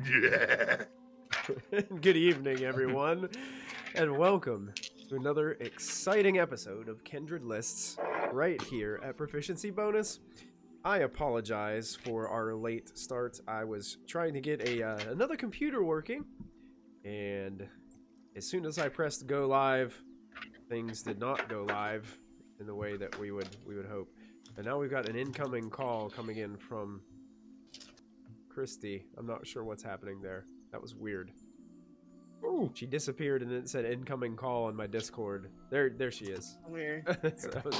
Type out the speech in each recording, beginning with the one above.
Good evening, everyone, and welcome to another exciting episode of Kindred Lists right here at Proficiency Bonus. I apologize for our late start. I was trying to get another computer working, and as soon as I pressed go live, things did not go live in the way that we would hope. And now we've got an incoming call coming in from Kristy. I'm not sure what's happening there. That was weird. Ooh. She disappeared and it said incoming call on my Discord. There she is. Weird. So that was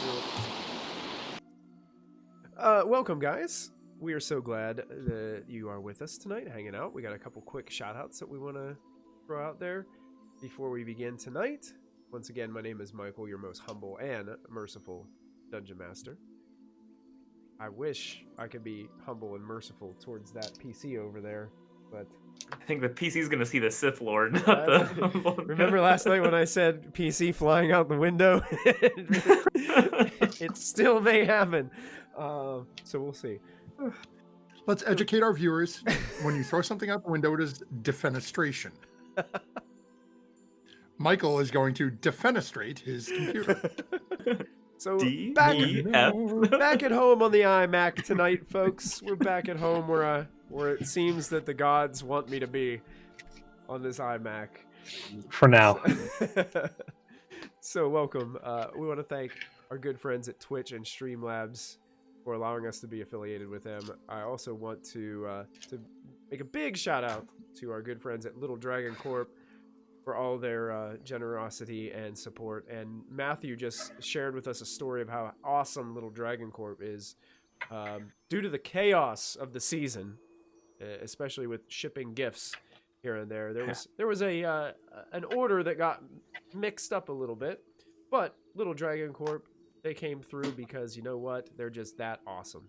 really... welcome, guys. We are so glad that you are with us tonight, hanging out. We got a couple quick shout-outs that we want to throw out there before we begin tonight. Once again, my name is Michael, your most humble and merciful Dungeon Master. I wish I could be humble and merciful towards that PC over there, but... I think the PC's gonna see the Sith Lord, not the... Remember last night when I said PC flying out the window? It still may happen. So we'll see. Let's educate our viewers. When you throw something out the window, it is defenestration. Michael is going to defenestrate his computer. So back at home on the iMac tonight, folks. We're back at home where it seems that the gods want me to be on this iMac. For now. So welcome. We want to thank our good friends at Twitch and Streamlabs for allowing us to be affiliated with them. I also want to make a big shout out to our good friends at Little Dragon Corp for all their generosity and support. And Matthew just shared with us a story of how awesome Little Dragon Corp is. Due to the chaos of the season, especially with shipping gifts here and there, there was an order that got mixed up a little bit. But Little Dragon Corp, they came through because, you know what, they're just that awesome.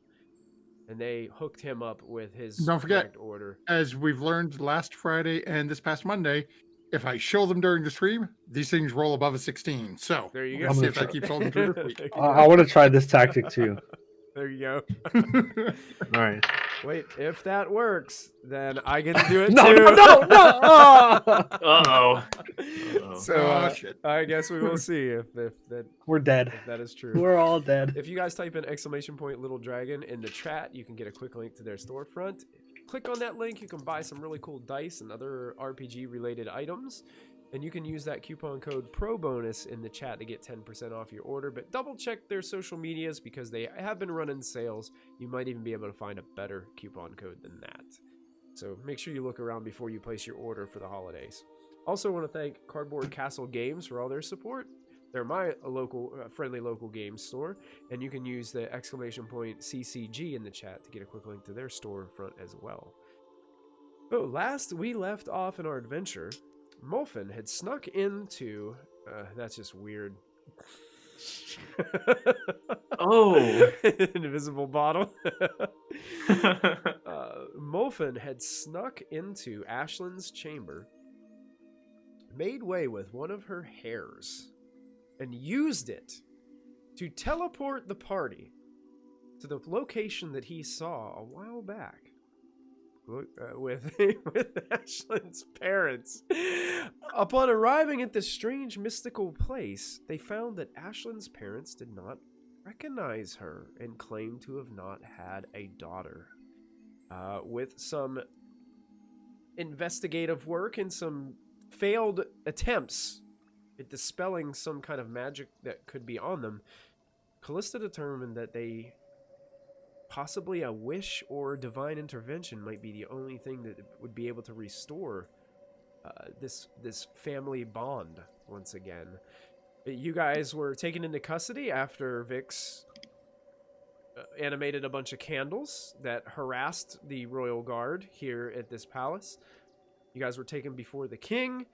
And they hooked him up with his Don't forget, order. As we've learned last Friday and this past Monday, if I show them during the stream, these things roll above a 16. So there you go. Let's see if that keeps holding through the week. I want to try this tactic too. There you go. All right. Wait, if that works, then I get to do it No. too. Uh-oh. So I guess we will see if that We're dead. if that is true. We're all dead. If you guys type in !Little Dragon in the chat, you can get a quick link to their storefront. If you click on that link, you can buy some really cool dice and other RPG related items. And you can use that coupon code PROBONUS in the chat to get 10% off your order. But double check their social medias because they have been running sales. You might even be able to find a better coupon code than that. So make sure you look around before you place your order for the holidays. Also want to thank Cardboard Castle Games for all their support. They're my friendly local game store. And you can use the !CCG in the chat to get a quick link to their storefront as well. So last we left off in our adventure, Molfin had snuck into... that's just weird. Oh! Invisible bottle. Molfin had snuck into Ashlyn's chamber, made way with one of her hairs, and used it to teleport the party to the location that he saw a while back. With Ashlyn's parents. Upon arriving at this strange mystical place, they found that Ashlyn's parents did not recognize her and claimed to have not had a daughter. With some investigative work and some failed attempts at dispelling some kind of magic that could be on them, Callista determined that possibly a wish or divine intervention might be the only thing that would be able to restore this family bond once again. You guys were taken into custody after Vix animated a bunch of candles that harassed the royal guard here at this palace. You guys were taken before the king,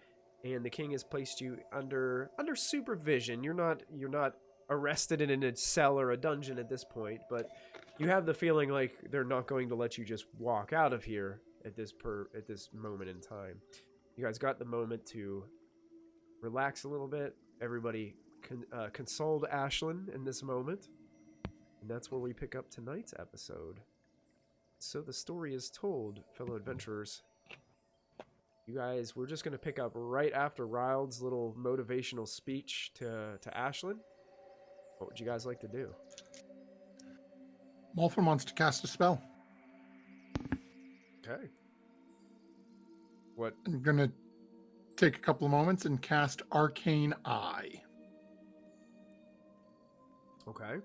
and the king has placed you under supervision. You're not arrested in a cell or a dungeon at this point, but you have the feeling like they're not going to let you just walk out of here at this moment in time. You guys got the moment to relax a little bit. Everybody consoled Ashlyn in this moment, and that's where we pick up tonight's episode. So the story is told, fellow adventurers. You guys, we're just going to pick up right after Ryld's little motivational speech to Ashlyn. What would you guys like to do? Molfen wants to cast a spell. Okay. What? I'm going to take a couple of moments and cast Arcane Eye. Okay.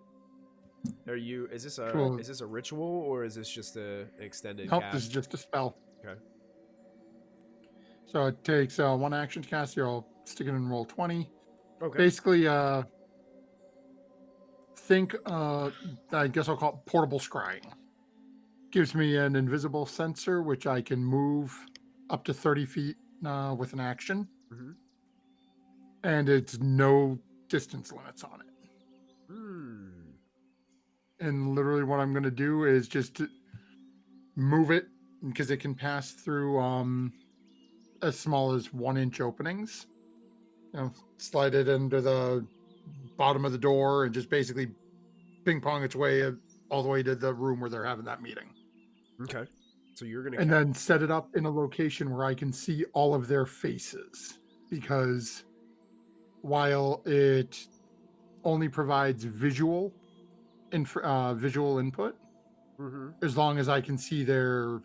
Is this a Cool. is this a ritual or is this just an extended Nope, cast? this is just a spell. Okay. So it takes 1 action to cast. Here, I'll stick it in roll 20. Okay. Basically, think, I guess I'll call it portable scrying. Gives me an invisible sensor, which I can move up to 30 feet with an action. Mm-hmm. And it's no distance limits on it. And literally what I'm going to do is just move it, because it can pass through as small as 1-inch openings. You know, slide it into the bottom of the door and just basically ping pong its way all the way to the room where they're having that meeting. Okay. So you're gonna And then set it up in a location where I can see all of their faces, because while it only provides visual input, Mm-hmm. as long as I can see their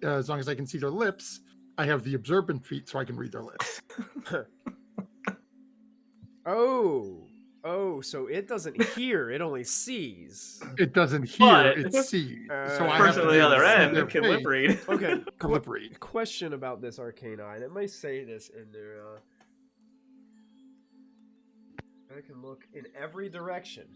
as long as I can see their lips, I have the observant feat, so I can read their lips. Oh, so it doesn't hear, it only sees. It doesn't But- hear, it sees. So I have Person to on be the able to other see end their can face lip read. Okay. to lip read. Question about this arcane eye, and it might say this in there. I can look in every direction.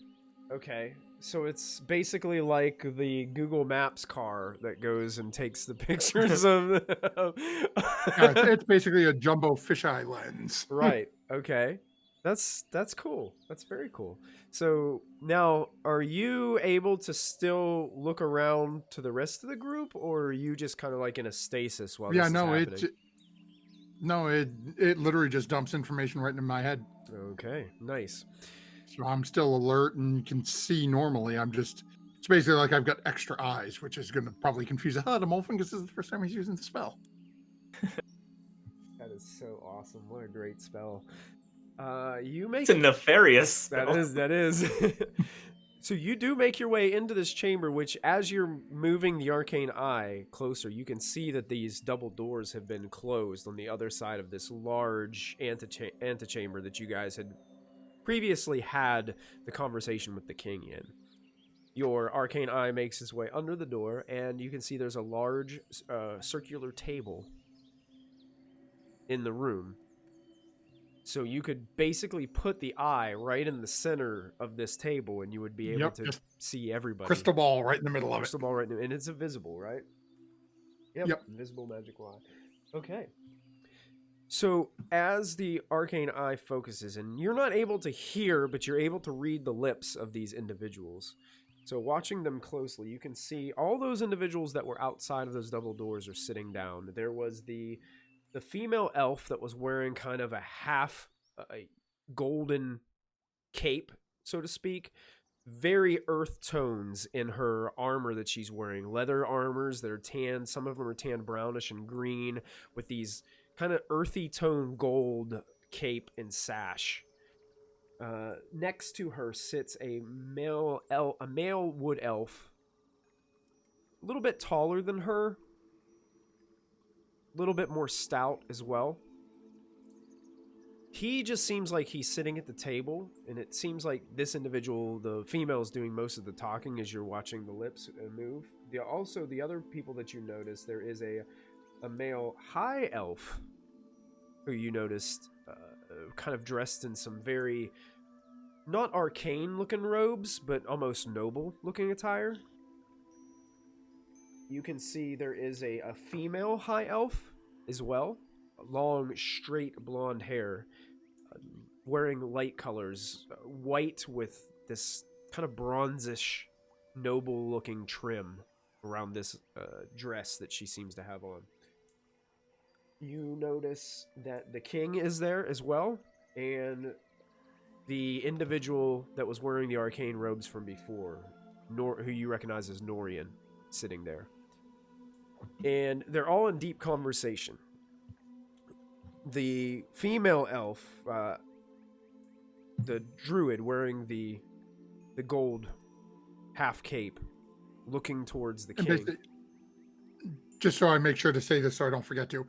Okay, so it's basically like the Google Maps car that goes and takes the pictures of. It's basically a jumbo fisheye lens. Right. Okay. That's cool. That's very cool. So now, are you able to still look around to the rest of the group, or are you just kind of like in a stasis while this is happening? It literally just dumps information right into my head. Okay. Nice. So I'm still alert and can see normally. It's basically like I've got extra eyes, which is going to probably confuse the hell out of Molfen, because this is the first time he's using the spell. That is so awesome. What a great spell. You make It's a nefarious spell. That is. So you do make your way into this chamber, which as you're moving the arcane eye closer, you can see that these double doors have been closed on the other side of this large antechamber that you guys had previously had the conversation with the king in. Your arcane eye makes its way under the door, and you can see there's a large circular table in the room. So you could basically put the eye right in the center of this table, and you would be able to just see everybody. crystal ball right in the middle of it. Crystal ball right in, and it's invisible, right? Yep. Invisible magical eye. Okay. So as the arcane eye focuses, and you're not able to hear, but you're able to read the lips of these individuals. So watching them closely, you can see all those individuals that were outside of those double doors are sitting down. There was the female elf that was wearing kind of a half golden cape, so to speak. Very earth tones in her armor that she's wearing. Leather armors that are tan. Some of them are tan brownish and green with these kind of earthy tone gold cape and sash. Next to her sits a male wood elf. A little bit taller than her. A little bit more stout as well. He just seems like he's sitting at the table, and it seems like this individual, the female, is doing most of the talking as you're watching the lips move. Also, the other people that you notice, there is a male high elf who you noticed kind of dressed in some very not arcane looking robes, but almost noble looking attire. You can see there is a female high elf as well. Long, straight blonde hair, wearing light colors, white with this kind of bronzish, noble-looking trim around this dress that she seems to have on. You notice that the king is there as well, and the individual that was wearing the arcane robes from before, who you recognize as Norian, sitting there. And they're all in deep conversation. the female elf, the druid wearing the gold half cape, looking towards the And king. basically, just so I make sure to say this so I don't forget to,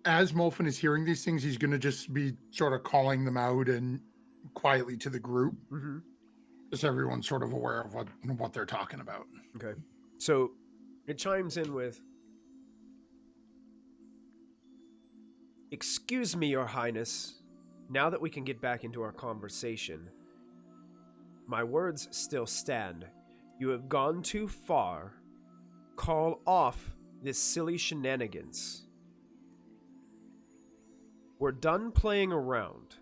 as Molfin is hearing these things, he's going to just be sort of calling them out and quietly to the group. Mm-hmm. Just so everyone's sort of aware of what they're talking about. Okay. So it chimes in with, "Excuse me, Your Highness. Now that we can get back into our conversation, my words still stand. You have gone too far. Call off this silly shenanigans. We're done playing around."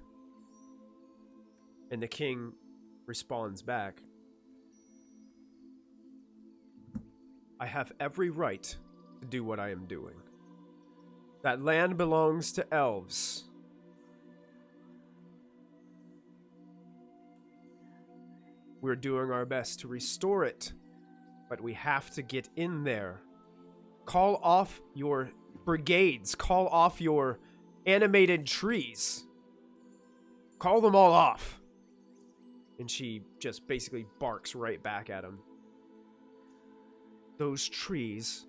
And the king responds back, "I have every right to do what I am doing. That land belongs to elves. We're doing our best to restore it, but we have to get in there. Call off your brigades. Call off your animated trees. Call them all off." And she just basically barks right back at him. "Those trees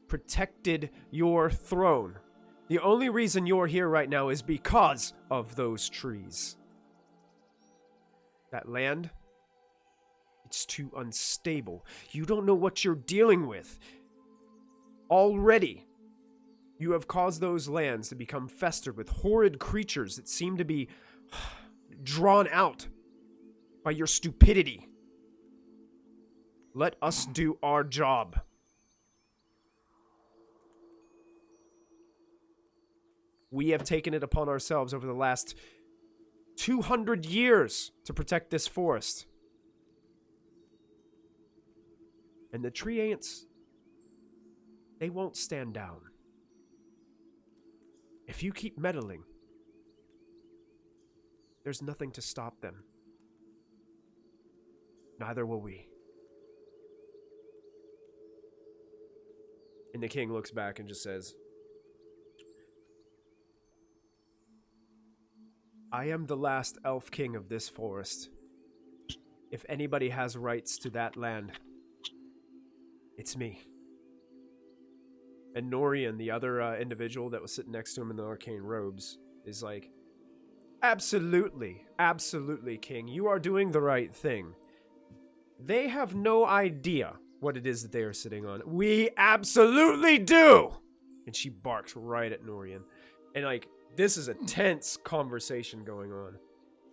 protected your throne. The only reason you're here right now is because of those trees. That land, it's too unstable. You don't know what you're dealing with. Already, you have caused those lands to become festered with horrid creatures that seem to be drawn out by your stupidity. Let us do our job." We have taken it upon ourselves over the last 200 years to protect this forest. And the tree ants, they won't stand down. If you keep meddling, there's nothing to stop them. Neither will we. And the king looks back and just says, "I am the last elf king of this forest. If anybody has rights to that land, it's me." And Norian, the other individual that was sitting next to him in the arcane robes, is like, "Absolutely, absolutely, king. You are doing the right thing. They have no idea what it is that they are sitting on. We absolutely do!" And she barks right at Norian. And like, this is a tense conversation going on.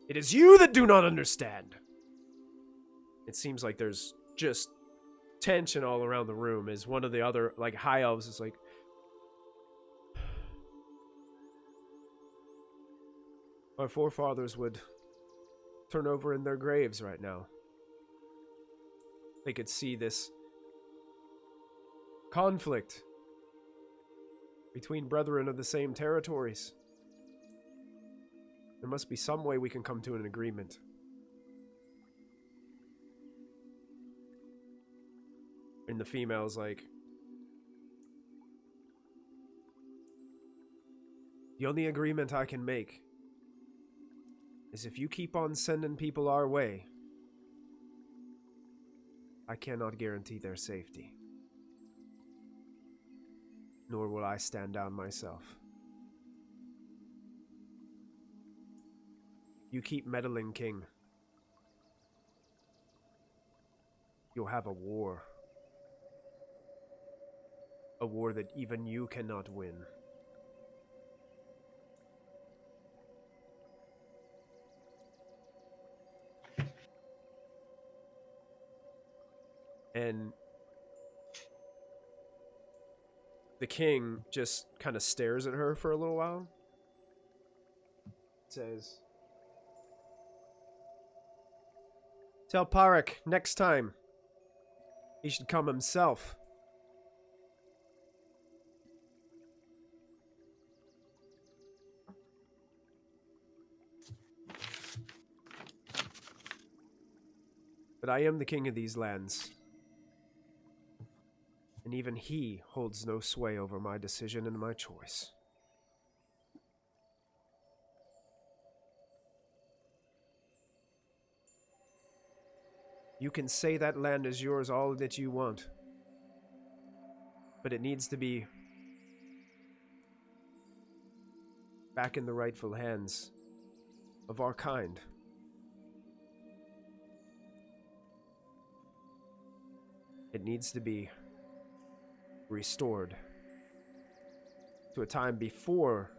"It is you that do not understand." It seems like there's just tension all around the room as one of the other like high elves is like, "Our forefathers would turn over in their graves right now. They could see this conflict between brethren of the same territories. There must be some way we can come to an agreement." And the female's like, "The only agreement I can make is if you keep on sending people our way, I cannot guarantee their safety. Nor will I stand down myself. You keep meddling, king. You'll have a war. A war that even you cannot win." And the king just kind of stares at her for a little while. Says, "Tell Parik next time he should come himself." But I am the king of these lands. And even he holds no sway over my decision and my choice. You can say that land is yours all that you want. But it needs to be back in the rightful hands of our kind. It needs to be restored to a time before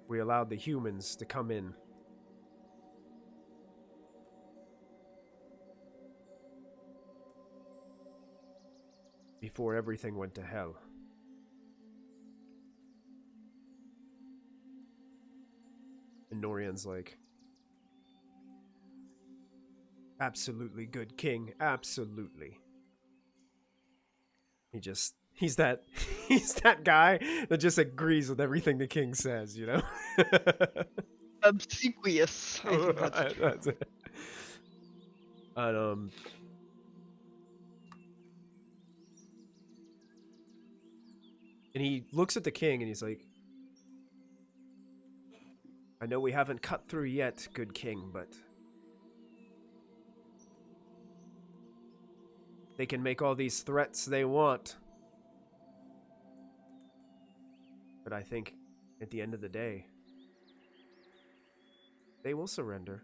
we allowed the humans to come in. Before everything went to hell. And Norian's like, absolutely, good king, absolutely. He's that guy that just agrees with everything the king says, you know? Obsequious. I think That's it. And, and he looks at the king and he's like, I know we haven't cut through yet, good king, but they can make all these threats they want. But I think at the end of the day, they will surrender.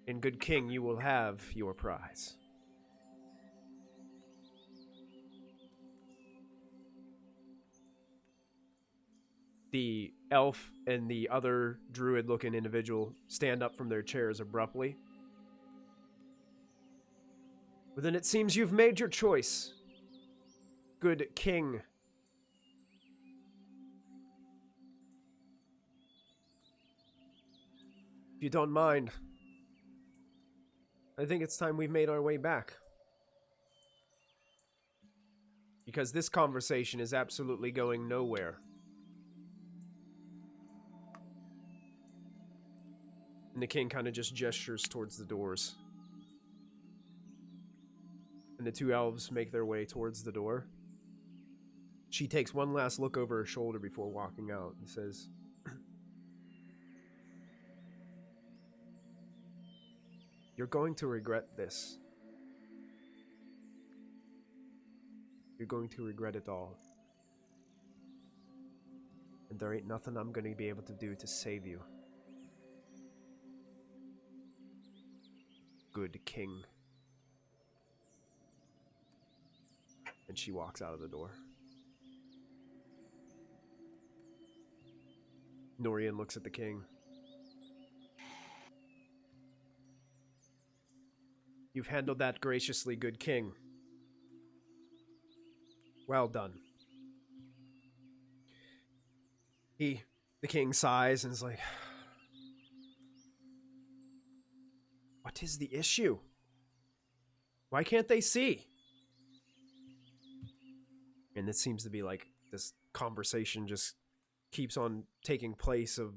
And good king, you will have your prize. The elf and the other druid-looking individual stand up from their chairs abruptly. Well, then it seems you've made your choice, good king. If you don't mind, I think it's time we made our way back. Because this conversation is absolutely going nowhere. And the king kind of just gestures towards the doors. And the two elves make their way towards the door. She takes one last look over her shoulder before walking out and says, you're going to regret this. You're going to regret it all. And there ain't nothing I'm going to be able to do to save you. Good king. And she walks out of the door. Norian looks at the king. You've handled that graciously, good king. Well done. The king sighs and is like, what is the issue? Why can't they see? And it seems to be like this conversation just keeps on taking place of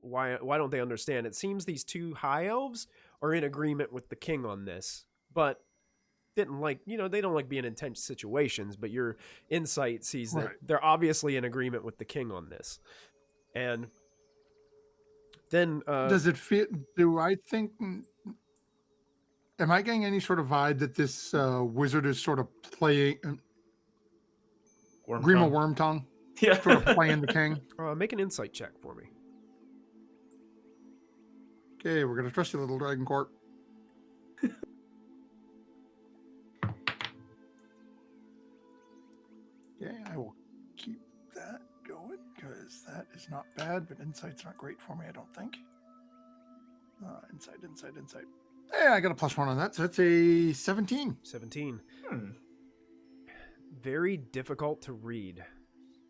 why don't they understand? It seems these two high elves are in agreement with the king on this, but they don't like being in tense situations, but your insight sees that they're obviously in agreement with the king on this. And then does it fit? Am I getting any sort of vibe that this wizard is sort of playing Grima Wormtongue? Yeah. Sort of playing the king? Make an insight check for me. Okay, we're going to trust you, little dragon court. Okay, I will keep that going because that is not bad, but insight's not great for me, I don't think. Insight. Hey, I got a +1 on that, so it's a 17. 17. Very difficult to read.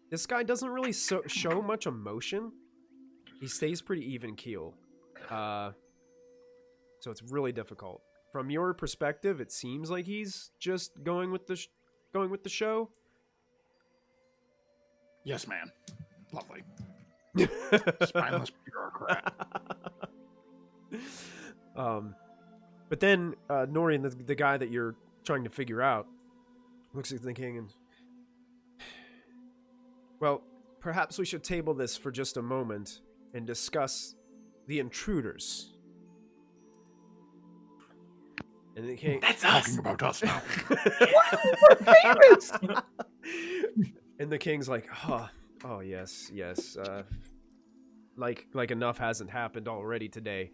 This guy doesn't really show much emotion. He stays pretty even keel. So it's really difficult. From your perspective, it seems like he's just going with the show. Yes, ma'am. Lovely. Spineless bureaucrat. But then Norian, the guy that you're trying to figure out, looks at the king and, well, perhaps we should table this for just a moment and discuss the intruders. And the king... That's us. Talking about us now. Famous. And the king's like, oh yes. Like enough hasn't happened already today.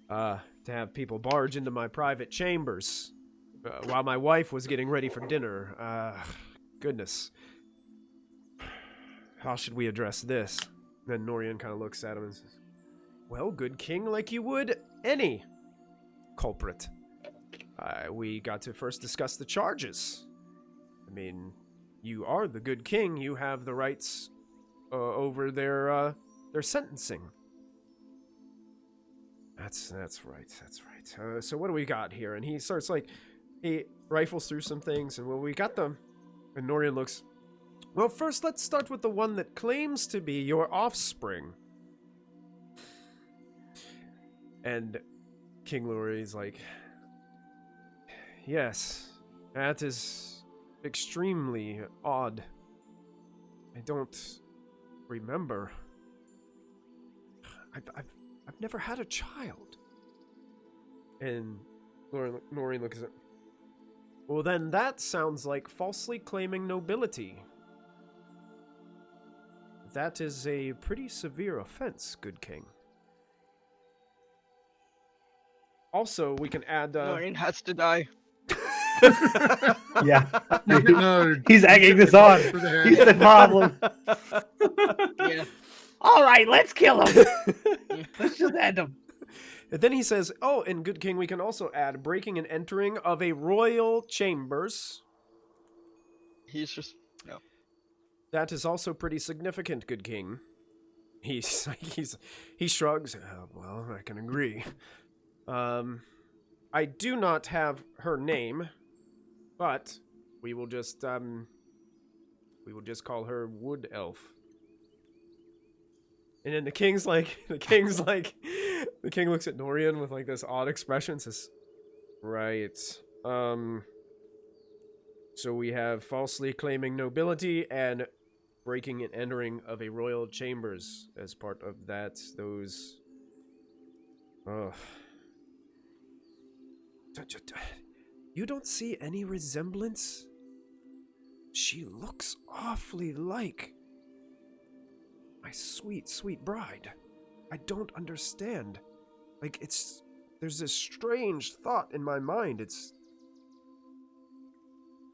To have people barge into my private chambers while my wife was getting ready for dinner. Goodness. How should we address this? Then Norian kind of looks at him and says, well, good king, like you would any culprit. We got to first discuss the charges. I mean, you are the good king. You have the rights over their sentencing. That's right. So what do we got here? And he starts he rifles through some things, and we got them. And Norian looks, well, first let's start with the one that claims to be your offspring. And King Leorie's like, yes, that is extremely odd. I don't remember. I've never had a child. And Noreen looks at, well, then that sounds like falsely claiming nobility. That is a pretty severe offense, good king. Also, we can add... Noreen has to die. Yeah. No, He's egging this on. for the head. He's the problem. Yeah. All right, let's kill him. Let's just end him. And then he says, oh, in good king, we can also add breaking and entering of a royal chambers. He's just no. That is also pretty significant, good king. He shrugs. Well, I can agree. I do not have her name, but we will just call her Wood Elf. And then the king looks at Norian with like this odd expression and says, right. So we have falsely claiming nobility and breaking and entering of a royal chambers as part of that. Those... Ugh. You don't see any resemblance? She looks awfully like my sweet, sweet bride. I don't understand. Like, there's this strange thought in my mind.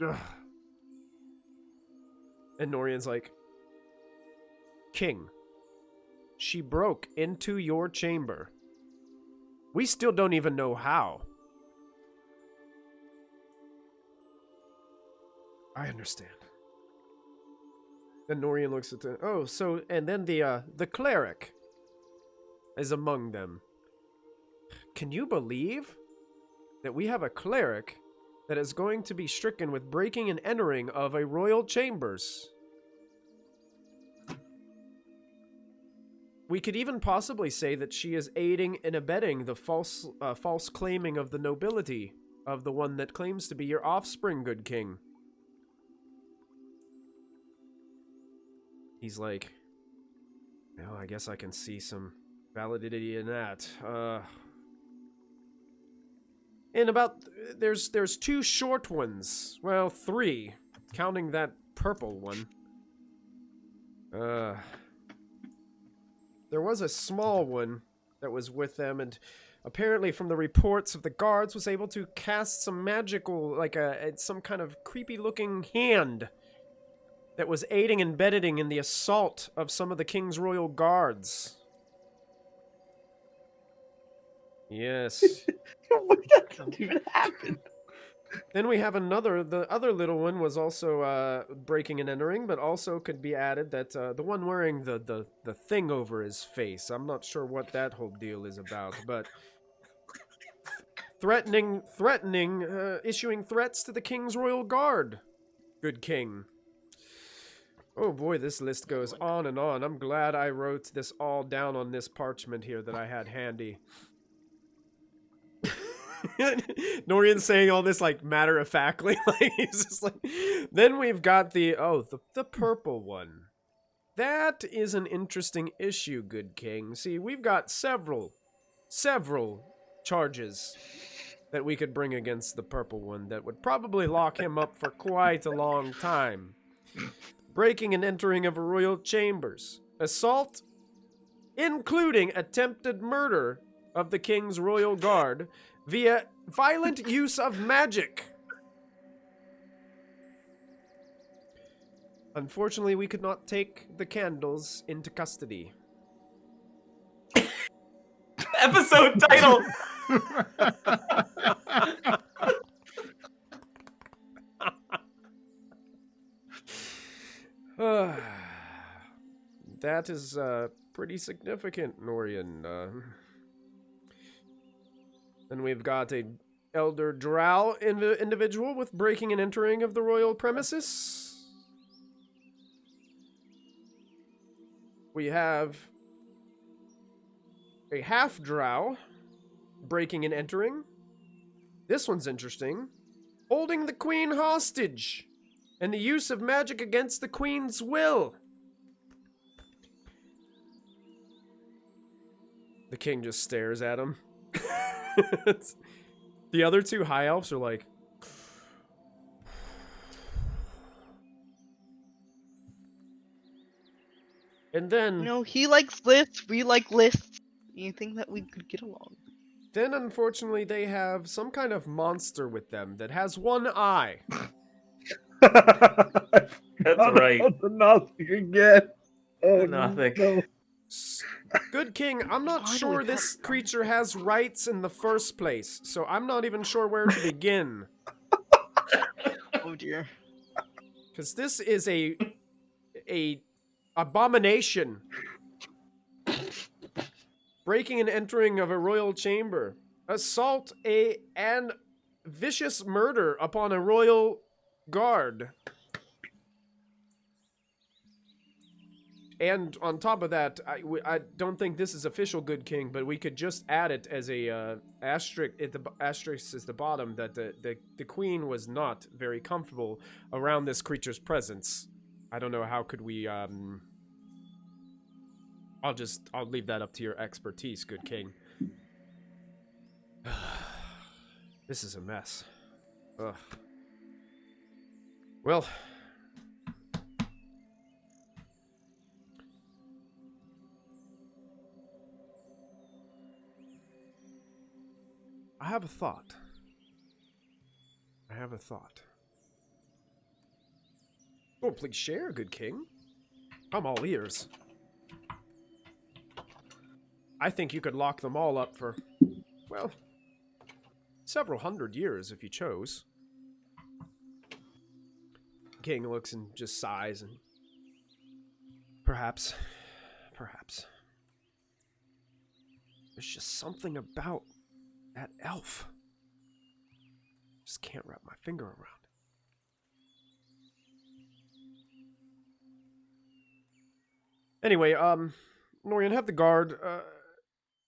Ugh. And Norian's like, King, she broke into your chamber. We still don't even know how. I understand. Then Norian looks at and then the cleric is among them. Can you believe that we have a cleric that is going to be stricken with breaking and entering of a royal chambers? We could even possibly say that she is aiding and abetting the false claiming of the nobility of the one that claims to be your offspring, good king. He's like, well, I guess I can see some validity in that. There's two short ones. Well, three, counting that purple one. There was a small one that was with them, and apparently from the reports of the guards was able to cast some magical, some kind of creepy-looking hand that was aiding and abetting in the assault of some of the king's royal guards. Yes. That doesn't even happen. Then we have the other little one was also breaking and entering, but also could be added that the one wearing the thing over his face. I'm not sure what that whole deal is about, but threatening, issuing threats to the king's royal guard. Good king. Oh boy, this list goes on and on. I'm glad I wrote this all down on this parchment here that I had handy. Norian's saying all this like matter-of-factly, like he's just like. Then we've got the purple one. That is an interesting issue, good king. See, we've got several charges that we could bring against the purple one that would probably lock him up for quite a long time. Breaking and entering of royal chambers, assault, including attempted murder of the king's royal guard via violent use of magic. Unfortunately, we could not take the candles into custody. Episode title. That is pretty significant, Norian. Then we've got a elder drow individual with breaking and entering of the royal premises. We have a half drow breaking and entering. This one's interesting. Holding the queen hostage and the use of magic against the queen's will. The king just stares at him. The other two high elves are like, and then No, he likes lists. We like lists. You think that we could get along? Then, unfortunately, they have some kind of monster with them that has one eye. That's right. Nothing again. Oh, Nothing. no. Good king, I'm not Why do sure we this have- creature has rights in the first place, so I'm not even sure where to begin. Oh dear. Because this is a abomination. Breaking and entering of a royal chamber. Assault and vicious murder upon a royal guard. And on top of that, I don't think this is official, good king, but we could just add it as a asterisk. Asterisk is the bottom that the queen was not very comfortable around this creature's presence. I don't know how could we. I'll leave that up to your expertise, good king. This is a mess. Ugh. Well. I have a thought. Oh, please share, good king. I'm all ears. I think you could lock them all up for, well, several hundred years if you chose. King looks and just sighs and perhaps. There's just something about that elf. Just can't wrap my finger around. Anyway, Norian, have the guard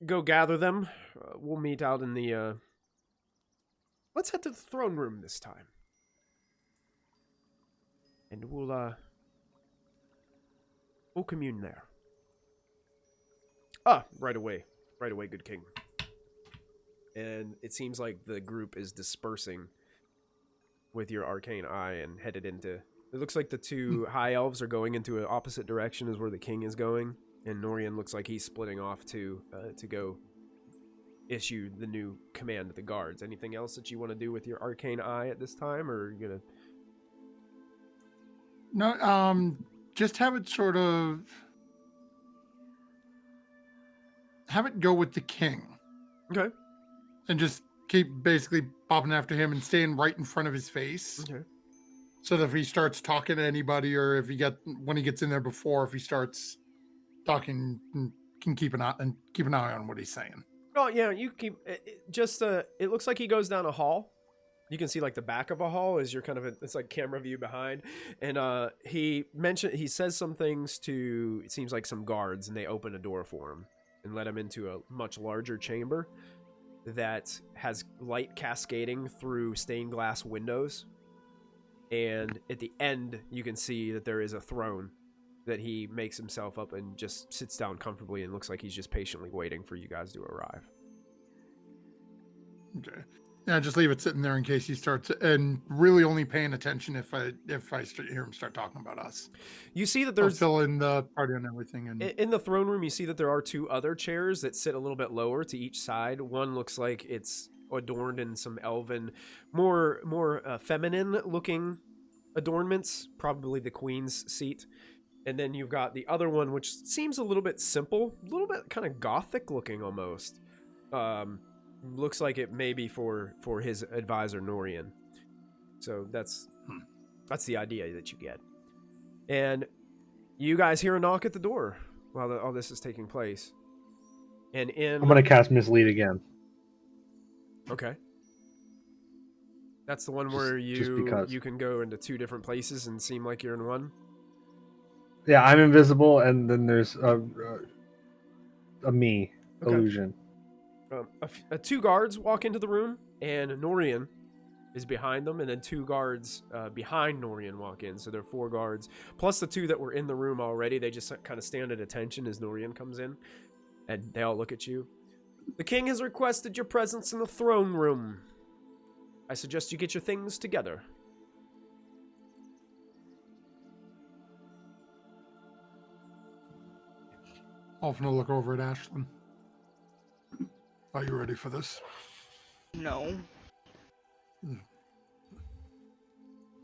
go gather them. We'll meet out in the let's head to the throne room this time. And we'll commune there. Right away, good king. And it seems like the group is dispersing with your arcane eye and headed into... It looks like the two high elves are going into an opposite direction as where the king is going. And Norian looks like he's splitting off to go issue the new command to the guards. Anything else that you want to do with your arcane eye at this time? Or are you going to... No, just have it sort of... Have it go with the king. Okay. And just keep basically bobbing after him and staying right in front of his face. Okay. So that if he starts talking to anybody, or if when he gets in there before, if he starts talking, can keep an eye on what he's saying. Oh yeah, you keep it looks like he goes down a hall. You can see like the back of a hall as you're it's like camera view behind. And he says some things to, it seems like some guards, and they open a door for him and let him into a much larger chamber that has light cascading through stained glass windows. And at the end, you can see that there is a throne that he makes himself up and just sits down comfortably and looks like he's just patiently waiting for you guys to arrive. Okay. Yeah, just leave it sitting there in case he starts, and really only paying attention if I hear him start talking about us. You see that I'll there's fill in the party and everything. And in the throne room, you see that there are 2 other chairs that sit a little bit lower to each side. One looks like it's adorned in some elven, more feminine looking adornments, probably the queen's seat. And then you've got the other one, which seems a little bit simple, a little bit kind of gothic looking almost. Looks like it may be for his advisor Norian. So that's the idea that you get. And you guys hear a knock at the door while all this is taking place. And I'm gonna cast Mislead again. Okay. That's the one where you can go into 2 different places and seem like you're in one. Yeah, I'm invisible, and then there's a me illusion. 2 guards walk into the room, and Norian is behind them, and then 2 guards behind Norian walk in. So there are 4 guards, plus the 2 that were in the room already. They just kind of stand at attention as Norian comes in, and they all look at you. The king has requested your presence in the throne room. I suggest you get your things together. Often will look over at Ashlyn. Are you ready for this? No.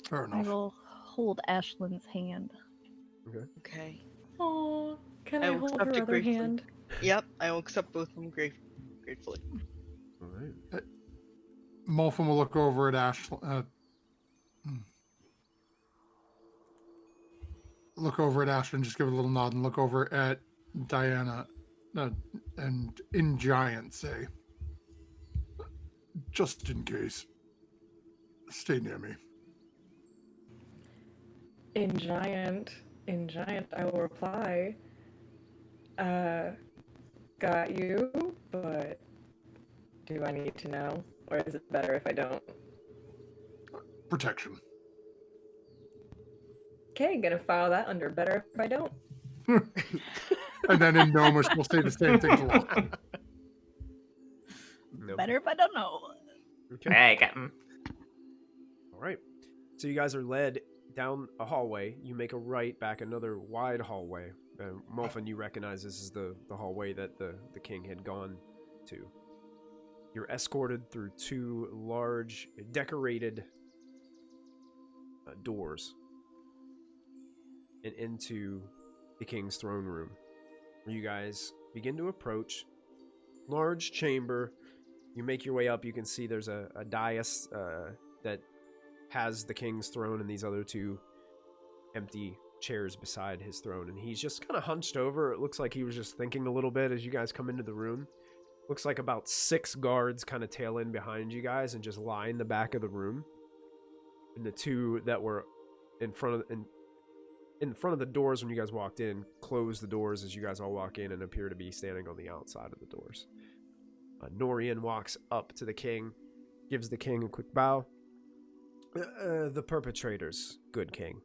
Fair I enough. will hold Ashlyn's hand. Okay. Oh, can I I will hold accept her it other gratefully. hand? Yep, I will accept both of them gratefully. All right. Molfen will look over at look over at Ashlyn, just give it a little nod, and look over at Diana, and in Giant say, just in case, stay near me. In Giant, I will reply, got you, but do I need to know? Or is it better if I don't? Protection. Okay, gonna file that under better if I don't. And then in Gnomish, we'll say the same thing to Lachlan. Nope. Better if I don't know. Okay. Hey, Captain. All right. So you guys are led down a hallway. You make a right back another wide hallway. Molfen, you recognize this is the hallway that the king had gone to. You're escorted through 2 large, decorated doors and into the king's throne room, where you guys begin to approach. Large chamber. You make your way up. You can see there's a dais that has the king's throne and these other 2 empty chairs beside his throne. And he's just kind of hunched over. It looks like he was just thinking a little bit as you guys come into the room. Looks like about 6 guards kind of tail in behind you guys and just line the back of the room. And the 2 that were in front of the doors when you guys walked in close the doors as you guys all walk in and appear to be standing on the outside of the doors. Norian walks up to the king, gives the king a quick bow. The perpetrators, good king,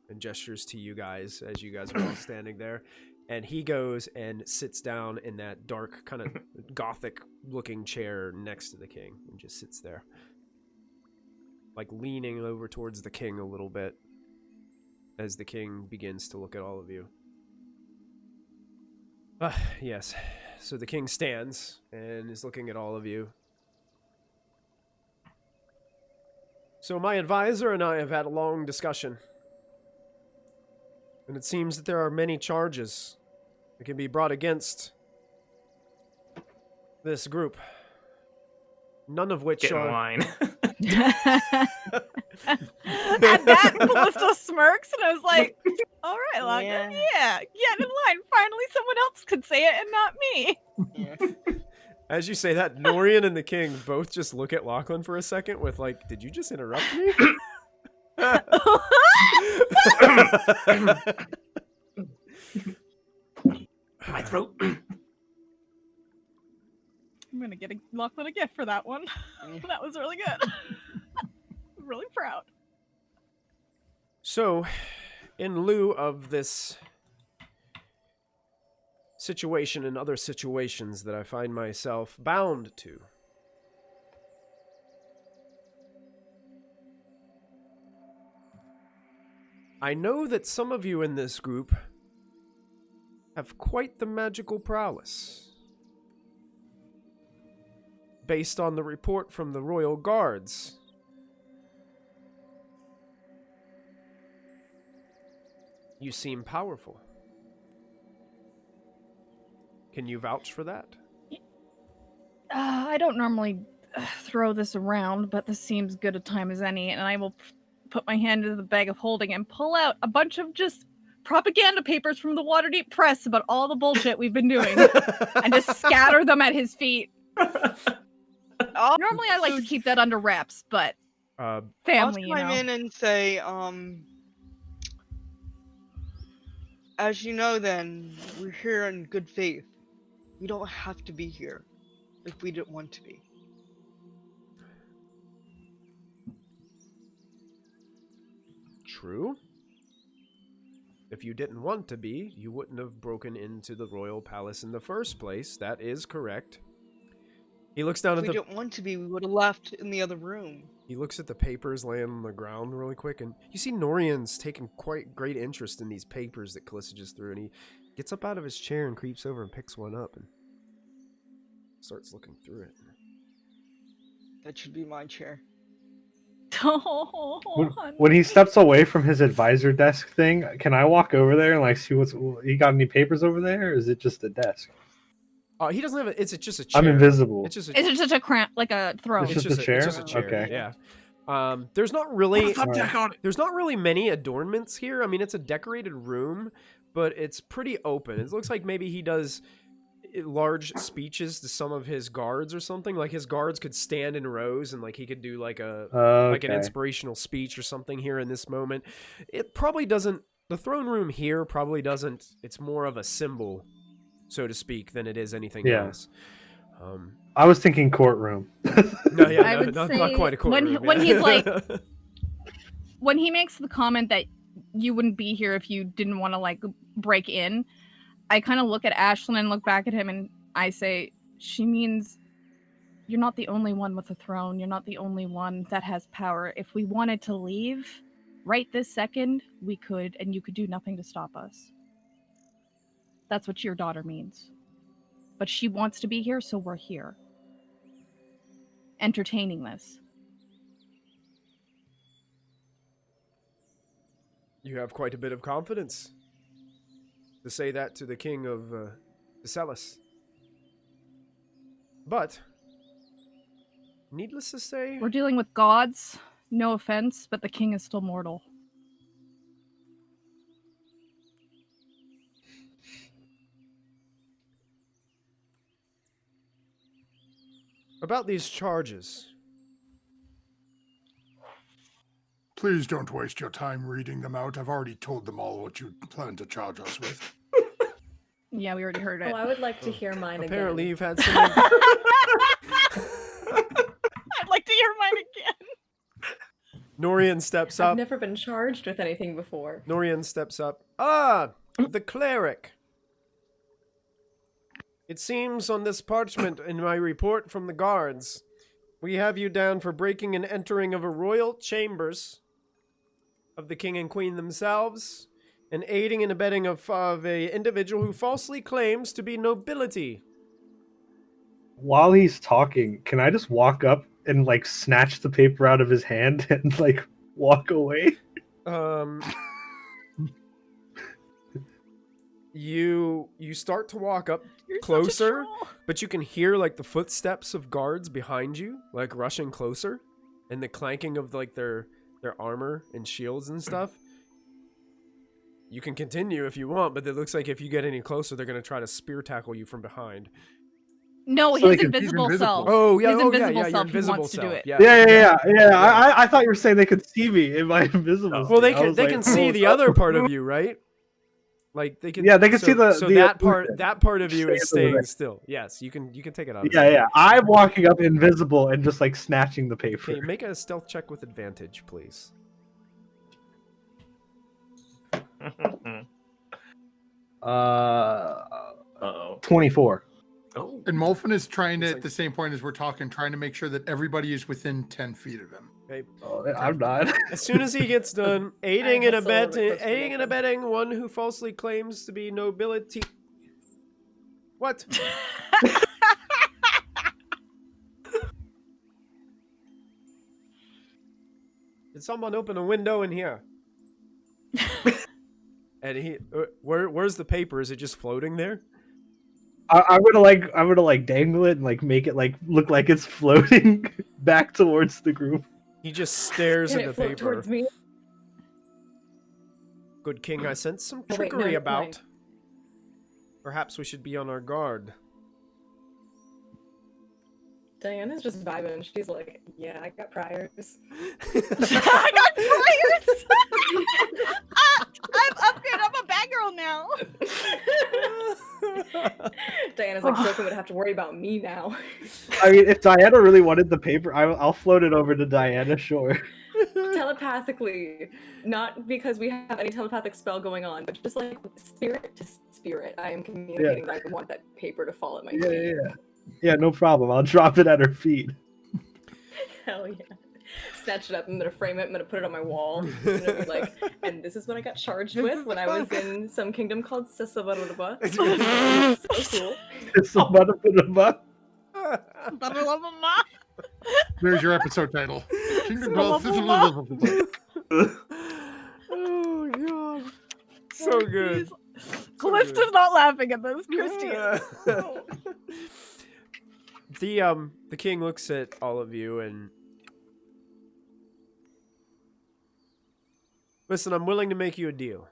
and gestures to you guys as you guys are all standing there. And he goes and sits down in that dark, kind of gothic-looking chair next to the king and just sits there, like leaning over towards the king a little bit as the king begins to look at all of you. Yes. So the king stands and is looking at all of you. So my advisor and I have had a long discussion. And it seems that there are many charges that can be brought against this group. None of which Get in are... line. At that, Callista smirks, and I was like, all right, Lachlan, Yeah. yeah, get in line. Finally, someone else could say it and not me. Yeah. As you say that, Norian and the king both just look at Lachlan for a second with like, did you just interrupt me? My throat. I'm gonna get Lachlan a gift for that one. That was really good. I'm really proud. So, in lieu of this situation and other situations that I find myself bound to, I know that some of you in this group have quite the magical prowess. Based on the report from the royal guards, you seem powerful. Can you vouch for that? I don't normally throw this around, but this seems good a time as any, and I will put my hand into the bag of holding and pull out a bunch of just propaganda papers from the Waterdeep Press about all the bullshit we've been doing, and just scatter them at his feet. Normally, I like to keep that under wraps, but family, you I'll chime know. in and say, as you know, then we're here in good faith. We don't have to be here if we didn't want to be. True. If you didn't want to be, you wouldn't have broken into the royal palace in the first place. That is correct. He looks down If at we the... didn't want to be, we would have left in the other room. He looks at the papers laying on the ground really quick, and you see Norian's taking quite great interest in these papers that Callista just threw, and he gets up out of his chair and creeps over and picks one up and starts looking through it. That should be my chair. Oh, When he steps away from his advisor desk thing, can I walk over there and like see what's he got any papers over there, or is it just a desk? He doesn't have a... It's just a chair. I'm invisible. It's just a... It's just a cramp, like a throne. It's just a chair? It's just a chair. Okay. Yeah. There's not really... Deck on it. There's not really many adornments here. I mean, it's a decorated room, but it's pretty open. It looks like maybe he does large speeches to some of his guards or something. Like his guards could stand in rows and like he could do like a like an inspirational speech or something here in this moment. It probably doesn't... The throne room here probably doesn't... It's more of a symbol, so to speak, than it is anything else. I was thinking courtroom. I would not say quite a courtroom. when he's like, when he makes the comment that you wouldn't be here if you didn't want to like break in, I kind of look at Ashlyn and look back at him and I say, she means you're not the only one with a throne. You're not the only one that has power. If we wanted to leave right this second, we could, and you could do nothing to stop us. That's what your daughter means. But she wants to be here, so we're here. Entertaining this. You have quite a bit of confidence to say that to the king of Celis. But, needless to say... We're dealing with gods, no offense, but the king is still mortal. About these charges. Please don't waste your time reading them out. I've already told them all what you plan to charge us with. Yeah, we already heard it. Oh, I would like to hear mine Apparently again. you've had some... I'd like to hear mine again. Norian steps I've up. never been charged with anything before. Norian steps up. Ah, the cleric. It seems on this parchment in my report from the guards, we have you down for breaking and entering of a royal chambers of the king and queen themselves, and aiding and abetting of a individual who falsely claims to be nobility. While he's talking, can I just walk up and like snatch the paper out of his hand and like walk away? You start to walk up You're such a closer, troll. but you can hear like the footsteps of guards behind you, like rushing closer, and the clanking of like their armor and shields and stuff. You can continue if you want, but it looks like if you get any closer, they're gonna try to spear tackle you from behind. No, So his he's invisible invisible. self. Oh yeah, His oh invisible yeah, your self, he invisible wants to do self. it. Yeah. I thought you were saying they could see me in my invisible. Well, they state. I can was they like, can see oh, the other part of you, right? Like they can. Yeah, they can see the- So the that illusion. part of you is Stay over staying there. still. Yes, you can take it out. Yeah. I'm walking up invisible and just like snatching the paper. Okay, make a stealth check with advantage, please. Uh-oh. 24. Oh. And Molfen is trying to, It's at like- the same point as we're talking, trying to make sure that everybody is within 10 feet of him. Okay. Oh, I'm not. As soon as he gets done aiding and hustle over close to aiding and Molfen. abetting one who falsely claims to be nobility. What? Did someone open a window in here? And he, where's the paper? Is it just floating there? I'm gonna like dangle it and like make it like look like it's floating back towards the group. He just stares Can at the it float paper. towards me? Good king, I sense some Oh, wait, trickery no, about. wait. Perhaps we should be on our guard. Diana's just vibing. She's like, yeah, I got priors. I got priors. I'm upgraded. I'm a bad girl now. Diana's like, Silken would have to worry about me now. I mean, if Diana really wanted the paper, I'll float it over to Diana. Sure. Telepathically, not because we have any telepathic spell going on, but just like spirit to spirit, I am communicating that I want that paper to fall at my feet. Yeah, no problem. I'll drop it at her feet. Hell yeah. Snatch it up. I'm gonna frame it. I'm gonna put it on my wall. I'm gonna be like, and this is what I got charged with when I was in some kingdom called Sisavaruba. So cool. It's a butterfly. There's your episode title. Kingdom Health. Oh god. So good. Callista's not laughing at this. Kristy is. The king looks at all of you and listen, I'm willing to make you a deal.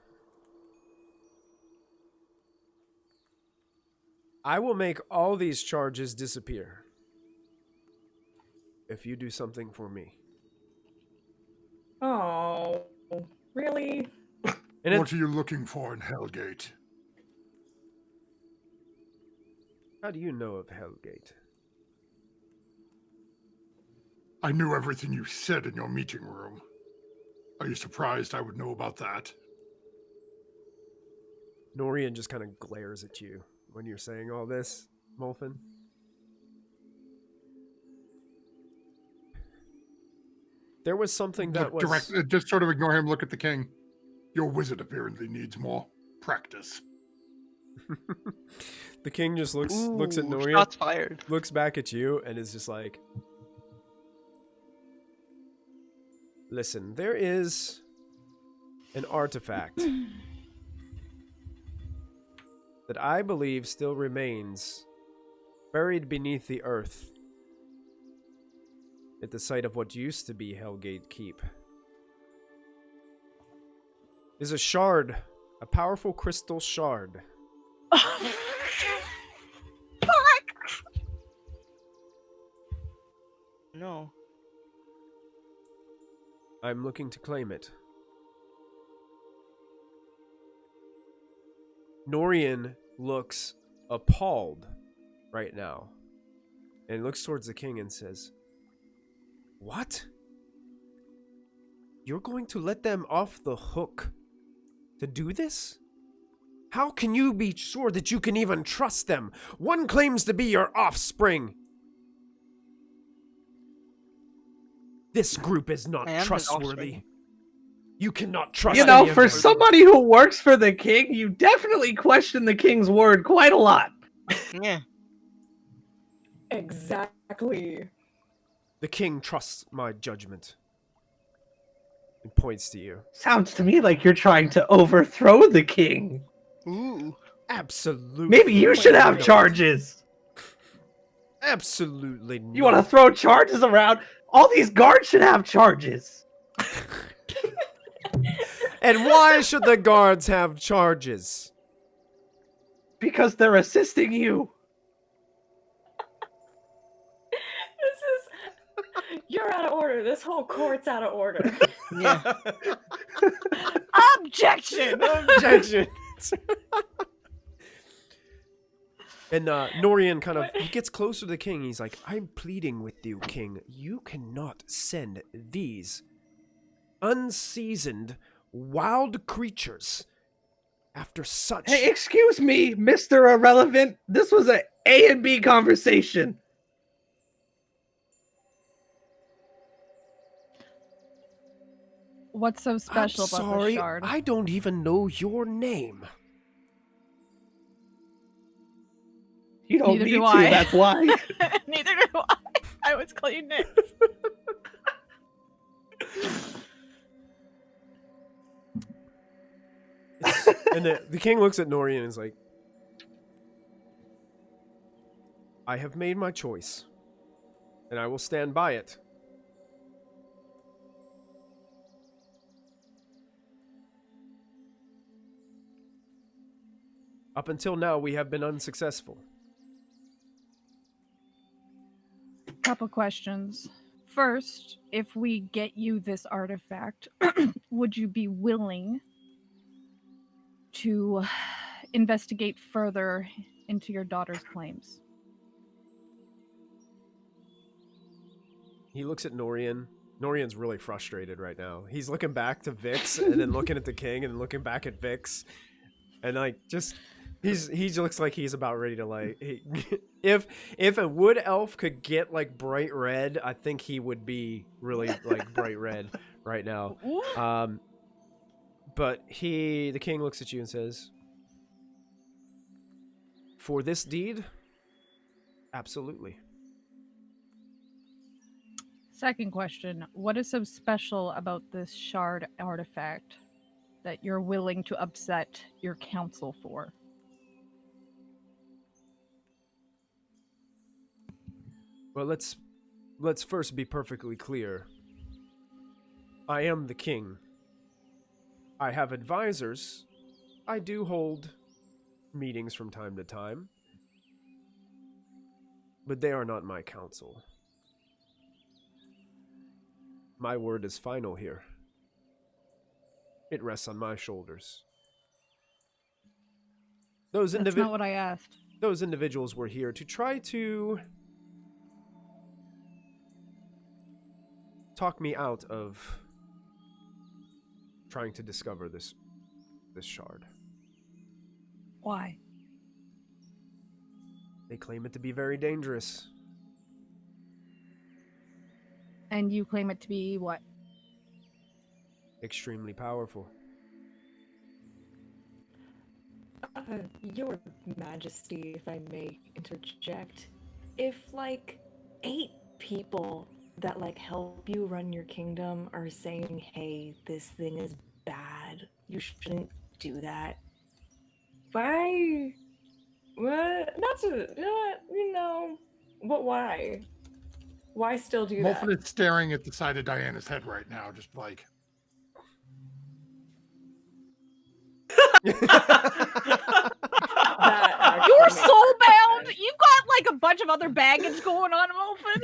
I will make all these charges disappear if you do something for me. Oh, really? And What are you looking for in Hellgate? how do you know of Hellgate? I knew everything you said in your meeting room. Are you surprised I would know about that? Norian just kind of glares at you when you're saying all this, Molfen. There was something that was... Just sort of ignore him, look at the king. Your wizard apparently needs more practice. The king just looks at Ooh, Norian, shots fired. looks back at you, and is just like... Listen, there is an artifact that I believe still remains buried beneath the earth at the site of what used to be Hellgate Keep. Is a shard, a powerful crystal shard. No. I'm looking to claim it. Norian looks appalled right now and looks towards the king and says, "What? You're going to let them off the hook to do this? How can you be sure that you can even trust them? One claims to be your offspring. This group is not I am his trustworthy. offspring. You cannot trust You know, any of for them." somebody who works for the king, you definitely question the king's word quite a lot. Yeah. Exactly. The king trusts my judgment. He points to you. Sounds to me like you're trying to overthrow the king. Ooh. Absolutely. Maybe you should have not. charges. Absolutely not. You want to throw charges around? All these guards should have charges. And why should the guards have charges? Because they're assisting you. You're out of order. This whole court's out of order. Yeah. Objection. Objection. And Norian kind of, he gets closer to the king. He's like, I'm pleading with you, king. You cannot send these unseasoned wild creatures After such... Hey, excuse me, Mr. Irrelevant. This was a and B conversation. What's so special I'm about sorry, this shard? I don't even know your name. You don't Neither need do to, I. that's why. Neither do I. I was clean it. And the king looks at Nori and is like, I have made my choice, and I will stand by it. Up until now, we have been unsuccessful. Couple questions. First, if we get you this artifact, would you be willing to investigate further into your daughter's claims? He looks at Norian. Norian's really frustrated right now. He's looking back to Vix and then looking at the king and looking back at Vix. And like just he looks like he's about ready to like if a wood elf could get like bright red, I think he would be really like bright red right now. But the king looks at you and says, "For this deed, absolutely." Second question, what is so special about this shard artifact that you're willing to upset your council for? Well, let's first be perfectly clear. I am the king. I have advisors. I do hold meetings from time to time. But they are not my counsel. My word is final here. It rests on my shoulders. That's not what I asked. Those individuals were here to try to talk me out of trying to discover this shard. Why? They claim it to be very dangerous. And you claim it to be what? Extremely powerful. Your Majesty, if I may interject, if like 8 people that like help you run your kingdom are saying, hey, this thing is bad, you shouldn't do that, why? What? Not to, you know, but why? Why still do that? Molfen is staring at the side of Diana's head right now, just like. You're soul bound. You've got like a bunch of other baggage going on, Molfen.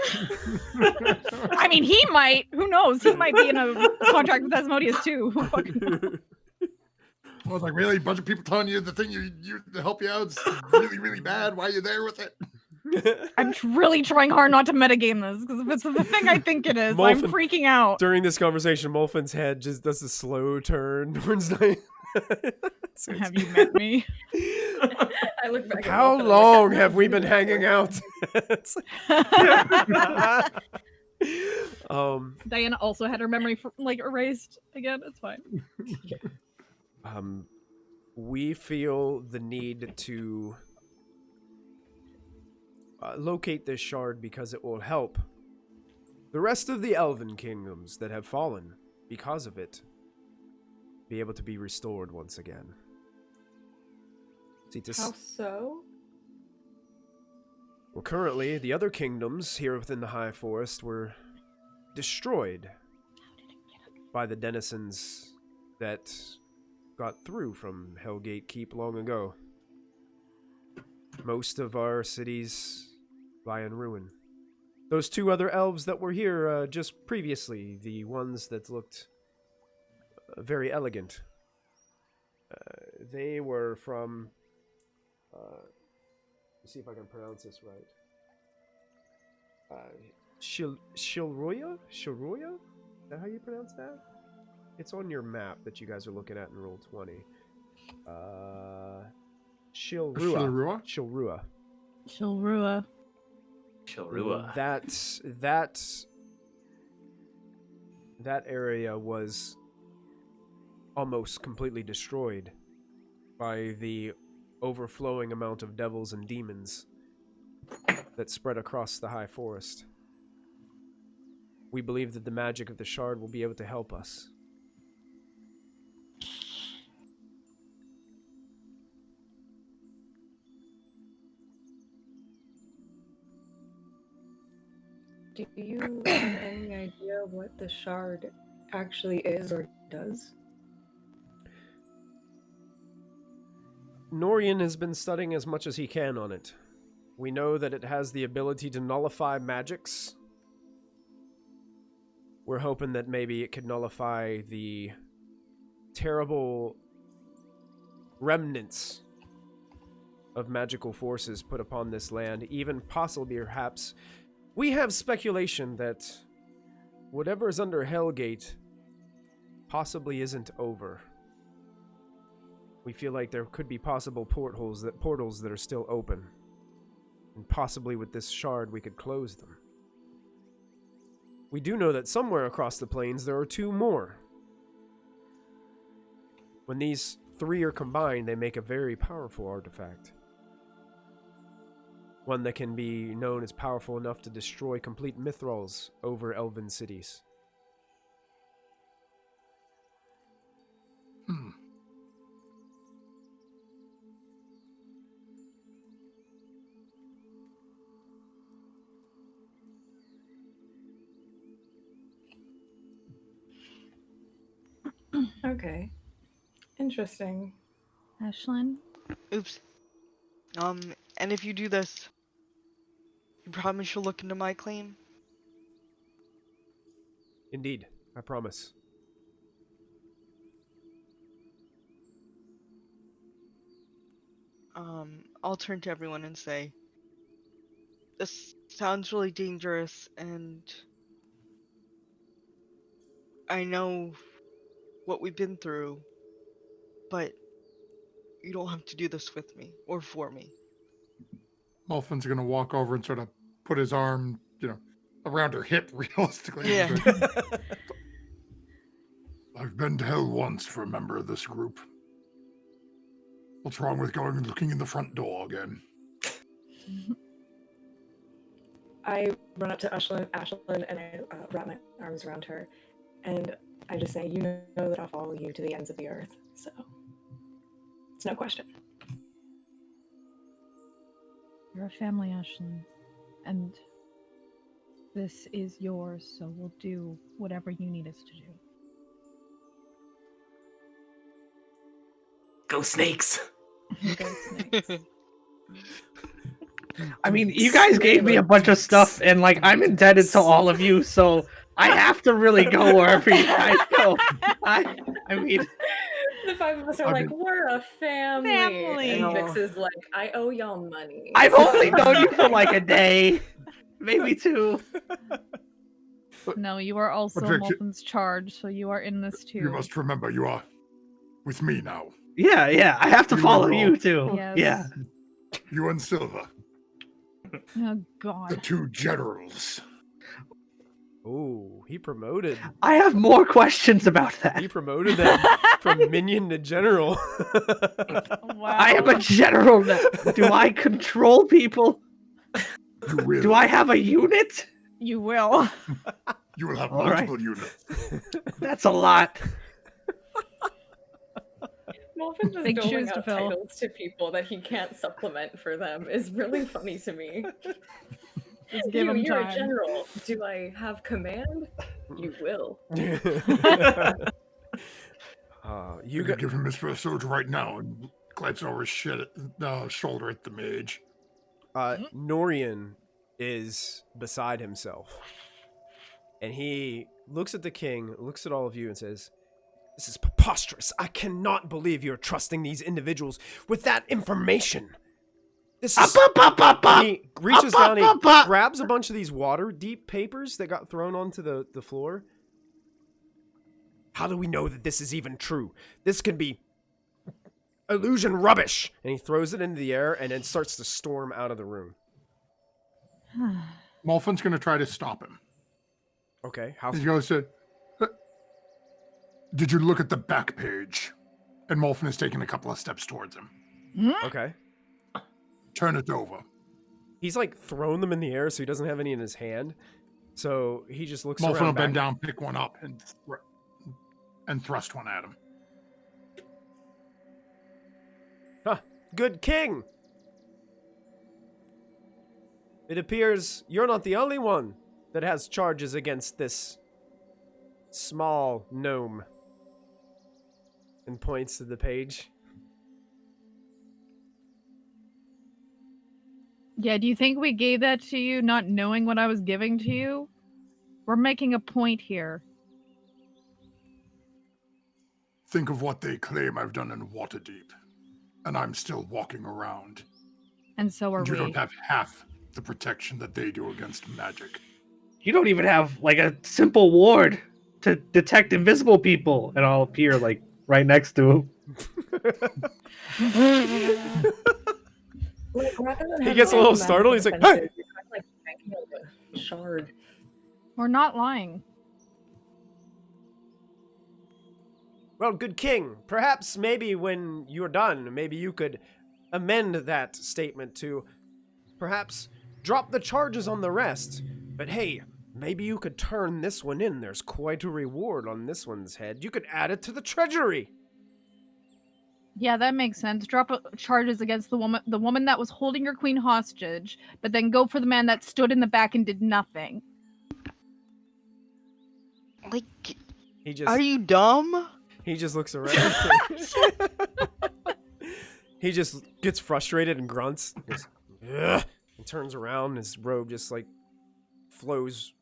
I mean, he might. Who knows? He might be in a contract with Asmodeus too. Who fucking knows? I was like, really? A bunch of people telling you the thing you to help you out is really, really bad. Why are you there with it? I'm really trying hard not to metagame this, because if it's the thing I think it is, I'm freaking out. During this conversation, Molfin's head just does a slow turn towards Diana. Have you met me? I look back. How long have we been hanging out? Diana also had her memory like erased again. It's fine. We feel the need to locate this shard because it will help the rest of the elven kingdoms that have fallen because of it be able to be restored once again. See, How so? Well, currently, the other kingdoms here within the High Forest were destroyed by the denizens that got through from Hellgate Keep long ago. Most of our cities lie in ruin. Those 2 other elves that were here just previously, the ones that looked very elegant, they were from... let's see if I can pronounce this right. Shilroya? Shilroya? Is that how you pronounce that? It's on your map that you guys are looking at in Roll20. Shilrua. Shilrua? Shilrua. Chilrua. That area was almost completely destroyed by the overflowing amount of devils and demons that spread across the high forest. We believe that the magic of the shard will be able to help us. Do you have any idea what the shard actually is or does? Norian has been studying as much as he can on it. We know that it has the ability to nullify magics. We're hoping that maybe it could nullify the terrible remnants of magical forces put upon this land, even possibly perhaps. We have speculation that whatever is under Hellgate possibly isn't over. We feel like there could be possible portals that are still open. And possibly with this shard we could close them. We do know that somewhere across the plains there are 2 more. When these 3 are combined, they make a very powerful artifact. One that can be known as powerful enough to destroy complete mithrils over elven cities. Okay. Interesting. Ashlyn? Oops. And if you do this, you promise you'll look into my claim? Indeed, I promise. I'll turn to everyone and say, this sounds really dangerous, and I know what we've been through, but you don't have to do this with me or for me. Molfin's gonna walk over and sort of put his arm, around her hip, realistically. Yeah. I've been to hell once for a member of this group. What's wrong with going and looking in the front door again? I run up to Ashlyn, and I wrap my arms around her, and I just say, you know that I'll follow you to the ends of the earth, so it's no question. You're a family, Ashlyn. And this is yours, so we'll do whatever you need us to do. Go snakes! Go snakes. I mean, you guys gave me a bunch of stuff, and like I'm indebted to all of you, so I have to really go wherever you guys go. I mean, the 5 of us are like, we're a family. Family. And Vix is like, I owe y'all money. I've only known you for like a day, maybe 2. No, you are also But Vic, Molfin's charge, so you are in this too. You must remember you are with me now. Yeah, I have to You follow will. you too. Yes. Yeah. You and Silva, Oh, the God. 2 generals. Ooh, he promoted. I have more questions about that. He promoted them from minion to general. Wow. I am a general now. Do I control people? You will. Do I have a unit? You will. You will have All right. multiple units. That's a lot. Molfin just Big doling shoes to out fill. titles to people that he can't supplement for them is really funny to me. Just give him You're time. a general. Do I have command? You will. You You could give him his first sword right now and glance over his shoulder at the mage. Norian is beside himself. And he looks at the king, looks at all of you and says, "This is preposterous. I cannot believe you're trusting these individuals with that information. This is..." He reaches down, he grabs a bunch of these water-deep papers that got thrown onto the floor. "How do we know that this is even true? This could be illusion rubbish! And he throws it into the air and then starts to storm out of the room. Molfin's going to try to stop him. Okay, how? He goes to, did you look at the back page? And Molfin is taking a couple of steps towards him. Okay. Turn it over. He's like thrown them in the air, so he doesn't have any in his hand. So he just looks Molfin around. will Back. bend down, pick one up, and thrust one at him. Huh. Good king! It appears you're not the only one that has charges against this small gnome. And points to the page. Yeah, do you think we gave that to you not knowing what I was giving to you? We're making a point here. Think of what they claim I've done in Waterdeep. And I'm still walking around. And so are And you we. don't have half the protection that they do against magic. You don't even have like a simple ward to detect invisible people, and I'll appear like right next to him. Like, rather than He having gets a all little the startled, magical he's like, defenses, you're kind of like banking on a shard. We're not lying. Well, good king, perhaps maybe when you're done, maybe you could amend that statement to perhaps drop the charges on the rest. But hey, maybe you could turn this one in. There's quite a reward on this one's head. You could add it to the treasury. Yeah, that makes sense. Drop charges against the woman that was holding your queen hostage, but then go for the man that stood in the back and did nothing. Like, He just are you dumb? He just looks around. He just gets frustrated and grunts. He goes, "Ugh," and turns around. His robe just like flows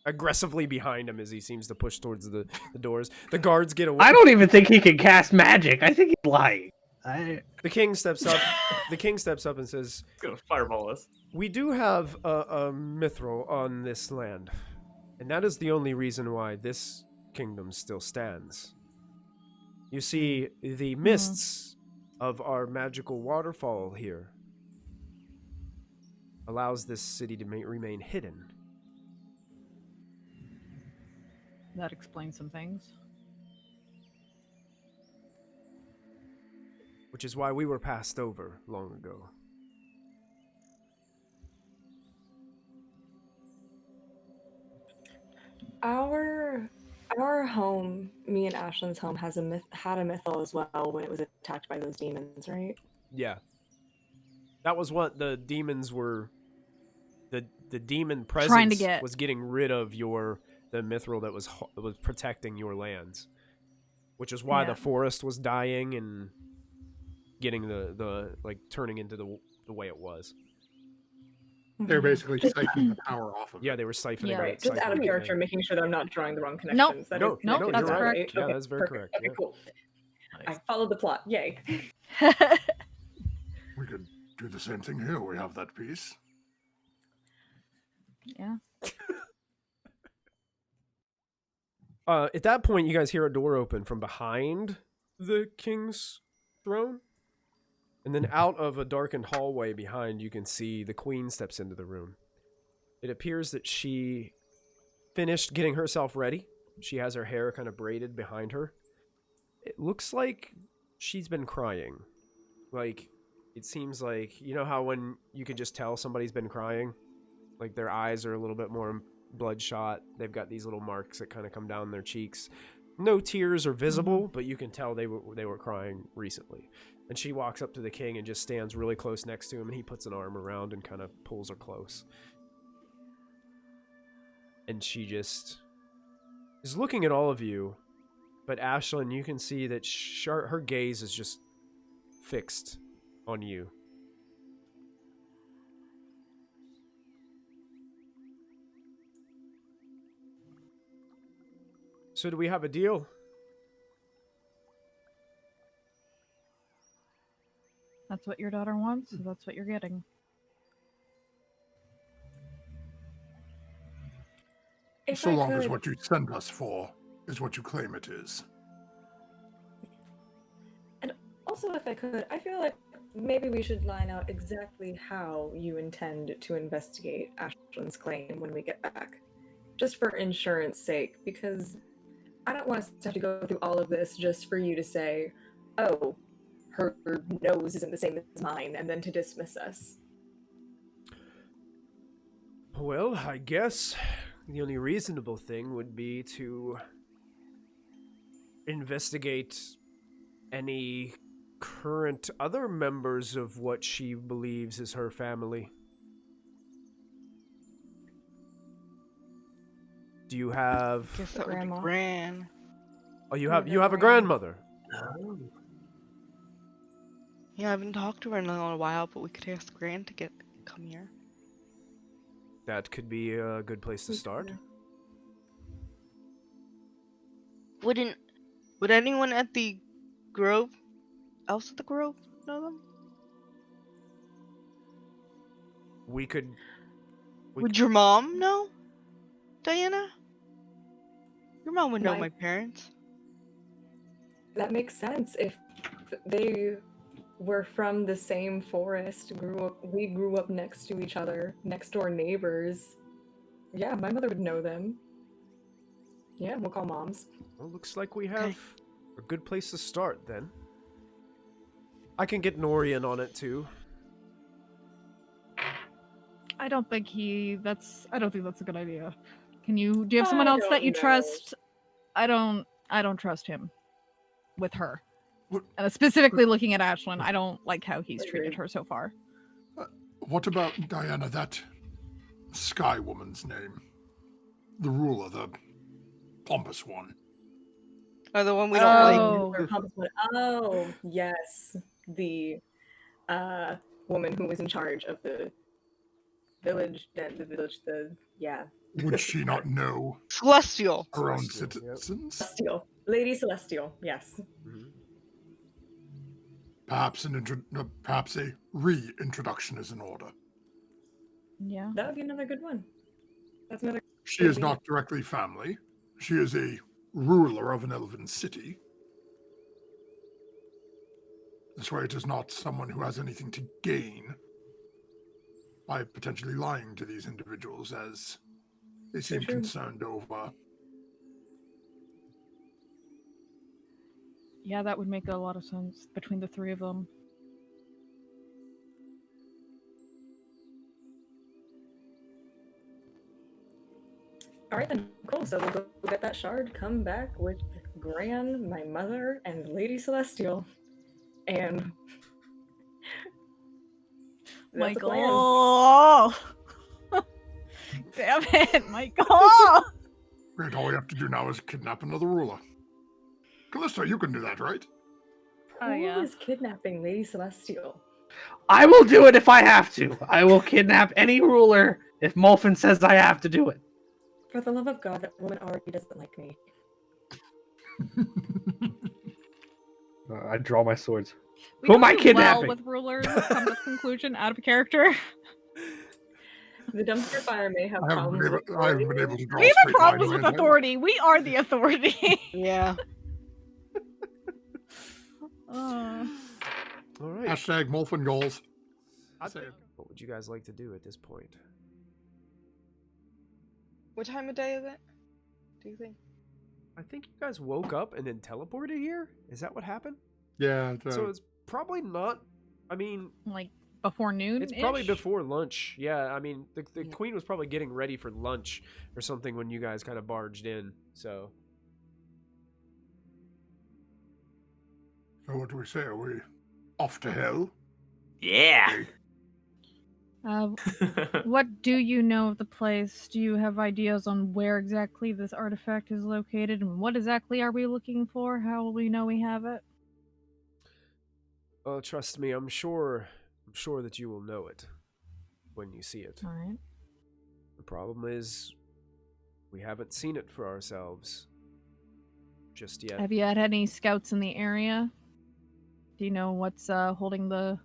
aggressively behind him as he seems to push towards the doors. The guards get away. I don't even think he can cast magic. I think he's lying. The king steps up. The king steps up and says, He's gonna fireball us. "We do have a mithril on this land, and that is the only reason why this kingdom still stands. You see, the mists of our magical waterfall here allows this city to remain hidden. That explains some things. Which is why we were passed over long ago." Our home, me and Ashlyn's home, had a mythal as well when it was attacked by those demons, right? Yeah. That was what the demons were. The demon presence Trying to get. was getting rid of the mithril that was protecting your lands, which is why Yeah. the forest was dying and getting the like turning into the way it was. They're basically siphoning the power off of it. Yeah, they were siphoning. Yeah. Right, just out of siphoning it character, in. making sure that I'm not drawing the wrong Nope. connections. That No, is no, connected that's to that, correct. right? Yeah, Okay, that's very perfect. correct, Okay, yeah. cool. Nice. I followed the plot. Yay. We could do the same thing here. We have that piece. Yeah. At that point, you guys hear a door open from behind the king's throne. And then out of a darkened hallway behind, you can see the queen steps into the room. It appears that she finished getting herself ready. She has her hair kind of braided behind her. It looks like she's been crying. Like, it seems like, you know how when you can just tell somebody's been crying? Like, their eyes are a little bit more bloodshot. They've got these little marks that kind of come down their cheeks. No tears are visible, but you can tell they were crying recently. And she walks up to the king and just stands really close next to him, and he puts an arm around and kind of pulls her close. And she just is looking at all of you, but Ashlyn, you can see that her gaze is just fixed on you. So do we have a deal? That's what your daughter wants, so that's what you're getting. If So I long as could- what you send us for is what you claim it is. Also, if I could, I feel like maybe we should line out exactly how you intend to investigate Ashlyn's claim when we get back. Just for insurance sake, because I don't want us to have to go through all of this just for you to say, oh, her nose isn't the same as mine, and then to dismiss us. Well, I guess the only reasonable thing would be to investigate any current other members of what she believes is her family. Do you have... Guess that would be Grandma. Gran. Oh, you Yeah, have a Gran. grandmother. Oh. Yeah, I haven't talked to her in a while, but we could ask Gran to come here. That could be a good place to start. Would anyone at the Grove, else at the Grove, know them? We could... Would your mom know, Diana? Your mom would know My- my parents. That makes sense. If they were from the same forest, we grew up next to each other, next door neighbors. Yeah, my mother would know them. Yeah, we'll call moms. Well, looks like we have a good place to start, then. I can get Nori in on it, too. I don't think that's a good idea. Do you have someone I else that don't you know. trust? I don't trust him with her. What- Specifically looking at Ashlyn, I don't like how he's treated Agreed. her so far. What about Diana, that Sky Woman's name? The ruler, the pompous one. Or the one we don't like. Oh. Or Pompous one. Oh, yes. The woman who was in charge of the village, yeah. Would she not know Celestial. her own Celestial, yep. citizens? Celestial. Lady Celestial, yes. Mhm. Perhaps perhaps a reintroduction is in order. Yeah. That would be another good one. That's another. She is not directly family. She is a ruler of an elven city. This way, it is not someone who has anything to gain by potentially lying to these individuals, as they seem true. concerned over. Yeah, that would make a lot of sense between the three of them. All right then, cool. So we'll go get that shard, come back with Gran, my mother, and Lady Celestial, and that's a plan. Michael! Damn it, Michael! Great, all we have to do now is kidnap another ruler. Callista, you can do that, right? Oh, Who yeah. is kidnapping Lady Celestial? I will do it if I have to. I will kidnap any ruler if Molfin says I have to do it. For the love of God, that woman already doesn't like me. I draw my swords. We Who don't am I do kidnapping? Well with rulers, come to the conclusion out of character. The dumpster fire may have I haven't problems been with able, I haven't been able to draw We a have straight line problems in with my head. authority. We are the authority. Yeah. Uh, All right. Hashtag Molfin goals. What would you guys like to do at this point? What time of day is it? Do you think? I think you guys woke up and then teleported here? Is that what happened? Yeah. So it's probably not... I mean, like before noon. it's probably before lunch. Yeah, I mean, the queen was probably getting ready for lunch or something when you guys kind of barged in, so... So what do we say? Are we off to hell? Yeah. What do you know of the place? Do you have ideas on where exactly this artifact is located, and what exactly are we looking for? How will we know we have it? Oh, trust me, I'm sure that you will know it when you see it. All right. The problem is, we haven't seen it for ourselves just yet. Have you had any scouts in the area? Do you know what's holding the?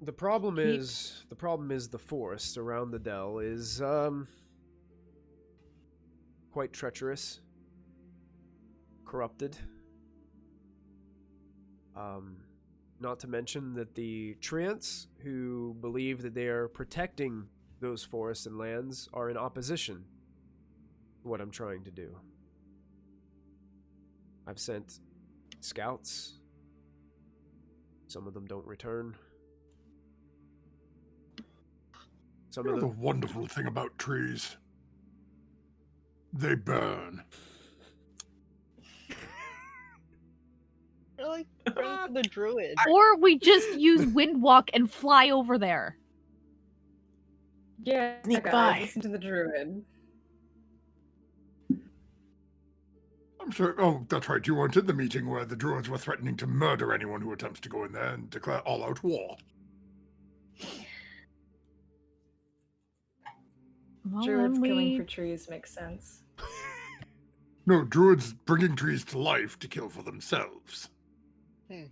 The problem Keep. is the forest around the dell is quite treacherous, corrupted. Not to mention that the treants, who believe that they are protecting those forests and lands, are in opposition to what I'm trying to do. I've sent scouts. Some of them don't return. Some You of know them... the wonderful thing about trees? They burn. You're like friends with the druid. Or we just use Windwalk and fly over there. Yeah, Sneak guys, by. listen to the druid. I'm sure. Oh, that's right. You weren't in the meeting where the druids were threatening to murder anyone who attempts to go in there and declare all-out war. Well, Druids then killing for trees makes sense. No, druids bringing trees to life to kill for themselves. Yeah,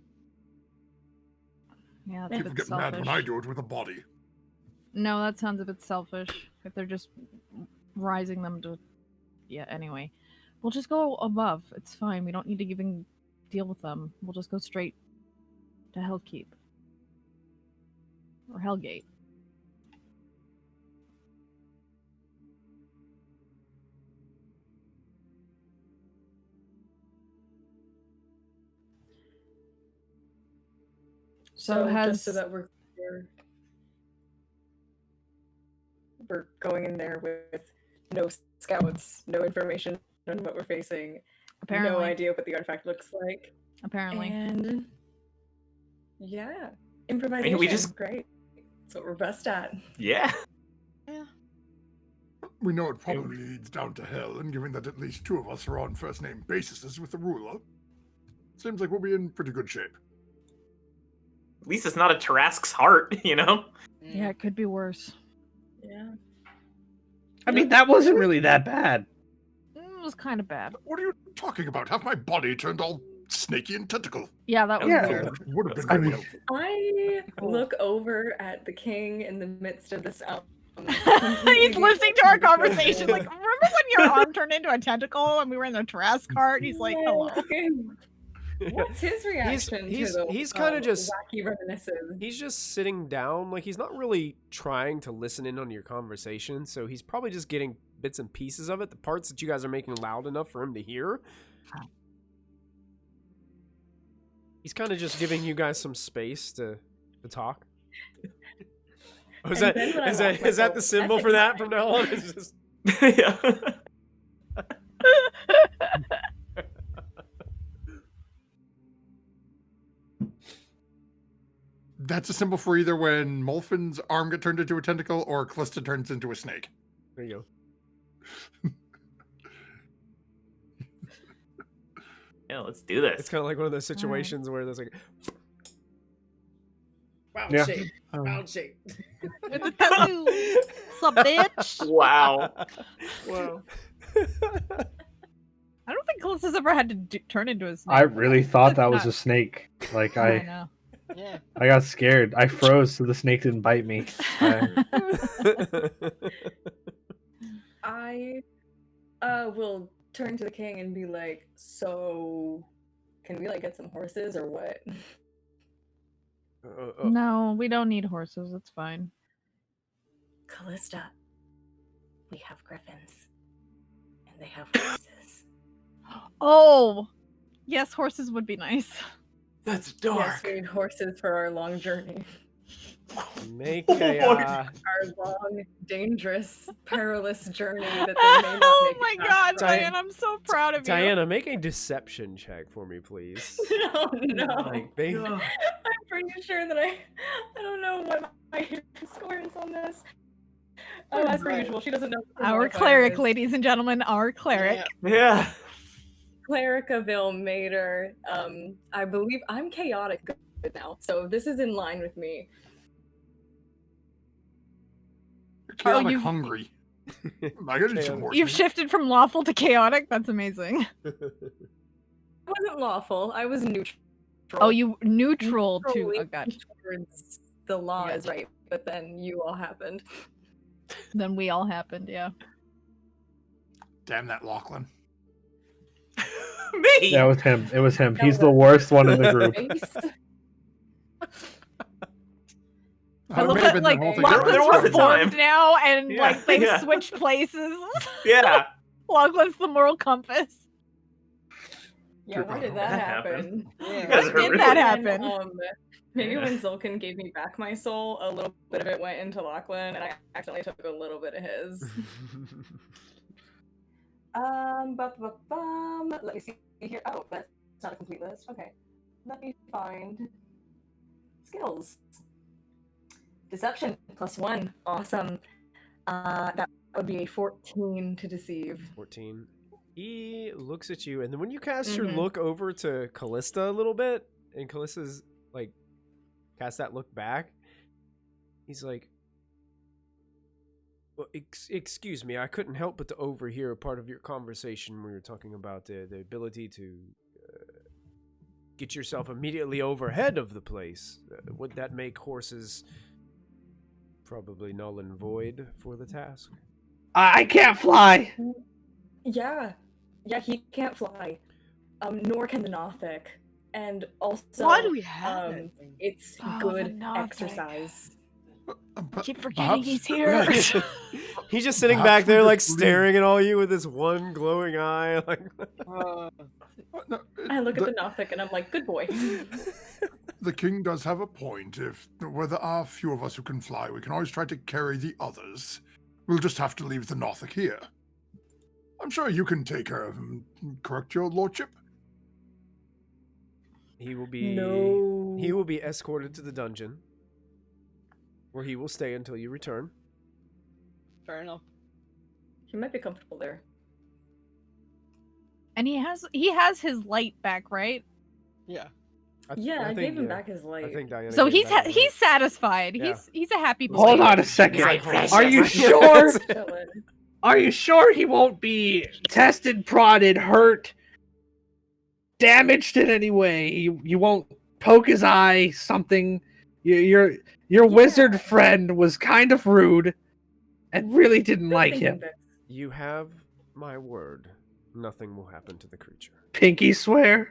that's a People bit get selfish. mad when I do it with a body. No, that sounds a bit selfish. If they're just rising them to... Yeah, anyway. We'll just go above. It's fine. We don't need to even deal with them. We'll just go straight to Hellkeep. Or Hellgate. So just so that we're clear, we're going in there with no scouts, no information on what we're facing, Apparently. no idea what the artifact looks like, Apparently. and yeah, improvisation. we just- great. That's what we're best at. Yeah. We know it probably leads down to hell, and given that at least two of us are on first-name bases with the ruler, seems like we'll be in pretty good shape. At least it's not a Tarask's heart, you know? Yeah, it could be worse. Yeah. I mean, that wasn't really that bad. It was kind of bad. What are you talking about? Half my body turned all snaky and tentacle. Yeah, that was Yeah. weird. Would have been I very mean- helpful. I look over at the king in the midst of this He's listening to our conversation. Like, remember when your arm turned into a tentacle and we were in the Tarask cart? He's like, hello. What's his reaction he's to the kinda just- wacky reminiscences? He's just sitting down, like he's not really trying to listen in on your conversation, so he's probably just getting bits and pieces of it, the parts that you guys are making loud enough for him to hear. He's kind of just giving you guys some space to talk. Oh, is And that then when I is lost that is that the myself, symbol for that from now on? It's just... Yeah. That's a symbol for either when Molfin's arm gets turned into a tentacle or Callista turns into a snake. There you go. Yeah, let's do this. It's kind of like one of those situations where there's like round Yeah. shape, round shape. Sup, bitch? Wow. Wow. I don't think Callista's ever had to turn into a snake. I really thought that was Not- a snake. Like, I I know. Yeah. got scared. I froze so the snake didn't bite me. I will turn to the king and be like, so can we like get some horses or what? No, we don't need horses. It's fine. Callista, we have griffins. And they have horses. Oh, yes, horses would be nice. That's Yes, we need horses for our long journey. Make a Our long, dangerous, perilous journey that they may not Oh make my it back god, from. Diane, I'm so proud of you. Diana, make a deception check for me, please. No, no. Like, they- I'm pretty sure that I don't know what my score is on this. Oh, as per usual, she doesn't know. what her Our modifier cleric, is. ladies and gentlemen, our cleric. Yeah. Clericaville Mater. I believe I'm chaotic good now, so this is in line with me. You're chaotic you've- hungry. I gotta need some Chaotic. horse You've meat. shifted from lawful to chaotic. That's amazing. I wasn't lawful. I was neutral. Oh, you neutral to. Neutrally Oh, gotcha. towards the law is Gotcha. right, but then you all happened. Then we all happened, yeah. Damn that Lachlan. Me. That was him. It was him. That He's was the a- worst one in the group. I It love may have that, been the like, whole thing There Lachlan's was a time. reformed now, and, Yeah, like, they've yeah. switched places. Yeah. Lachlan's the moral compass. Yeah, why did that happen? You Yeah. guys When are did really- that And, happen? maybe Yeah. when Zolkin gave me back my soul, a little bit of it went into Lachlan, and I accidentally took a little bit of his. Let me see here. Oh, that's not a complete list. Okay. Let me find skills. Deception +1. Awesome. That would be a 14 to deceive. 14. He looks at you, and then when you cast your Mhm. look over to Callista a little bit, and Callista's like cast that look back, he's like, well, excuse me, I couldn't help but to overhear a part of your conversation where you're talking about the ability to get yourself immediately overhead of the place. Would that make horses probably null and void for the task? I can't fly. Yeah. Yeah, he can't fly. Nor can the Nothic. And also, Why do we have that thing? it's Oh, the good Nothic. exercise. Keep forgetting he's here. He's just sitting Perhaps back we there, just like leave. staring at all you with this one glowing eye. Like, I look at the Nothic and I'm like, good boy. The king does have a point. If where there are few of us who can fly, we can always try to carry the others. We'll just have to leave the Nothic here. I'm sure you can take care of him, correct, your lordship? he will be No. he will be escorted to the dungeon, where he will stay until you return. Fair enough. He might be comfortable there. And he has his light back, right? Yeah. I think, gave him yeah, back his light. I think Diana. So gave he's back the he's light. satisfied. Yeah. He's a happy boy. Hold on a second. He's like, Are you "Precious." sure? That's it. Chillin'. Are you sure he won't be tested, prodded, hurt, damaged in any way? You won't poke his eye, something. Your wizard friend was kind of rude and really didn't like him. You have my word. Nothing will happen to the creature. Pinky swear?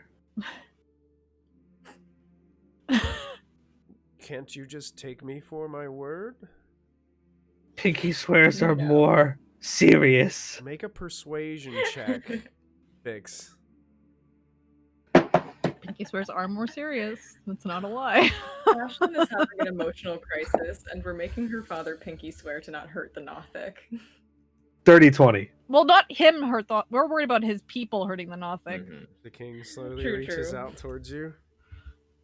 Can't you just take me for my word? Pinky swears are No. more serious. Make a persuasion check, Vix. Pinky swears are more serious. That's not a lie. Ashlyn is having an emotional crisis, and we're making her father Pinky swear to not hurt the Nothic. 30-20. Well, not him hurt. We're worried about his people hurting the Nothic. Mhm. The king slowly True, reaches true. out towards you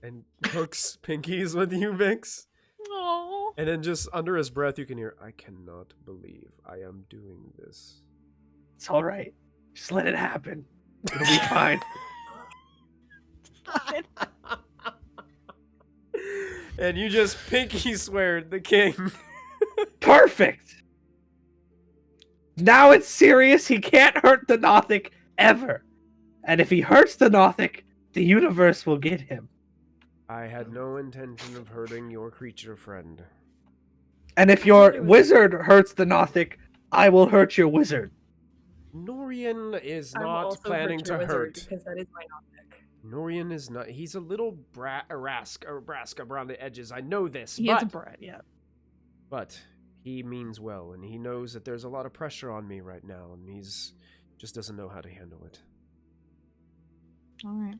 and hooks pinkies with you, Vix. Oh. And then just under his breath, you can hear, I cannot believe I am doing this. It's all right. Just let it happen. It'll be fine. Stop it. And you just pinky swear the king. Perfect. Now it's serious. He can't hurt the Nothic ever. And if he hurts the Nothic, the universe will get him. I had no intention of hurting your creature friend. And if your wizard hurts the Nothic, I will hurt your wizard. Norian is I will not also planning hurt to your wizard, hurt. because that is my Nothic. Norian is not. He's a little brask around the edges. I know this, He is a but, brat, yeah. but he means well, and he knows that there's a lot of pressure on me right now, and he's just doesn't know how to handle it. All right.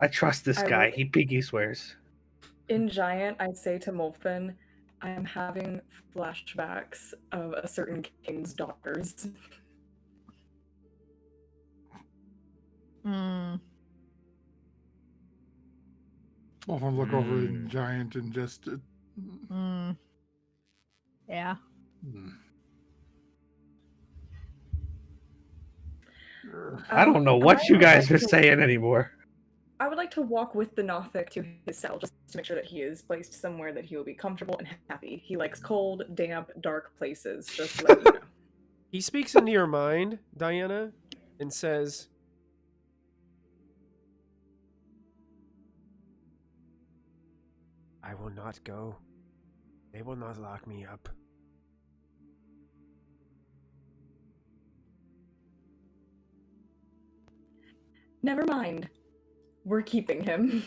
I trust this I guy. will- He pinky swears. In Giant, I say to Molfin, I am having flashbacks of a certain king's daughters. Mm. Often look over in Giant and just. Mm. Yeah. I don't know what I you would guys like are to- saying anymore. I would like to walk with the Nothic to his cell just to make sure that he is placed somewhere that he will be comfortable and happy. He likes cold, damp, dark places, just to let you know. He speaks into your mind, Diana, and says, I will not go. They will not lock me up. Never mind. We're keeping him.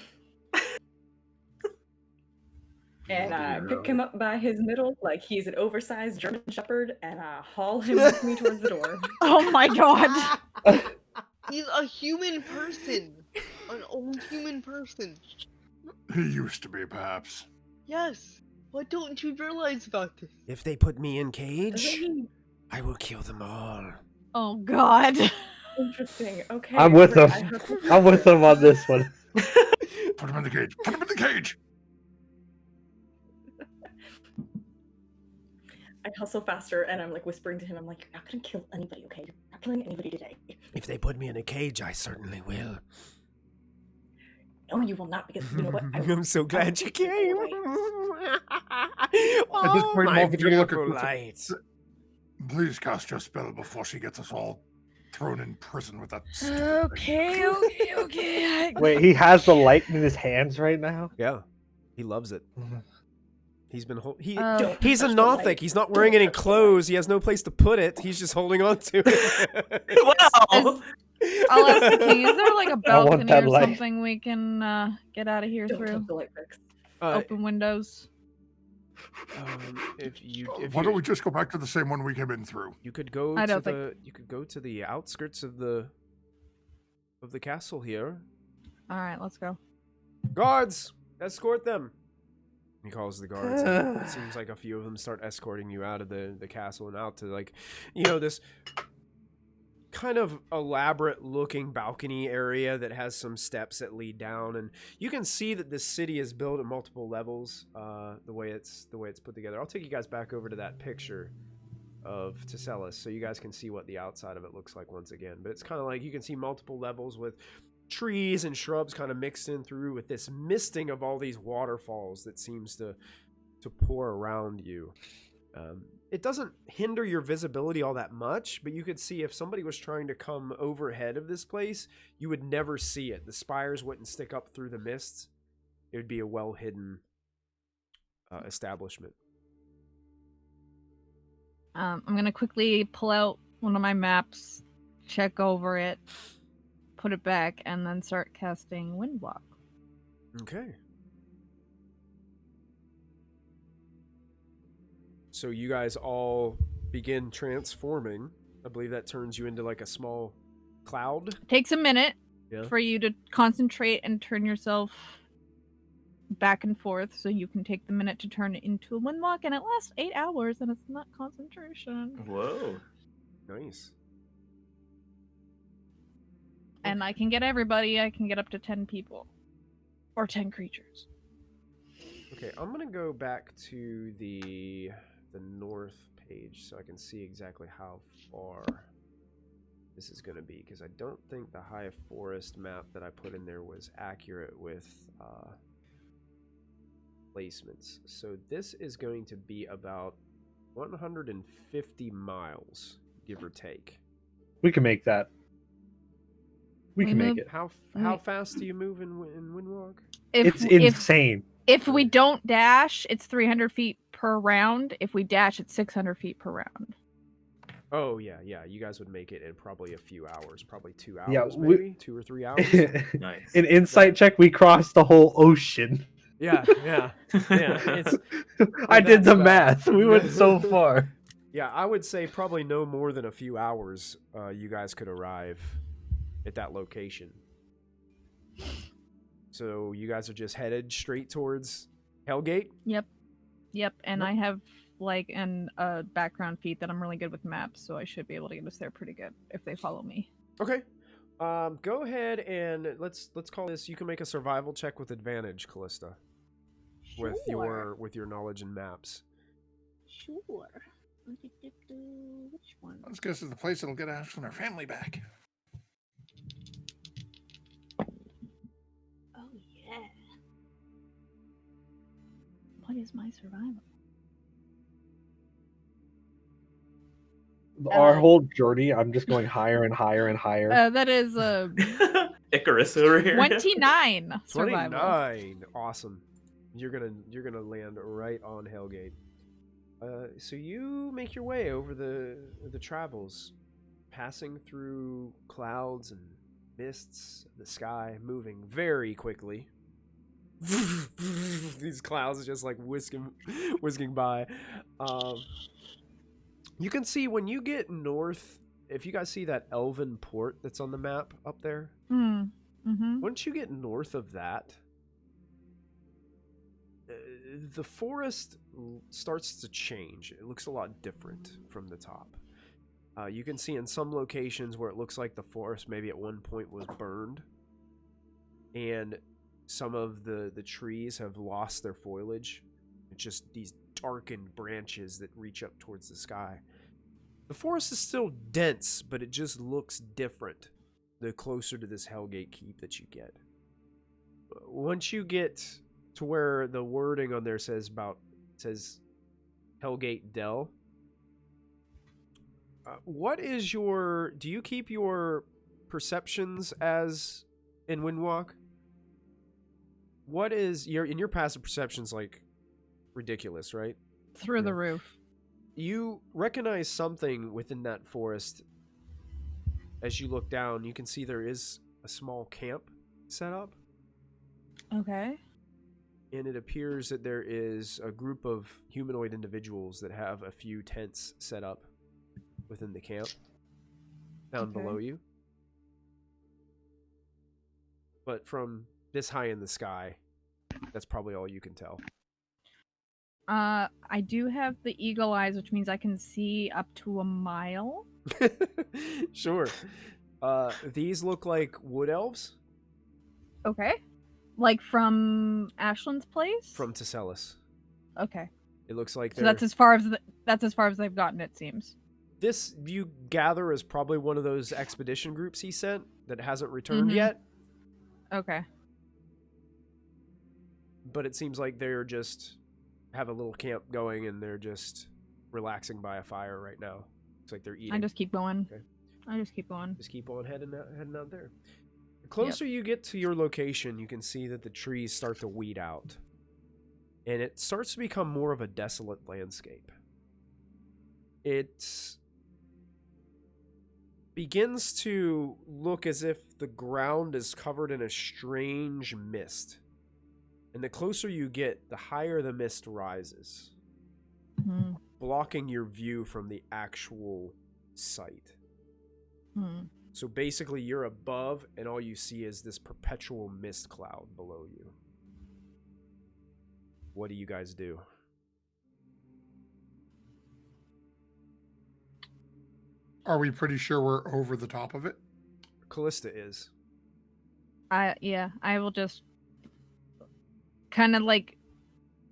And I pick him up by his middle like he's an oversized German shepherd, and I haul him with me towards the door. Oh my god. He's a human person. An old human person. He used to be, perhaps. Yes. What don't you realize about this? If they put me in Doesn't cage, he? I will kill them all. Oh god. Interesting. Okay. I'm with him. I hustle I'm with faster. him on this one. Put him in the cage. Put him in the cage. I hustle faster, and I'm like whispering to him. I'm like, "You're not gonna kill anybody, okay? You're not killing anybody today. If they put me in a cage, I certainly will. No, you will not, because you know what? I'm so glad you came. At this Oh, point, my Mulvey, you look at beautiful Clifford. light. Please cast your spell before she gets us all thrown in prison with that. Okay. Wait, he has the light in his hands right now? Yeah, he loves it. He's been Don't he's a touch the light. Nothic. He's not wearing any clothes. He has no place to put it. He's just holding on to it. Wow. I'll ask the king, is there like a I want balcony that or light. something we can get out of here Don't through? touch the light fix. Open windows. If Why don't we just go back to the same one we came in through? you could go I to don't think- you could go to the outskirts of the castle here. Alright, let's go. Guards, escort them. He calls the guards. And it seems like a few of them start escorting you out of the castle and out to, like, this kind of elaborate looking balcony area that has some steps that lead down, and you can see that this city is built at multiple levels. The way it's put together. I'll take you guys back over to that picture of Tesselis so you guys can see what the outside of it looks like once again. But it's kind of like you can see multiple levels with trees and shrubs kind of mixed in through with this misting of all these waterfalls that seems to pour around you. It doesn't hinder your visibility all that much, but you could see if somebody was trying to come overhead of this place, you would never see it. The spires wouldn't stick up through the mists. It would be a well-hidden establishment. I'm gonna quickly pull out one of my maps, check over it, put it back, and then start casting Windwalk. Okay. So you guys all begin transforming. I believe that turns you into like a small cloud. Takes a minute Yeah. for you to concentrate and turn yourself back and forth, so you can take the minute to turn it into a Windwalk, and it lasts 8 hours, and it's not concentration. Whoa. Nice. And I can get everybody. I can get up to 10 people. Or 10 creatures. Okay, I'm gonna go back to the north page so I can see exactly how far this is gonna be, because I don't think the high forest map that I put in there was accurate with placements. So this is going to be about 150 miles, give or take. We can make that. We can make move- it. How fast do you move in Windwalk? It's insane. If we don't dash, it's 300 feet per round. If we dash, it's 600 feet per round. Oh yeah. You guys would make it in probably a few hours, probably 2 hours, Yeah, maybe 2 or 3 hours. Nice. An insight check, we crossed the whole ocean. Yeah. It's I did the that's math. We went so far. yeah. I would say probably no more than a few hours. You guys could arrive at that location. So you guys are just headed straight towards Hellgate. Yep, and I have like a background feat that I'm really good with maps, so I should be able to get us there pretty good if they follow me. Okay. Go ahead and let's call this. You can make a survival check with advantage, Callista, with your knowledge in maps. Sure. Which one? Let's guess this is the place that'll get Ashley and her family back. Oh yeah. What is my survival? Our whole journey, I'm just going higher and higher and higher. That is Icarus over here. 29 survival. 29. Awesome. You're gonna land right on Hellgate. So you make your way over the travels, passing through clouds and mists, the sky moving very quickly. These clouds just like whisking by. You can see when you get north, if you guys see that elven port that's on the map up there, once you get north of that, the forest starts to change. It looks a lot different from the top. You can see in some locations where it looks like the forest maybe at one point was burned, and some of the trees have lost their foliage. It's just these darkened branches that reach up towards the sky. The forest is still dense, but it just looks different the closer to this Hellgate Keep that you get. Once you get to where the wording on there says Hellgate Dell, what is your... Do you keep your perceptions as in Windwalk? What is your passive perception's like ridiculous, right? Through the roof. You recognize something within that forest. As you look down, you can see there is a small camp set up. Okay. And it appears that there is a group of humanoid individuals that have a few tents set up within the camp down below you. But from this high in the sky, that's probably all you can tell. I do have the eagle eyes, which means I can see up to a mile. Sure. These look like wood elves. Okay. Like from Ashland's place? From Tesselis. Okay. It looks like so that's as far as they've gotten, it seems. This you gather is probably one of those expedition groups he sent that hasn't returned yet. Okay. But it seems like they're just have a little camp going and they're just relaxing by a fire right now. Looks like they're eating. I just keep going. Okay. Just keep on heading out there. The closer you get to your location, you can see that the trees start to weed out. And it starts to become more of a desolate landscape. It begins to look as if the ground is covered in a strange mist. And the closer you get, the higher the mist rises, blocking your view from the actual site. So basically you're above and all you see is this perpetual mist cloud below you. What do you guys do? Are we pretty sure we're over the top of it? Callista is. Yeah, I will just kind of like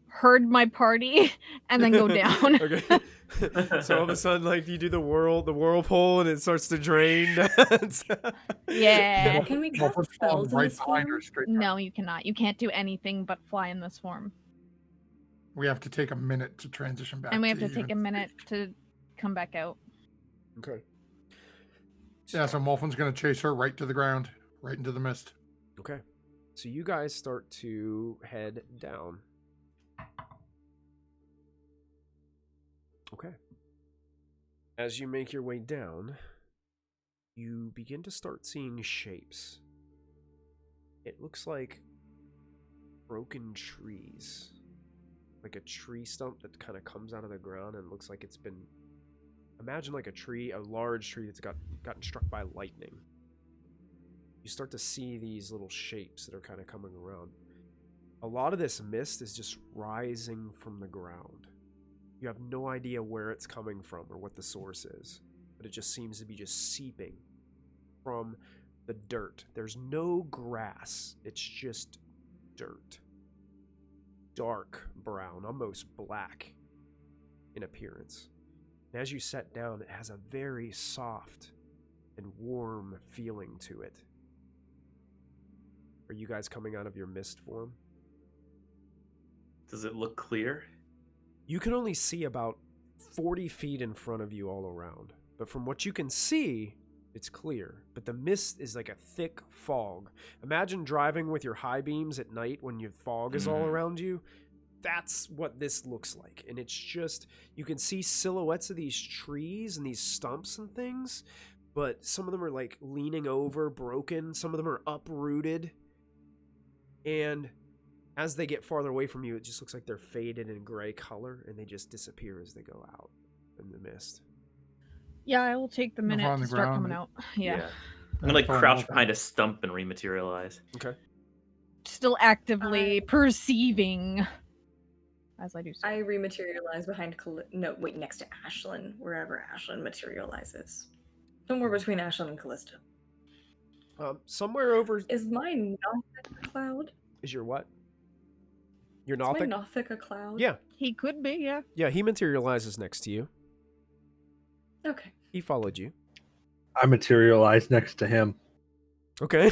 herd my party and then go down. Okay. So all of a sudden, like, you do the whirlpool, and it starts to drain. Yeah. Can we Well, cast we're falling spells in this behind her form? straight down. No, you cannot. You can't do anything but fly in this form. We have to take a minute to transition back. And we have to even. take a minute to come back out. Okay. Yeah, so Molfin's going to chase her right to the ground, right into the mist. Okay. So you guys start to head down. Okay. As you make your way down, you begin to start seeing shapes. It looks like broken trees. Like a tree stump that kind of comes out of the ground and looks like it's been... Imagine like a large tree that's gotten struck by lightning. You start to see these little shapes that are kind of coming around. A lot of this mist is just rising from the ground. You have no idea where it's coming from or what the source is, but it just seems to be just seeping from the dirt. There's no grass. It's just dirt. Dark brown, almost black in appearance. And as you set down, it has a very soft and warm feeling to it. Are you guys coming out of your mist form? Does it look clear? You can only see about 40 feet in front of you all around. But from what you can see, it's clear. But the mist is like a thick fog. Imagine driving with your high beams at night when your fog is all around you. That's what this looks like. And it's just, you can see silhouettes of these trees and these stumps and things, but some of them are like leaning over, broken. Some of them are uprooted. And as they get farther away from you, it just looks like they're faded in gray color, and they just disappear as they go out in the mist. Yeah, I will take the Nothing minute on to the start ground. coming out. Yeah. I'm gonna like That's all crouch open. behind a stump and rematerialize. Okay. Still actively perceiving as I do so. I rematerialize behind next to Ashlyn, wherever Ashlyn materializes. Somewhere between Ashlyn and Callista. Somewhere over Is my Nothic a cloud? is your what? Your Is my Nothic? Nothic a cloud? Yeah. He could be, yeah. Yeah, he materializes next to you. Okay. He followed you. I materialized next to him. Okay.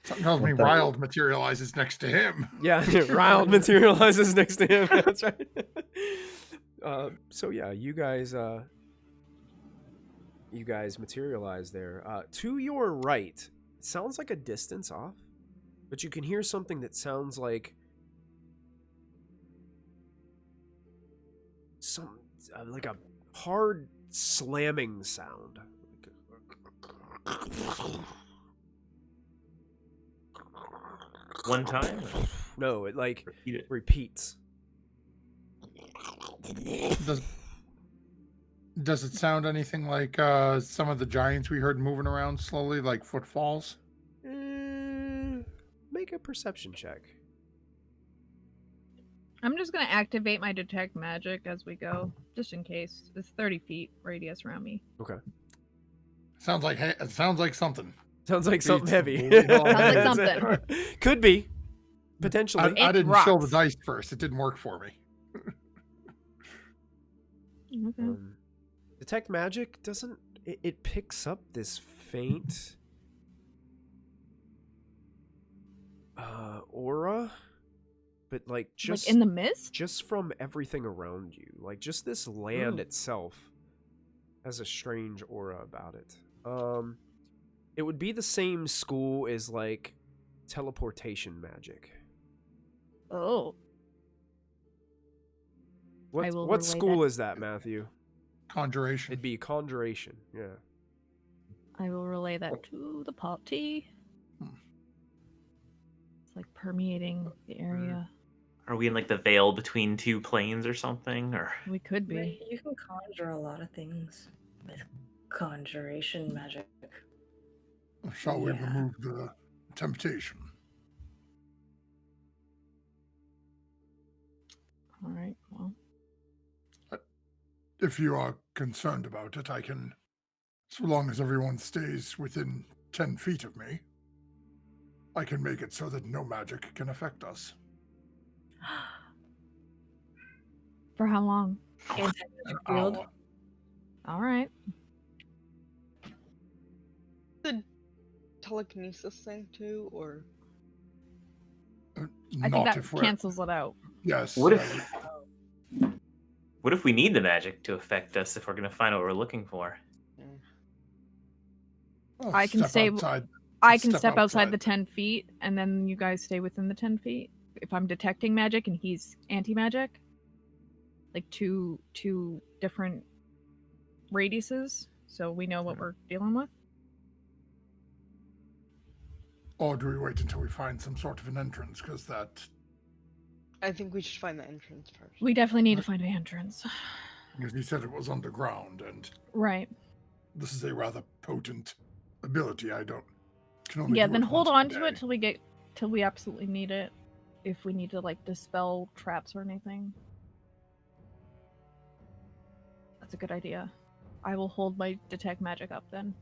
Something tells me What the- Riled materializes next to him. Yeah, Riled materializes next to him. That's right. So yeah, you guys materialize there. To your right, it sounds like a distance off, but you can hear something that sounds like like a hard slamming sound. One time? No, it like Repeat it. repeats. Does it sound anything like some of the giants we heard moving around slowly, like footfalls? Make a perception check. I'm just gonna activate my detect magic as we go, just in case. It's 30 feet radius around me. Okay. Sounds like it sounds like something. Sounds like something Beats heavy. the bully. Sounds like That's something. it. Could be. Potentially. I It didn't show the rocks. dice first. It didn't work for me. Okay. Detect magic doesn't. It picks up this faint aura, but like just Like in the mist? just from everything around you. Like just this land Ooh. itself has a strange aura about it. It would be the same school as like teleportation magic. Oh. I will What relay school that. is that, Matthew? Conjuration. It'd be conjuration. Yeah. I will relay that to the party. Hmm. It's like permeating the area. Are we in like the veil between two planes or something? Or We could be. Right, you can conjure a lot of things with conjuration magic. Shall we Yeah. remove the temptation? All right. Well, If you are concerned about it, I can, so long as everyone stays within 10 feet of me, I can make it so that no magic can affect us. for how long? Anti-magic An field. hour. All right. The telekinesis thing too, or I think Not that if we're... cancels it out. Yes. what if we need the magic to affect us if we're gonna find what we're looking for? Oh, I can step stay- outside. I can Step step outside outside. the 10 feet, and then you guys stay within the 10 feet. If I'm detecting magic and he's anti-magic, like two different radiuses, so we know what we're dealing with. Or do we wait until we find some sort of an entrance? Because that, I think we should find the entrance first. We definitely need to find an entrance. because you said it was underground, and Right. this is a rather potent ability. I can only Yeah, do then it hold once on per to it till we absolutely need it. If we need to like dispel traps or anything. That's a good idea. I will hold my detect magic up then.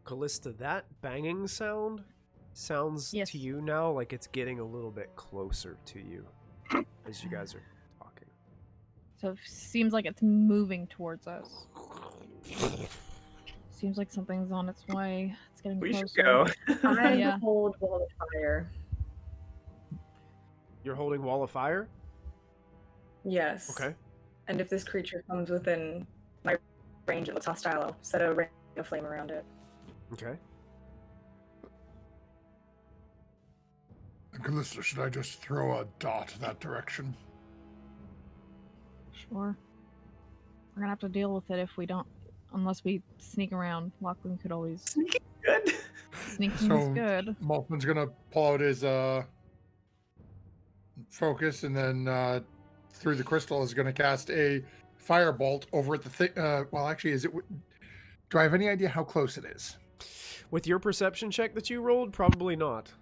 Callista, that banging sound sounds Yes. to you now like it's getting a little bit closer to you as you guys are talking. So it seems like it's moving towards us. Seems like something's on its way. It's getting We closer. should go. I Yeah. hold wall of fire. You're holding wall of fire? Yes. Okay. And if this creature comes within my range, it looks hostile. I'll set a ring of flame around it. Okay. day. Callista, should I just throw a dot that direction? Sure. We're gonna have to deal with it if we don't unless we sneak around. Lachlan could always Good. sneaking is So- good. Moltman's gonna pull out his focus, and then through the crystal is gonna cast a firebolt over at the thing. Well, actually, do I have any idea how close it is? With your perception check that you rolled, probably not.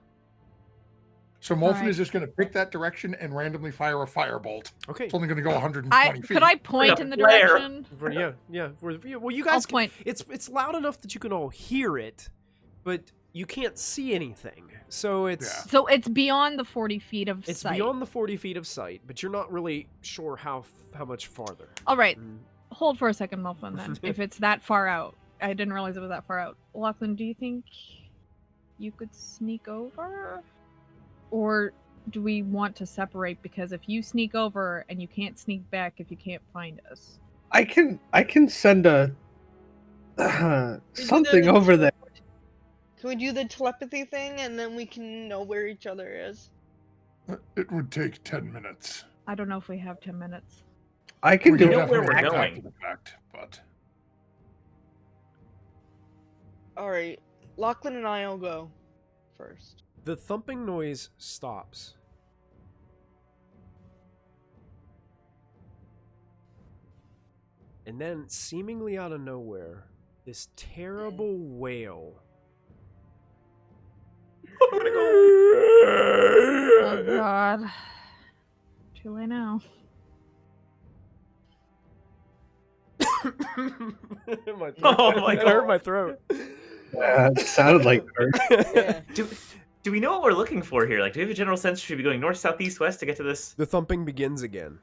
So Molten Alright. is just gonna pick that direction and randomly fire a firebolt. Okay. It's only gonna go 120 feet. Could I point in the flare. direction? Yeah. Well, you I'll guys. point. It's loud enough that you can all hear it, but you can't see anything. So it's Yeah. So it's beyond the 40 feet of it's sight. beyond the 40 feet of sight, but you're not really sure how much farther. All right, Mm. hold for a second, Muffin. Then, if it's that far out, I didn't realize it was that far out. Lachlan, do you think you could sneak over, or do we want to separate? Because if you sneak over and you can't sneak back if you can't find us. I can send a something over there. Can we do the telepathy thing and then we can know where each other is? It would take 10 minutes. I don't know if we have 10 minutes. I can We do can know where it. we're definitely going. act after the fact, but Alright, Lachlan and I'll go first. The thumping noise stops. And then, seemingly out of nowhere, this terrible wail. Oh God. Too late now. My throat. Oh my It hurt God. my throat. It sounded like her. Yeah. Do we know what we're looking for here? Like, do we have a general sense? Should we be going north, south, east, west to get to this? The thumping begins again.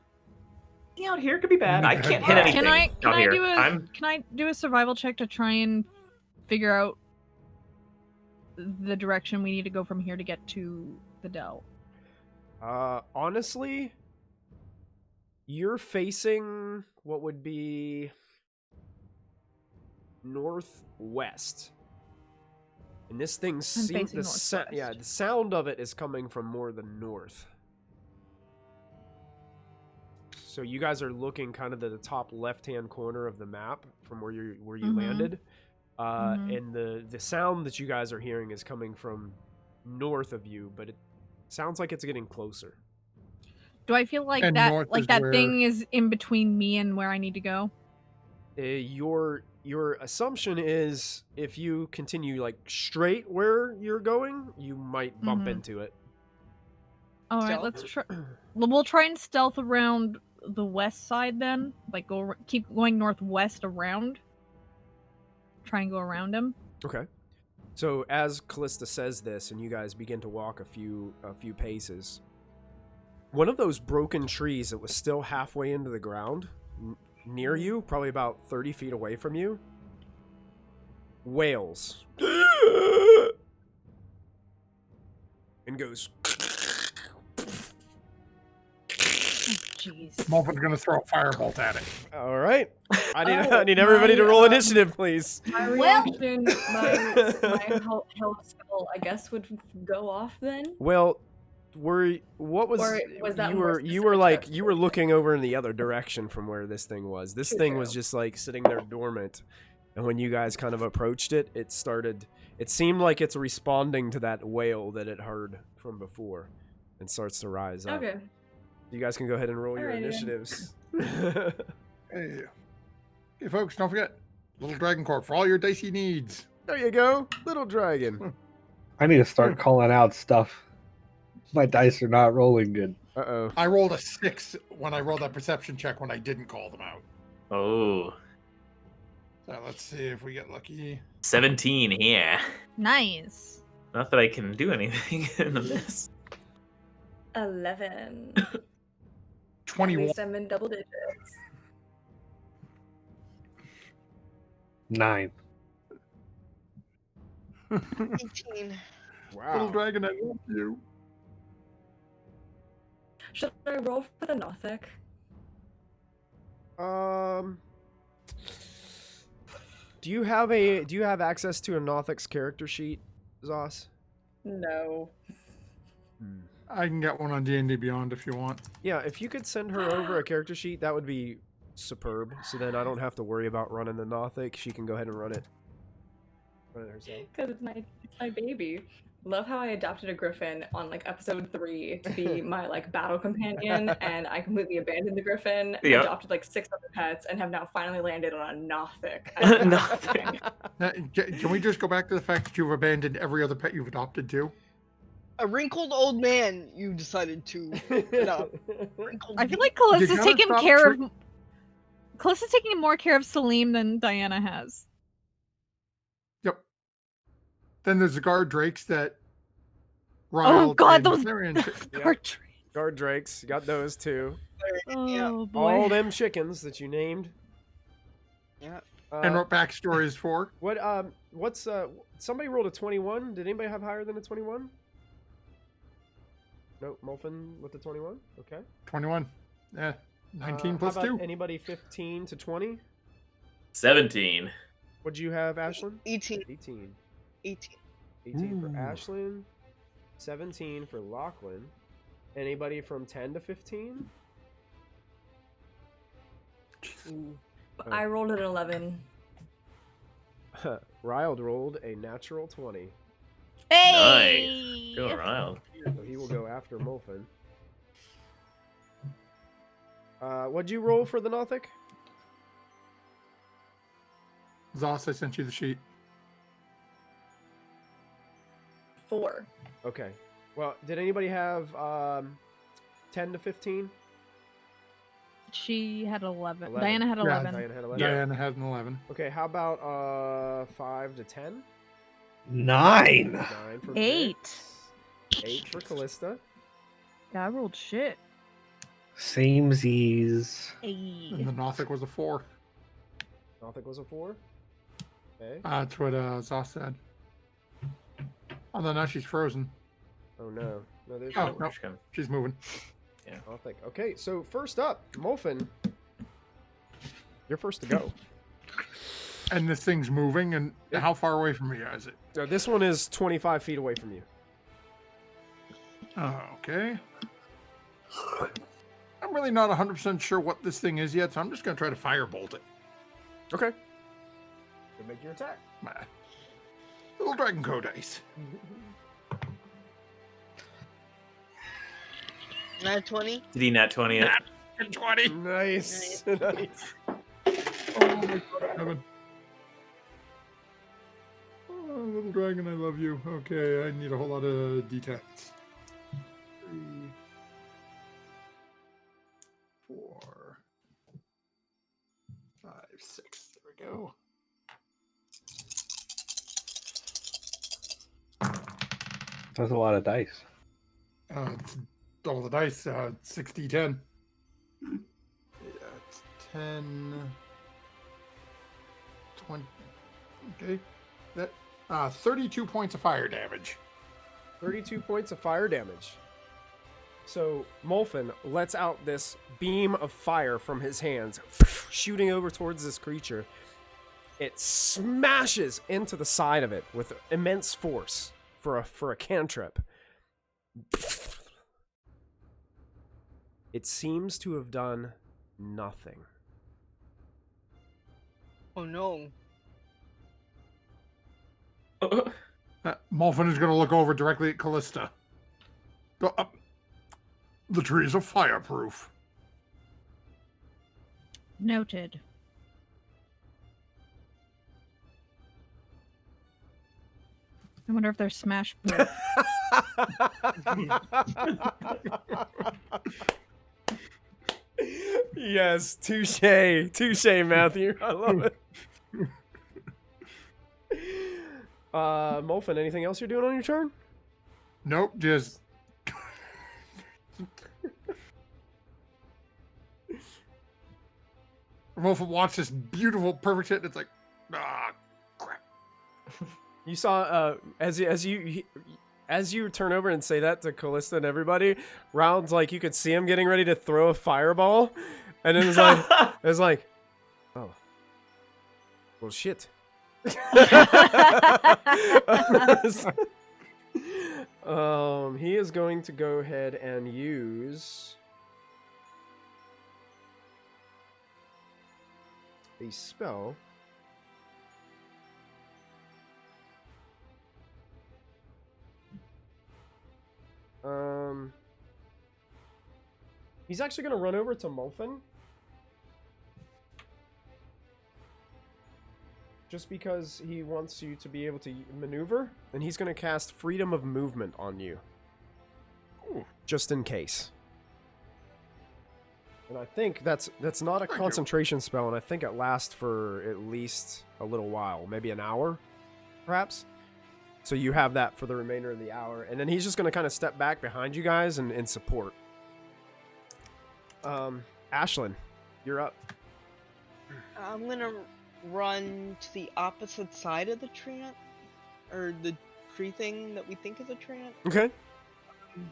Out here could be bad. I can't hit anything Can out I here. do a I'm can I do a survival check to try and figure out the direction we need to go from here to get to the Dell? Honestly, you're facing what would be northwest. And this thing seems facing yeah, northwest. the sound of it is coming from more the north. So you guys are looking kind of to the top left-hand corner of the map from where you Mhm. landed. Mhm. And the sound that you guys are hearing is coming from north of you, but it sounds like it's getting closer. Do I feel like And that north like is that where- thing is in between me and where I need to go? Your assumption is if you continue like straight where you're going, you might bump Mhm. into it. All right, Stealth? let's try. We'll try and stealth around the west side then. Like keep going northwest around. Try and go around him. Okay. So as Callista says this, and you guys begin to walk a few paces, one of those broken trees that was still halfway into the ground, near you, probably about 30 feet away from you, wails and goes. Jeez. Molten's gonna throw a firebolt at it. All right. I need Oh, I need everybody to my, roll initiative, please. My Well- reaction, my health spell, I guess, would go off then. What was Or was that you more were specific like to you were looking over in the other direction from where this thing was. This True, thing was true. just like sitting there dormant. And when you guys kind of approached it, it seemed like it's responding to that wail that it heard from before and starts to rise up. Okay. You guys can go ahead and roll your Alrighty then. initiatives. Hey, folks, don't forget Little Dragon Corp for all your dicey needs. There you go. Little dragon. I need to start calling out stuff. My dice are not rolling good. Uh-oh. I rolled a 6 when I rolled that perception check when I didn't call them out. oh So let's see if we get lucky. 17 here. Nice. Not that I can do anything in the miss. 11. 21. At least I'm in double digits. 9. 18. Little Wow. Dragon, I love you. Should I roll for the Nothic? Do you have access to a Nothic's character sheet, Zos? No. I can get one on D&D Beyond if you want. Yeah, if you could send her over a character sheet, that would be superb. So then I don't have to worry about running the Nothic. She can go ahead and run it. Run it herself. Because it's my baby. Love how I adopted a griffin on like episode 3 to be my like battle companion, and I completely abandoned the griffin, Yep. adopted like 6 other pets, and have now finally landed on a Nothic. Nothic. Now, can we just go back to the fact that you've abandoned every other pet you've adopted too? A wrinkled old man you decided to adopt. Wrinkled I feel like You Callista's gotta taking stop care of. Callista's taking more care of Salim than Diana has. Yep. Then there's the guard drakes that. Oh Riled God, and those Clarion- Guard Guard drakes, you got those too. Yeah. Oh All boy. them chickens that you named. Yeah. and what backstories for? What's somebody rolled a 21? Did anybody have higher than a 21? Nope, Molfin with the 21. Okay. 21. Yeah. 19 How plus about 2. Anybody 15 to 20? 17. What'd you have, Ashlyn? 18. 18. 18. 18 for Ooh. Ashlyn. 17 for Lachlan. Anybody from 10 to 15? I rolled an 11. Riled rolled a natural 20. Hey. Go around. So he will go after Molfin. What'd you roll for the Nothic? Zos, I sent you the sheet. 4. Okay. Well, did anybody have 10 to 15? She had 11. 11. Diana had Yeah, 11. Diana had 11. Diana has an 11. Okay, how about 5 to 10? 9. 9 for 8. Vix. 8 for Callista. Yeah, I rolled shit. Samesies. Hey. And the Nothic was a 4. Nothic was a 4. Okay. That's what Zos said. Although now she's frozen. Oh no. No, there's Oh, no no. Just come. She's moving. Nothic. Okay, so first up, Molfin. You're first to go. And this thing's moving, and how far away from me is it? So this one is 25 feet away from you. Okay. I'm really not 100% sure what this thing is yet, so I'm just going to try to firebolt it. Okay. You make your attack. My little Dragon Code dice. Not 20. Did he nat 20 it? 20. Nice. Nice. Oh my god, heaven. Oh, little dragon, I love you. Okay, I need a whole lot of d10s. 3, 4, 5, 6. There we go. That's a lot of dice. It's all the dice. 6d10. Yeah, it's 10, 20. Okay, that 32 points of fire damage. 32 points of fire damage. So Molfin lets out this beam of fire from his hands, shooting over towards this creature. It smashes into the side of it with immense force for a cantrip. It seems to have done nothing. Oh no. Molfin is going to look over directly at Callista. Go up. The trees are fireproof. Noted. I wonder if they're smash proof. Yes, touche, Matthew. I love it. Molfin, anything else you're doing on your turn? Nope, just Molfin watched this beautiful, perfect hit. And it's like, crap. You saw as you turn over and say that to Callista and everybody, Round's like you could see him getting ready to throw a fireball, and it was like, oh, well, shit. He is going to go ahead and use a spell. He's actually going to run over to Mulfin. Just because he wants you to be able to maneuver, and he's going to cast Freedom of Movement on you. Ooh. Just in case. And I think that's not a concentration spell, and I think it lasts for at least a little while, maybe an hour, perhaps. So you have that for the remainder of the hour, and then he's just going to kind of step back behind you guys and support. Ashlyn, you're up. I'm gonna run to the opposite side of the tree, or the tree thing that we think is a tree, Okay.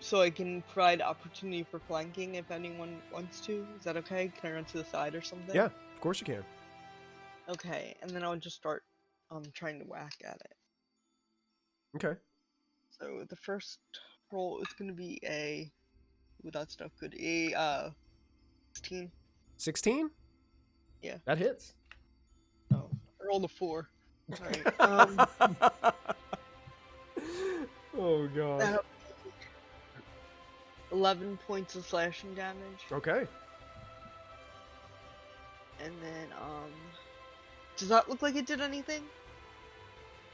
so I can provide opportunity for flanking if anyone wants to. Is that okay? Can I run to the side or something? Yeah, of course you can. Okay, and then I'll just start trying to whack at it. Okay. So the first roll is gonna be a. Ooh, that's not good. A 16. 16? Yeah. That hits. Oh, I rolled a 4. Alright. Oh god. That'll be 11 points of slashing damage, Okay. and then does that look like it did anything?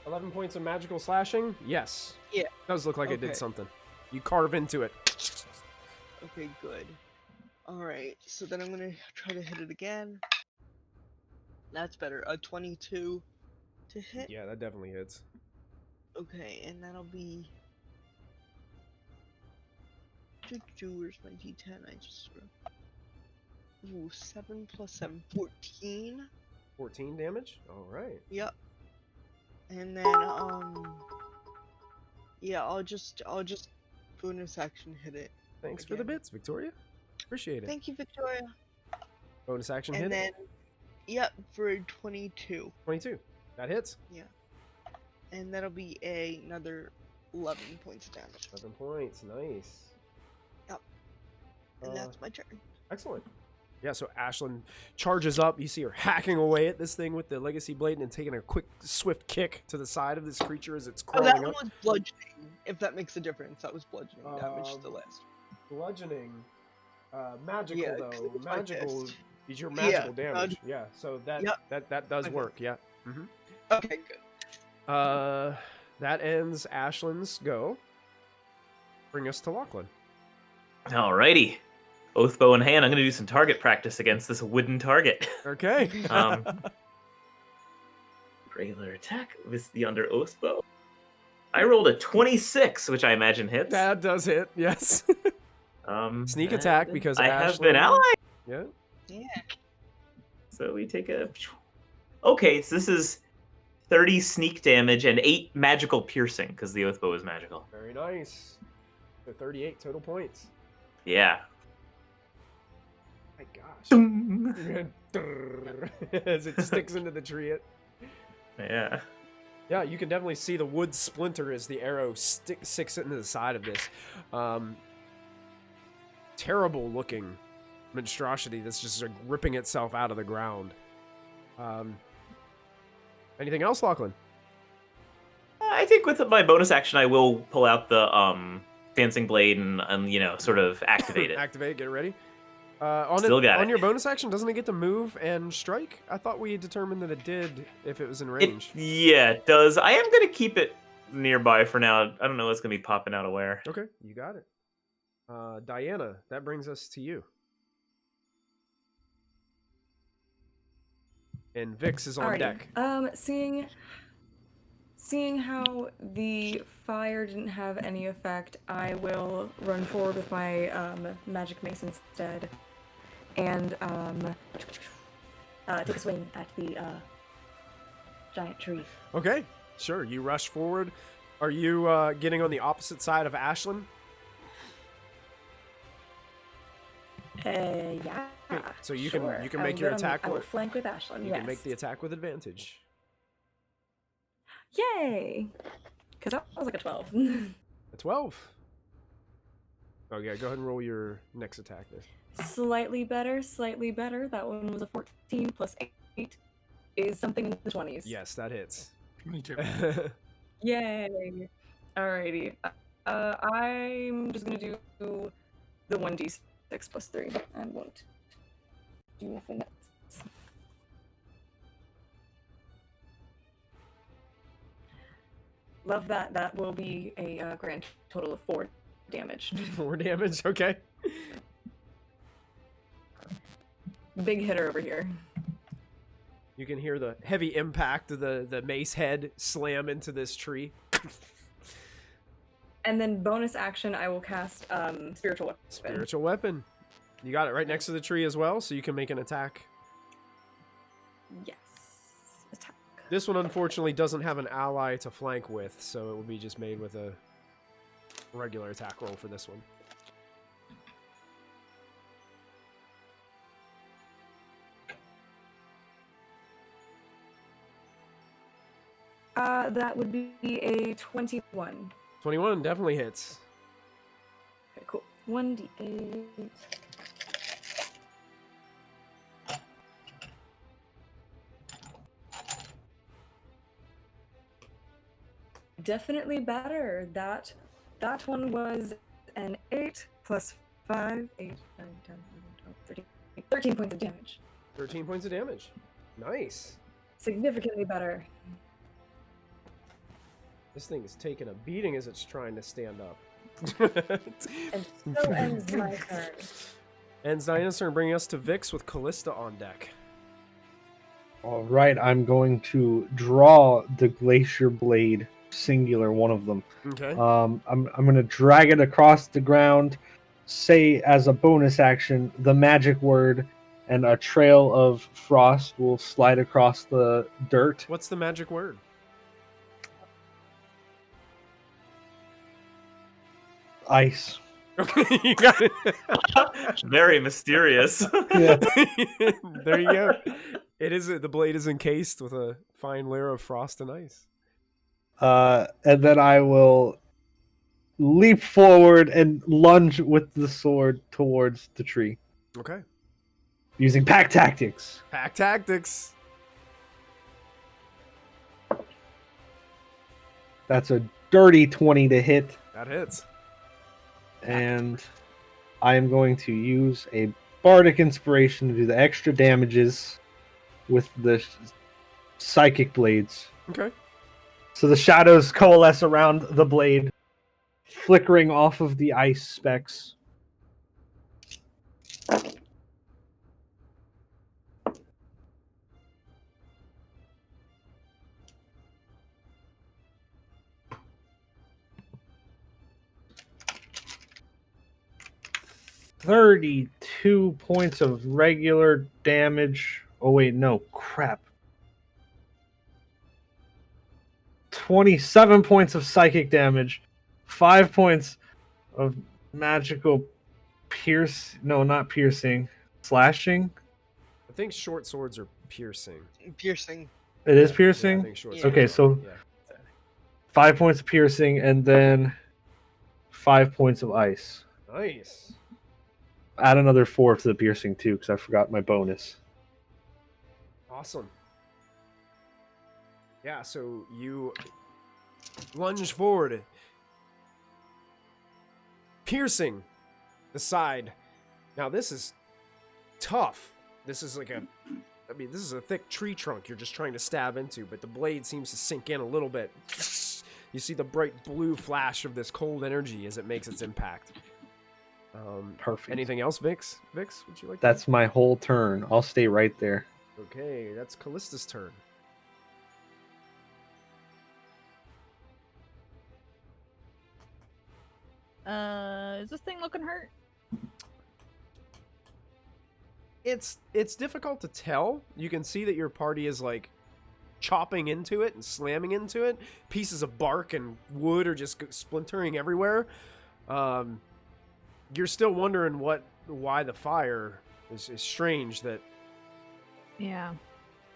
11 points of magical slashing? Yes. Yeah. Does look like it did Okay. something. You carve into it. Okay, good. Alright, so then I'm gonna try to hit it again. That's better. A 22 to hit. Yeah, that definitely hits. Okay, and that'll be. Where's my D10? I just. Ooh, 7 plus 7, 14. 14 damage? Alright. Yep. And then yeah, I'll just bonus action hit it. Thanks for the Again. bits, Victoria. Appreciate it. Thank you, Victoria. Bonus action And hit. then, yep, for 22. 22. That hits. And that'll be another 11 points of damage. 7 points. Nice. And Uh, that's my turn. Excellent. Yeah, so Ashlyn charges up. You see her hacking away at this thing with the legacy blade and taking a quick, swift kick to the side of this creature as it's Oh, crawling that up. one was bludgeoning, if that makes a difference. That was bludgeoning damage to the Um, last. Bludgeoning. Magical, Yeah, 'cause though. it was my Magical fist. is your Yeah, magical damage. Yeah, so that Yep. that does Okay. work, yeah. Mm-hmm. Okay, good. That ends Ashlyn's go. Bring us to Lachlan. Alrighty. Oath bow in hand, I'm going to do some target practice against this wooden target. Okay. Regular attack with the under oath bow. I rolled a 26, which I imagine hits. That does hit, yes. Sneak and attack because I have been Ashlyn- allied. Yeah. Yeah. So we take a. Okay, so this is 30 sneak damage and 8 magical piercing because the oath bow is magical. Very nice. So 38 total points. Yeah. My gosh. As it sticks into the tree. Yeah. Yeah, you can definitely see the wood splinter as the arrow sticks into the side of this. Terrible looking monstrosity that's just like, ripping itself out of the ground. Anything else, Lachlan? I think with my bonus action, I will pull out the dancing blade and sort of activate it. Activate, get it ready. On your bonus action, doesn't it get to move and strike? I thought we had determined that it did if it was in range. It does. I am going to keep it nearby for now. I don't know what's going to be popping out of where. Okay, you got it. Diana, that brings us to you. And Vix is on Alrighty. deck. Seeing how the fire didn't have any effect, I will run forward with my magic mace instead, and take a swing at the giant tree. Okay, sure. You rush forward. Are you getting on the opposite side of Ashlyn? Yeah. Okay, so you sure. can make your attack. I will flank with Ashlyn. You yes. can make the attack with advantage. Yay! Because that was like a 12. A 12. Oh yeah, go ahead and roll your next attack there. Slightly better. That one was a 14 plus is something in the 20s. Yes, that hits. 22. Yay! Alrighty. I'm just gonna do the 1d6 plus 3 and won't do nothing else. Love that. That will be a grand total of 4 damage. 4 damage, okay. Big hitter over here. You can hear the heavy impact of the mace head slam into this tree. And then bonus action, I will cast Spiritual Weapon. Spiritual weapon. You got it right next to the tree as well, so you can make an attack. Yes. Attack. This one, unfortunately, doesn't have an ally to flank with, so it will be just made with a regular attack roll for this one. That would be a 21. 21 definitely hits. Okay, cool. 1d8. Definitely better. That one was an 8 plus 5, 8, 9, 10, 11, 12, 13, 13 points of damage. 13 points of damage. Nice. Significantly better. This thing is taking a beating as it's trying to stand up. And so ends my turn. Ends Diana's turn, bringing us to Vix with Callista on deck. All right, I'm going to draw the Glacier Blade, singular one of them. Okay. I'm going to drag it across the ground, say as a bonus action the magic word, and a trail of frost will slide across the dirt. What's the magic word? Ice. Okay, you got it. Very mysterious. Yeah. There you go. It is. The blade is encased with a fine layer of frost and ice. And then I will leap forward and lunge with the sword towards the tree Okay. using pack tactics. Pack tactics. That's a dirty 20 to hit, That hits. and I am going to use a bardic inspiration to do the extra damages with the psychic blades. Okay. So the shadows coalesce around the blade, flickering off of the ice specks. $32 points of regular damage. Oh wait, no, crap. 27 points of psychic damage, 5 points of magical not piercing, slashing. I think short swords are piercing. Piercing. It is Yeah, piercing? I think short Yeah. swords Okay, are, so yeah. 5 points of piercing and then 5 points of ice. Nice. Add another 4 to the piercing too, because I forgot my bonus. Awesome. Yeah, so you lunge forward, piercing the side. Now this is tough. This is like this is a thick tree trunk you're just trying to stab into, but the blade seems to sink in a little bit. You see the bright blue flash of this cold energy as it makes its impact. Perfect. Anything else, Vix? Vix, would you like? That's my whole turn. I'll stay right there. Okay, that's Callista's turn. Is this thing looking hurt? It's difficult to tell. You can see that your party is like chopping into it and slamming into it. Pieces of bark and wood are just splintering everywhere. You're still wondering why the fire is strange that Yeah.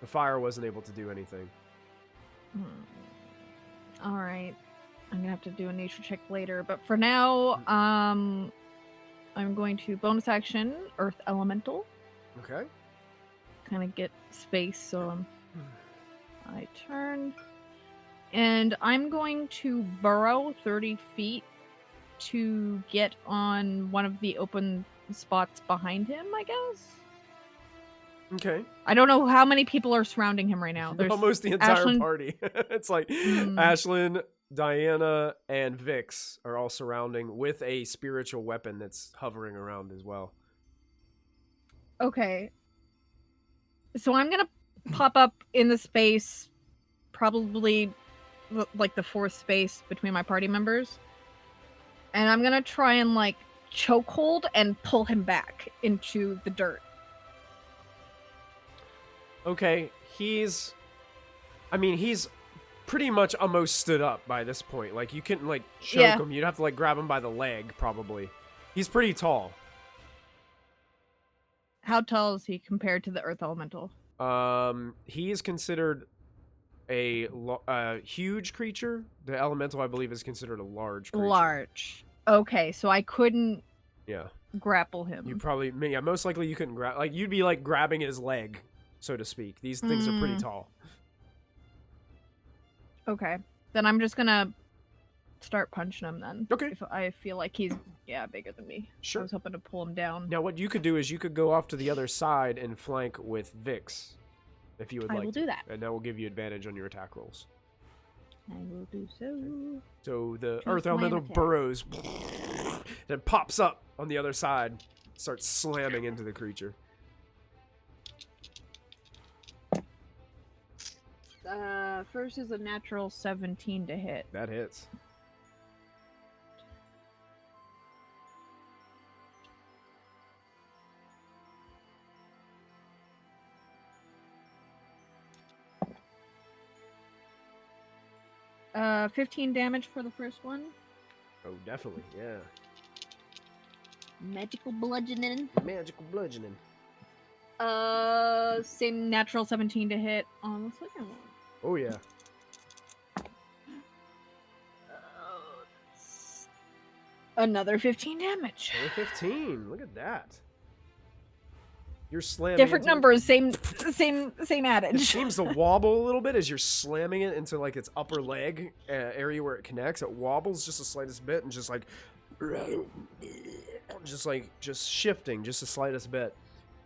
the fire wasn't able to do anything. All right. I'm gonna have to do a nature check later, but for now, I'm going to bonus action Earth Elemental. Okay. kind of get space, so I turn. And I'm going to burrow 30 feet to get on one of the open spots behind him, I guess. Okay. I don't know how many people are surrounding him right now. There's Almost the entire Ashlyn- party. It's like Ashlyn, Diana, and Vix are all surrounding with a spiritual weapon that's hovering around as well. Okay. So I'm gonna pop up in the space, probably like the fourth space between my party members, and I'm gonna try and like chokehold and pull him back into the dirt. Okay, he's pretty much almost stood up by this point. Like, you couldn't, like, choke Yeah. him. You'd have to, like, grab him by the leg, probably. He's pretty tall. How tall is he compared to the Earth Elemental? He is considered a huge creature. The elemental, I believe, is considered a large creature. Large. Okay, so I couldn't Yeah. grapple him. You probably, yeah, most likely you couldn't grab, like, you'd be, like, grabbing his leg, so to speak. These things are pretty tall. Okay. Then I'm just gonna start punching him then. Okay. If I feel like he's, bigger than me. Sure. I was hoping to pull him down. Now, what you could do is you could go off to the other side and flank with Vix, if you would I like will to. do that. And that will give you advantage on your attack rolls. I will do so. So the Choose Earth my Elemental attack. burrows, then pops up on the other side, starts slamming into the creature. First is a natural 17 to hit. That hits. Uh, 15 damage for the first one. Oh, definitely, yeah. Magical bludgeoning. Magical bludgeoning. Same natural 17 to hit on the second one. Oh, yeah. Another 15 damage. Another 15. Look at that. You're slamming Different into it. numbers, same It adage. seems to wobble a little bit as you're slamming it into like its upper leg area where it connects. It wobbles just the slightest bit and just shifting just the slightest bit,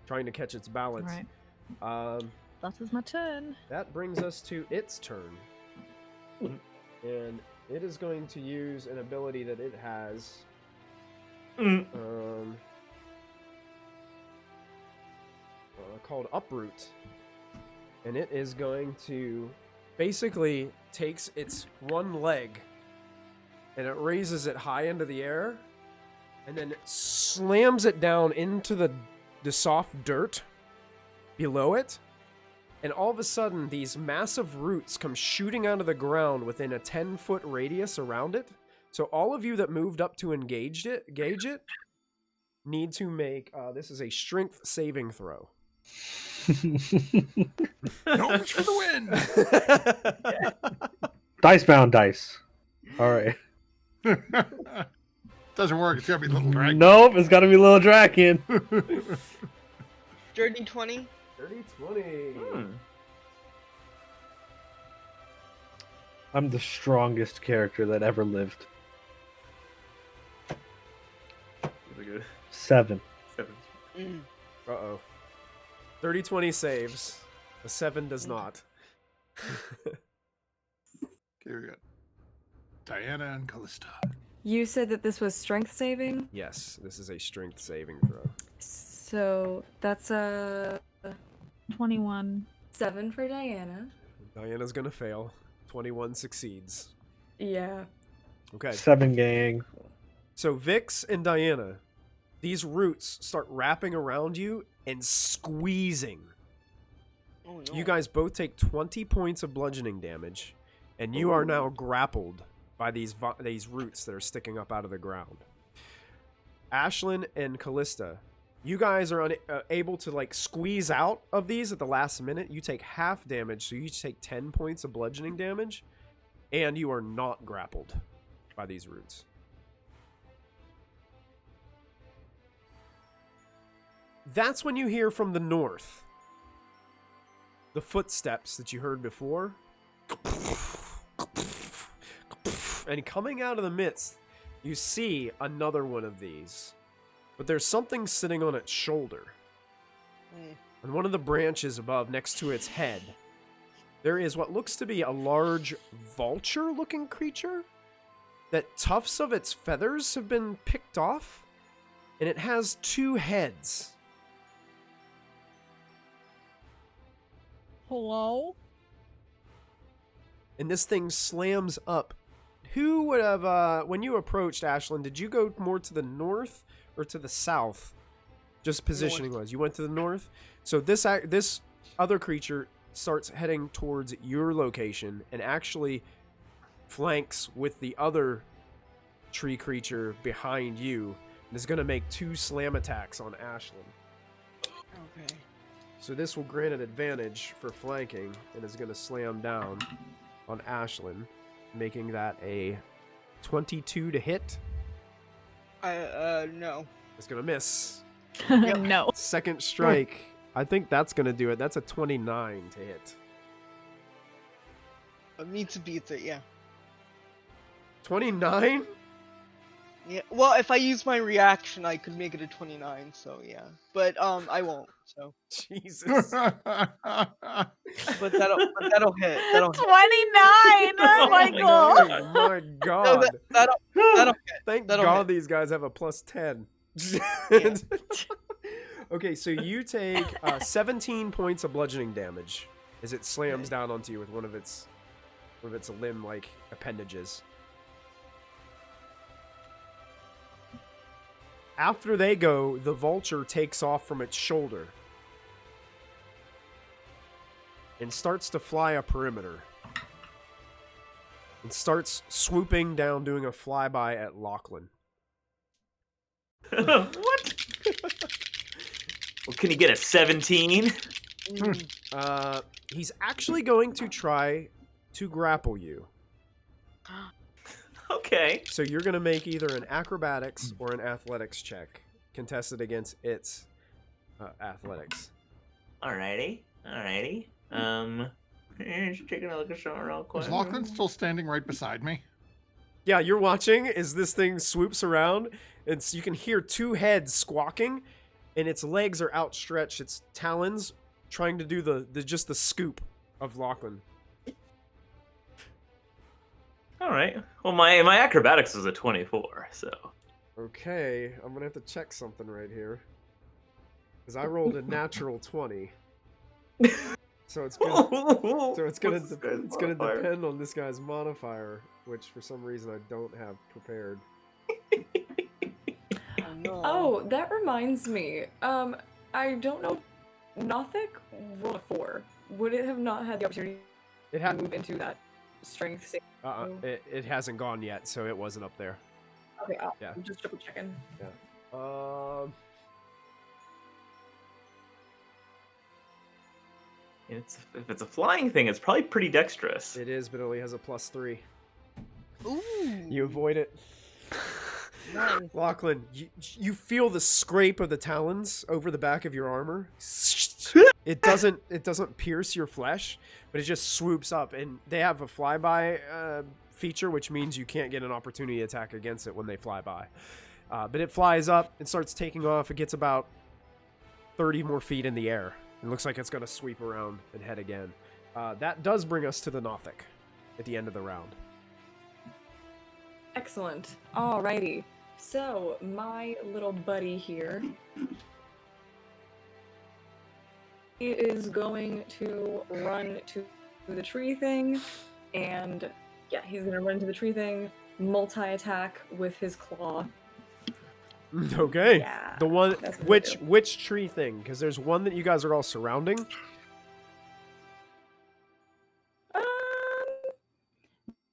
trying to catch its balance. Right. That was my turn. That brings us to its turn, and it is going to use an ability that it has. Called Uproot, and it is going to basically takes its one leg and it raises it high into the air and then slams it down into the soft dirt below it, and all of a sudden these massive roots come shooting out of the ground within a 10-foot radius around it. So all of you that moved up to gauge it need to make this is a strength saving throw. Gnomes for the win! Dice bound dice. All right. Doesn't work. It's gotta be little dragon. Nope, it's got to be little dragon. Dirty 20. Dirty 20. I'm the strongest character that ever lived. Really good. 7. 7. Uh-oh. 30-20 saves. A 7 does not. Okay, we got Diana and Callista. You said that this was strength saving, Yes, this is a strength saving throw. so that's a 21. 7 for Diana. Diana's gonna fail. 21 succeeds. Yeah. Okay. 7 gang. So Vix and Diana, these roots start wrapping around you and squeezing. Oh no. You guys both take 20 points of bludgeoning damage, and you are now grappled by these roots that are sticking up out of the ground. Ashlyn and Callista, you guys are able to like squeeze out of these at the last minute. You take half damage, so you each take 10 points of bludgeoning damage, and you are not grappled by these roots. That's when you hear from the north. the footsteps that you heard before. And coming out of the midst, you see another one of these. But there's something sitting on its shoulder. On one of the branches above, next to its head, there is what looks to be a large vulture-looking creature. That tufts of its feathers have been picked off. And it has 2 heads. Hello? And this thing slams up. Who would have, when you approached, Ashlyn, did you go more to the north or to the south? Just positioning-wise. You went to the north? So this other creature starts heading towards your location and actually flanks with the other tree creature behind you and is going to make 2 slam attacks on Ashlyn. Okay. So this will grant an advantage for flanking and is going to slam down on Ashlyn, making that a 22 to hit. No. It's going to miss. No. Second strike. I think that's going to do it. That's a 29 to hit. It needs to beat it, yeah. 29? Yeah. Well, if I use my reaction, I could make it a 29. So yeah. But I won't. So. Jesus. But that'll hit. That'll 29! hit. Oh my god! Oh my god. No, that'll hit. Thank that'll God hit. these guys have a plus 10. Yeah. Okay, so you take 17 points of bludgeoning damage as it slams down onto you with one of its limb-like appendages. After they go, the vulture takes off from its shoulder and starts to fly a perimeter and starts swooping down, doing a flyby at Lachlan. What? Well, can you get a 17? He's actually going to try to grapple you. Okay. So you're going to make either an acrobatics or an athletics check, contested against its athletics. Alrighty. Just taking a look at something real quick. Is Lachlan still standing right beside me? Yeah, you're watching as this thing swoops around, and so you can hear 2 heads squawking, and its legs are outstretched, its talons trying to do the scoop of Lachlan. All right. Well, my acrobatics is a 24, so. Okay, I'm gonna have to check something right here, because I rolled a natural 20. So it's gonna depend on this guy's modifier, which for some reason I don't have prepared. No. Oh, that reminds me. I don't know. Nothic rolled a 4. Would it have not had the opportunity It to had move into that strength save? it hasn't gone yet, so it wasn't up there. Okay, Yeah. I'm just triple checking. If it's a flying thing, it's probably pretty dexterous. It is, but it only has a +3. Ooh. You avoid it. Nice. Lachlan, you feel the scrape of the talons over the back of your armor. It doesn't pierce your flesh, but it just swoops up, and they have a flyby feature, which means you can't get an opportunity attack against it when they fly by. But it flies up and starts taking off. It gets about 30 more feet in the air. It looks like it's going to sweep around and head again. That does bring us to the Nothic at the end of the round. Excellent. Alrighty. So, my little buddy here is going to run to the tree thing, and yeah, he's gonna run to the tree thing, multi-attack with his claw. Okay. Yeah, The one, that's what I do. which tree thing? Because there's one that you guys are all surrounding.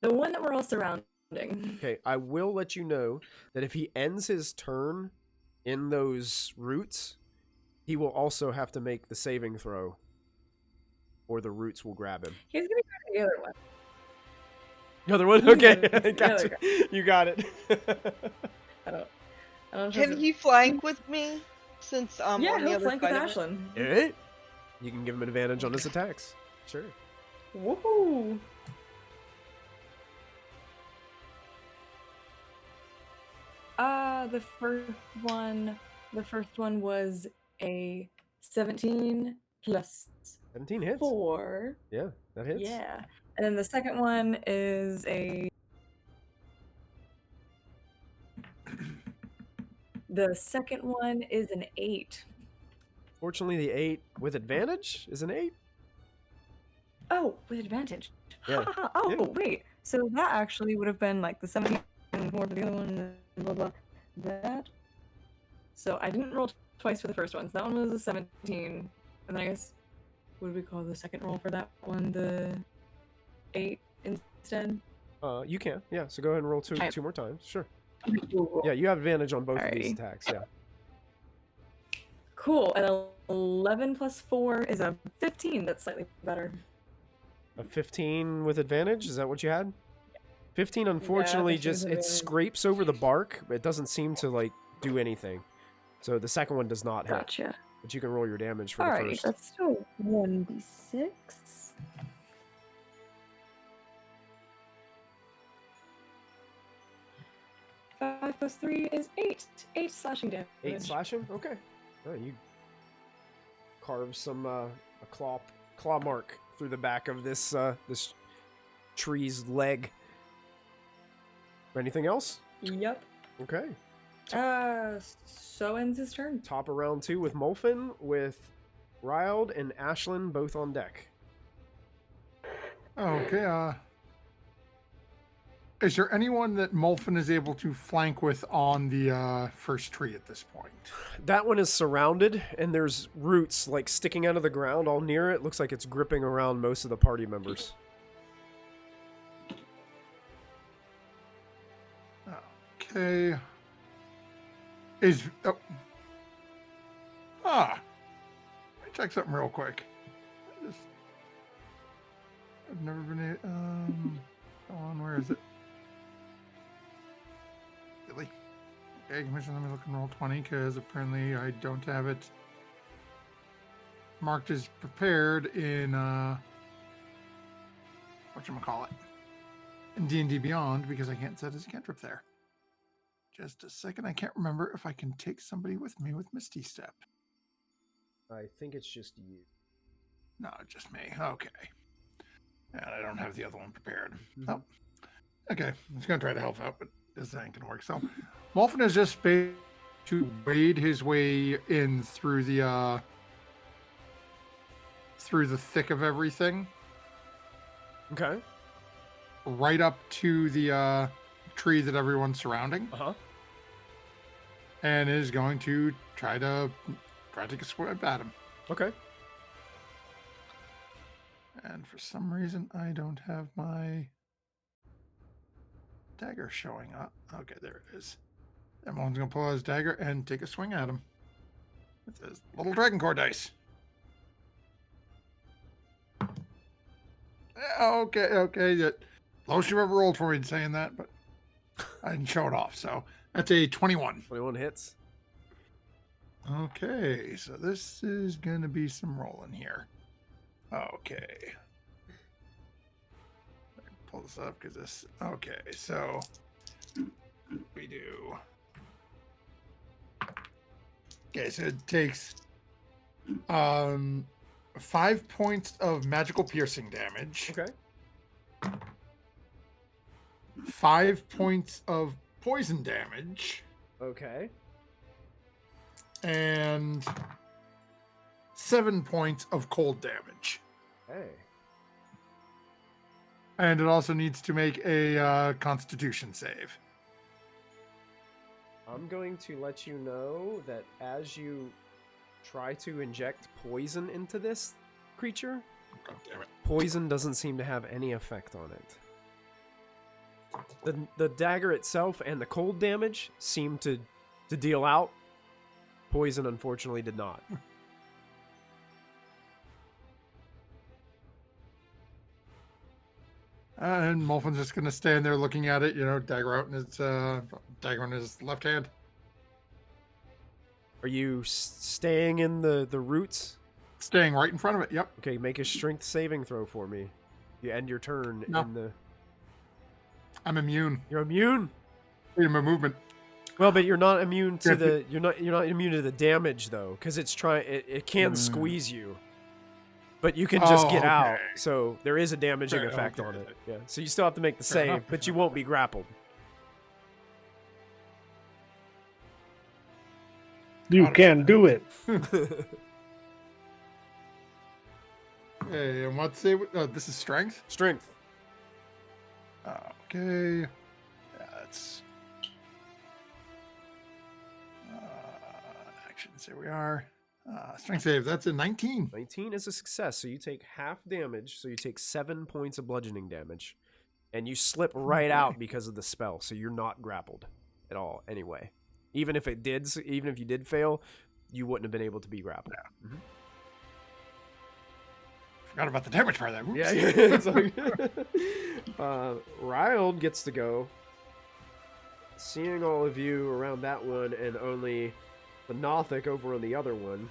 The one that we're all surrounding. Okay, I will let you know that if he ends his turn in those roots, he will also have to make the saving throw, or the roots will grab him. He's gonna grab the other one. Another one? Okay, Yeah, I gotcha. You got it. I don't Can trust he flank with me? Since yeah, on the he'll other flank with side of it? Ashlyn. Eh? You can give him advantage on his attacks. Sure. Woohoo! The first one was a 17 plus 17 hits. 4. Yeah, that hits. Yeah. And then the second one is an 8. Fortunately, the 8 with advantage is an 8. Oh, with advantage. Yeah. Oh, Yeah. wait. So that actually would have been like the 17 and 4 for the other one, and blah, blah. That. So I didn't roll twice for the first one. So that one was a 17. And then I guess, what do we call the second roll for that one? The 8 instead? You can. Yeah, so go ahead and roll two Okay. more times. Sure. Cool. Yeah, you have advantage on both of these Alrighty. attacks. Yeah. Cool. And 11 plus 4 is a 15. That's slightly better. A 15 with advantage? Is that what you had? 15, unfortunately, 15 with just it advantage. scrapes over the bark. It doesn't seem to like do anything. So the second one does not hit. Gotcha. But you can roll your damage for the Alrighty, first. that's still 1d6. 5 plus 3 is 8. 8 slashing damage. 8 slashing? Okay. Oh, you carve some a claw mark through the back of this this tree's leg. Anything else? Yep. Okay. So ends his turn. Top of round 2 with Molfin, with Riled and Ashlyn both on deck. Okay, is there anyone that Molfin is able to flank with on the first tree at this point? That one is surrounded, and there's roots like sticking out of the ground all near it. Looks like it's gripping around most of the party members. Okay. Let me check something real quick. I've never been hold on, where is it? Really? Okay, commission, let me look and roll 20 because apparently I don't have it marked as prepared in whatchamacallit, in D&D Beyond, because I can't set as a cantrip there. Just a second, I can't remember if I can take somebody with me with Misty Step. I think it's just you. No, just me. Okay. And I don't have the other one prepared. Mhm. Oh. Okay, I was going to try to help out, but this ain't going to work. So, Molfin is just to wade his way in through the thick of everything, Okay. right up to the tree that everyone's surrounding, Uh-huh. and is going to try to take a swab at him. Okay. And for some reason, I don't have my dagger showing up. Okay, there it is. Everyone's going to pull out his dagger and take a swing at him with his little dragon core dice. Okay. That lowest you ever rolled for me saying that, but I didn't show it off. So that's a 21. 21 hits. Okay, so this is going to be some rolling here. Okay. Pull this up because this. Okay, so we do. Okay, so it takes 5 points of magical piercing damage. Okay. 5 points of poison damage. Okay. And 7 points of cold damage. Hey. And it also needs to make a Constitution save. I'm going to let you know that as you try to inject poison into this creature, God damn it. poison doesn't seem to have any effect on it. The dagger itself and the cold damage seem to deal out. Poison, unfortunately, did not. And Molfin's just going to stand there looking at it, dagger out in his dagger in his left hand. Are you staying in the roots? Staying right in front of it. Yep. Okay, make a strength saving throw for me. You end your turn No. in the. I'm immune. You're immune. Freedom of movement. Well, but you're not immune to Yeah, the. You're not immune to the damage though, because it's trying. It can squeeze you. But you can just get out. okay. So there is a damaging Right, effect okay. on it. Yeah. So you still have to make the Fair save, enough, but fair you won't be grappled. You can do it. Hey, and what's it? This is strength. Strength. Okay. Yeah, that's actions. Here we are. Strength save. That's a 19. 19 is a success, so you take half damage. So you take 7 points of bludgeoning damage, and you slip right out because of the spell. So you're not grappled at all. Anyway, even if you did fail, you wouldn't have been able to be grappled. Yeah. Forgot about the damage part of that. Yeah, Oops. it's like, Riled gets to go. Seeing all of you around that one and only the Nothic over on the other one.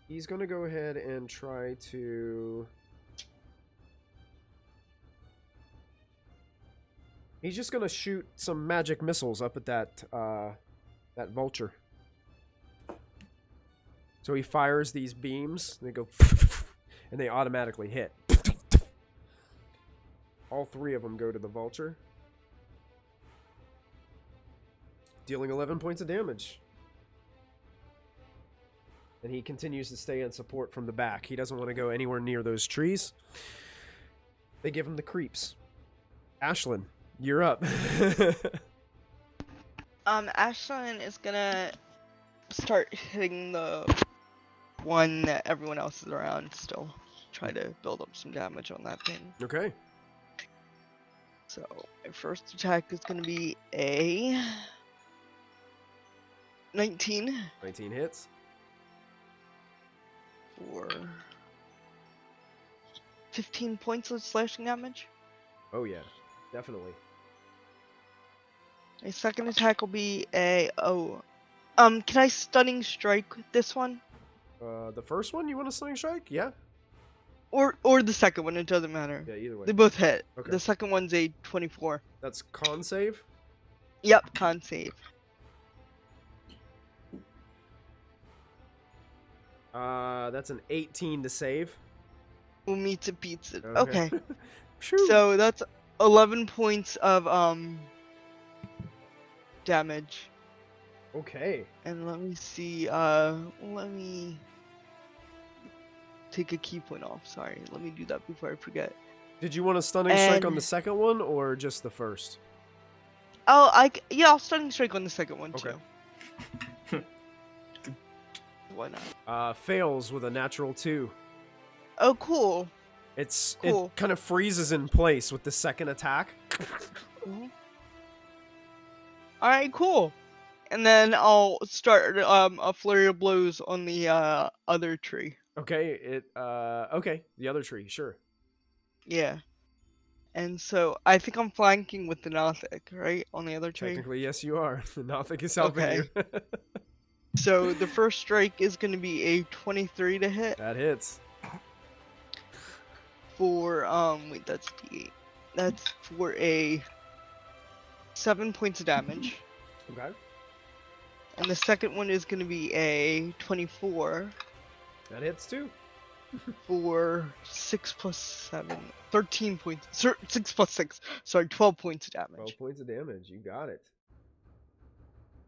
He's going to go ahead and try to... He's just going to shoot some magic missiles up at that vulture. So he fires these beams, and they go... and they automatically hit. All 3 of them go to the vulture. Dealing 11 points of damage. And he continues to stay in support from the back. He doesn't want to go anywhere near those trees. They give him the creeps. Ashlyn, you're up. Ashlyn is gonna start hitting the one that everyone else is around still. Try to build up some damage on that thing. Okay. So, my first attack is gonna be a 19 19 hits. for 15 points of slashing damage. Oh yeah, definitely. My second attack will be a can I stunning strike this one? The first one, you want to sling strike? Yeah. Or the second one, it doesn't matter. Yeah, either way. They both hit. Okay. The second one's a 24. That's con save. Yep, con save. That's an 18 to save. We'll meet to pizza. Okay. Phew. So that's 11 points of damage. Okay. And let me see, let me take a key point off. Sorry, let me do that before I forget. Did you want a stunning strike on And- the second one or just the first? Oh, I'll stunning strike on the second one Okay. too. Why not? Fails with a natural 2. Oh, cool. It Cool. kind of freezes in place with the second attack. Alright, cool. And then I'll start a flurry of blows on the other tree. Okay, okay, the other tree, sure. Yeah. And so I think I'm flanking with the Nothic, right? On the other tree. Technically, yes, you are. Nothing is helping Okay. you. So the first strike is going to be a 23 to hit That hits. for wait, that's D8. That's for a 7 points of damage. Okay. And the second one is going to be a 24 That hits too. for 6 plus 7, 13 points. 6 plus 6. Sorry, 12 points of 12 damage. points of damage. You got it.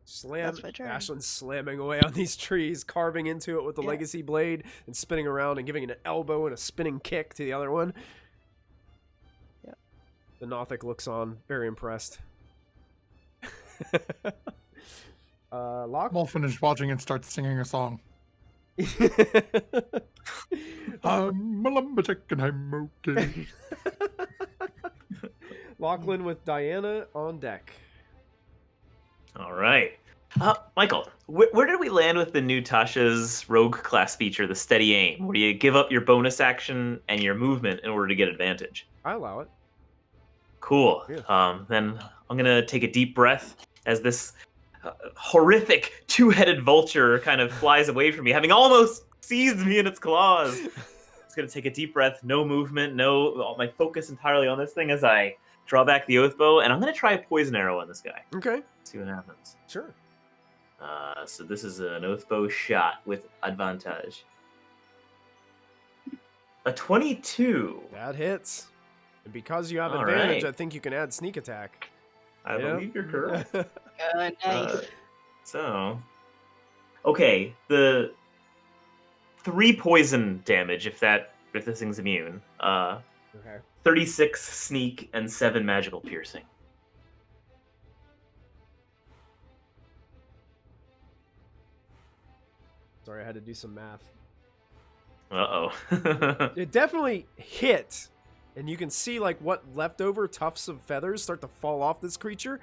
Slam. That's my turn. Ashlyn's slamming away on these trees, carving into it with the Yeah. legacy blade, and spinning around and giving it an elbow and a spinning kick to the other one. Yeah. The Nothic looks on, very impressed. Lock. I'll finish watching and start singing a song. I'm a lumberjack and I'm okay. Lachlan with Diana on deck. All right. Michael, where did we land with the new Tasha's rogue class feature, the steady aim, where you give up your bonus action and your movement in order to get advantage? I allow it. Cool. Yeah. Then I'm going to take a deep breath as this horrific two-headed vulture kind of flies away from me, having almost seized me in its claws. It's going to take a deep breath, no movement, my focus entirely on this thing as I draw back the oath bow, and I'm going to try a poison arrow on this guy. Okay. See what happens. Sure. So this is an oath bow shot with advantage. A 22. That hits. And because you have All advantage, right. I think you can add sneak attack. I believe you're correct. Nice. So, okay, the 3 poison damage if this thing's immune. Okay. 36 sneak and 7 magical piercing. Sorry, I had to do some math. Uh-oh. It definitely hit. And you can see like what leftover tufts of feathers start to fall off this creature.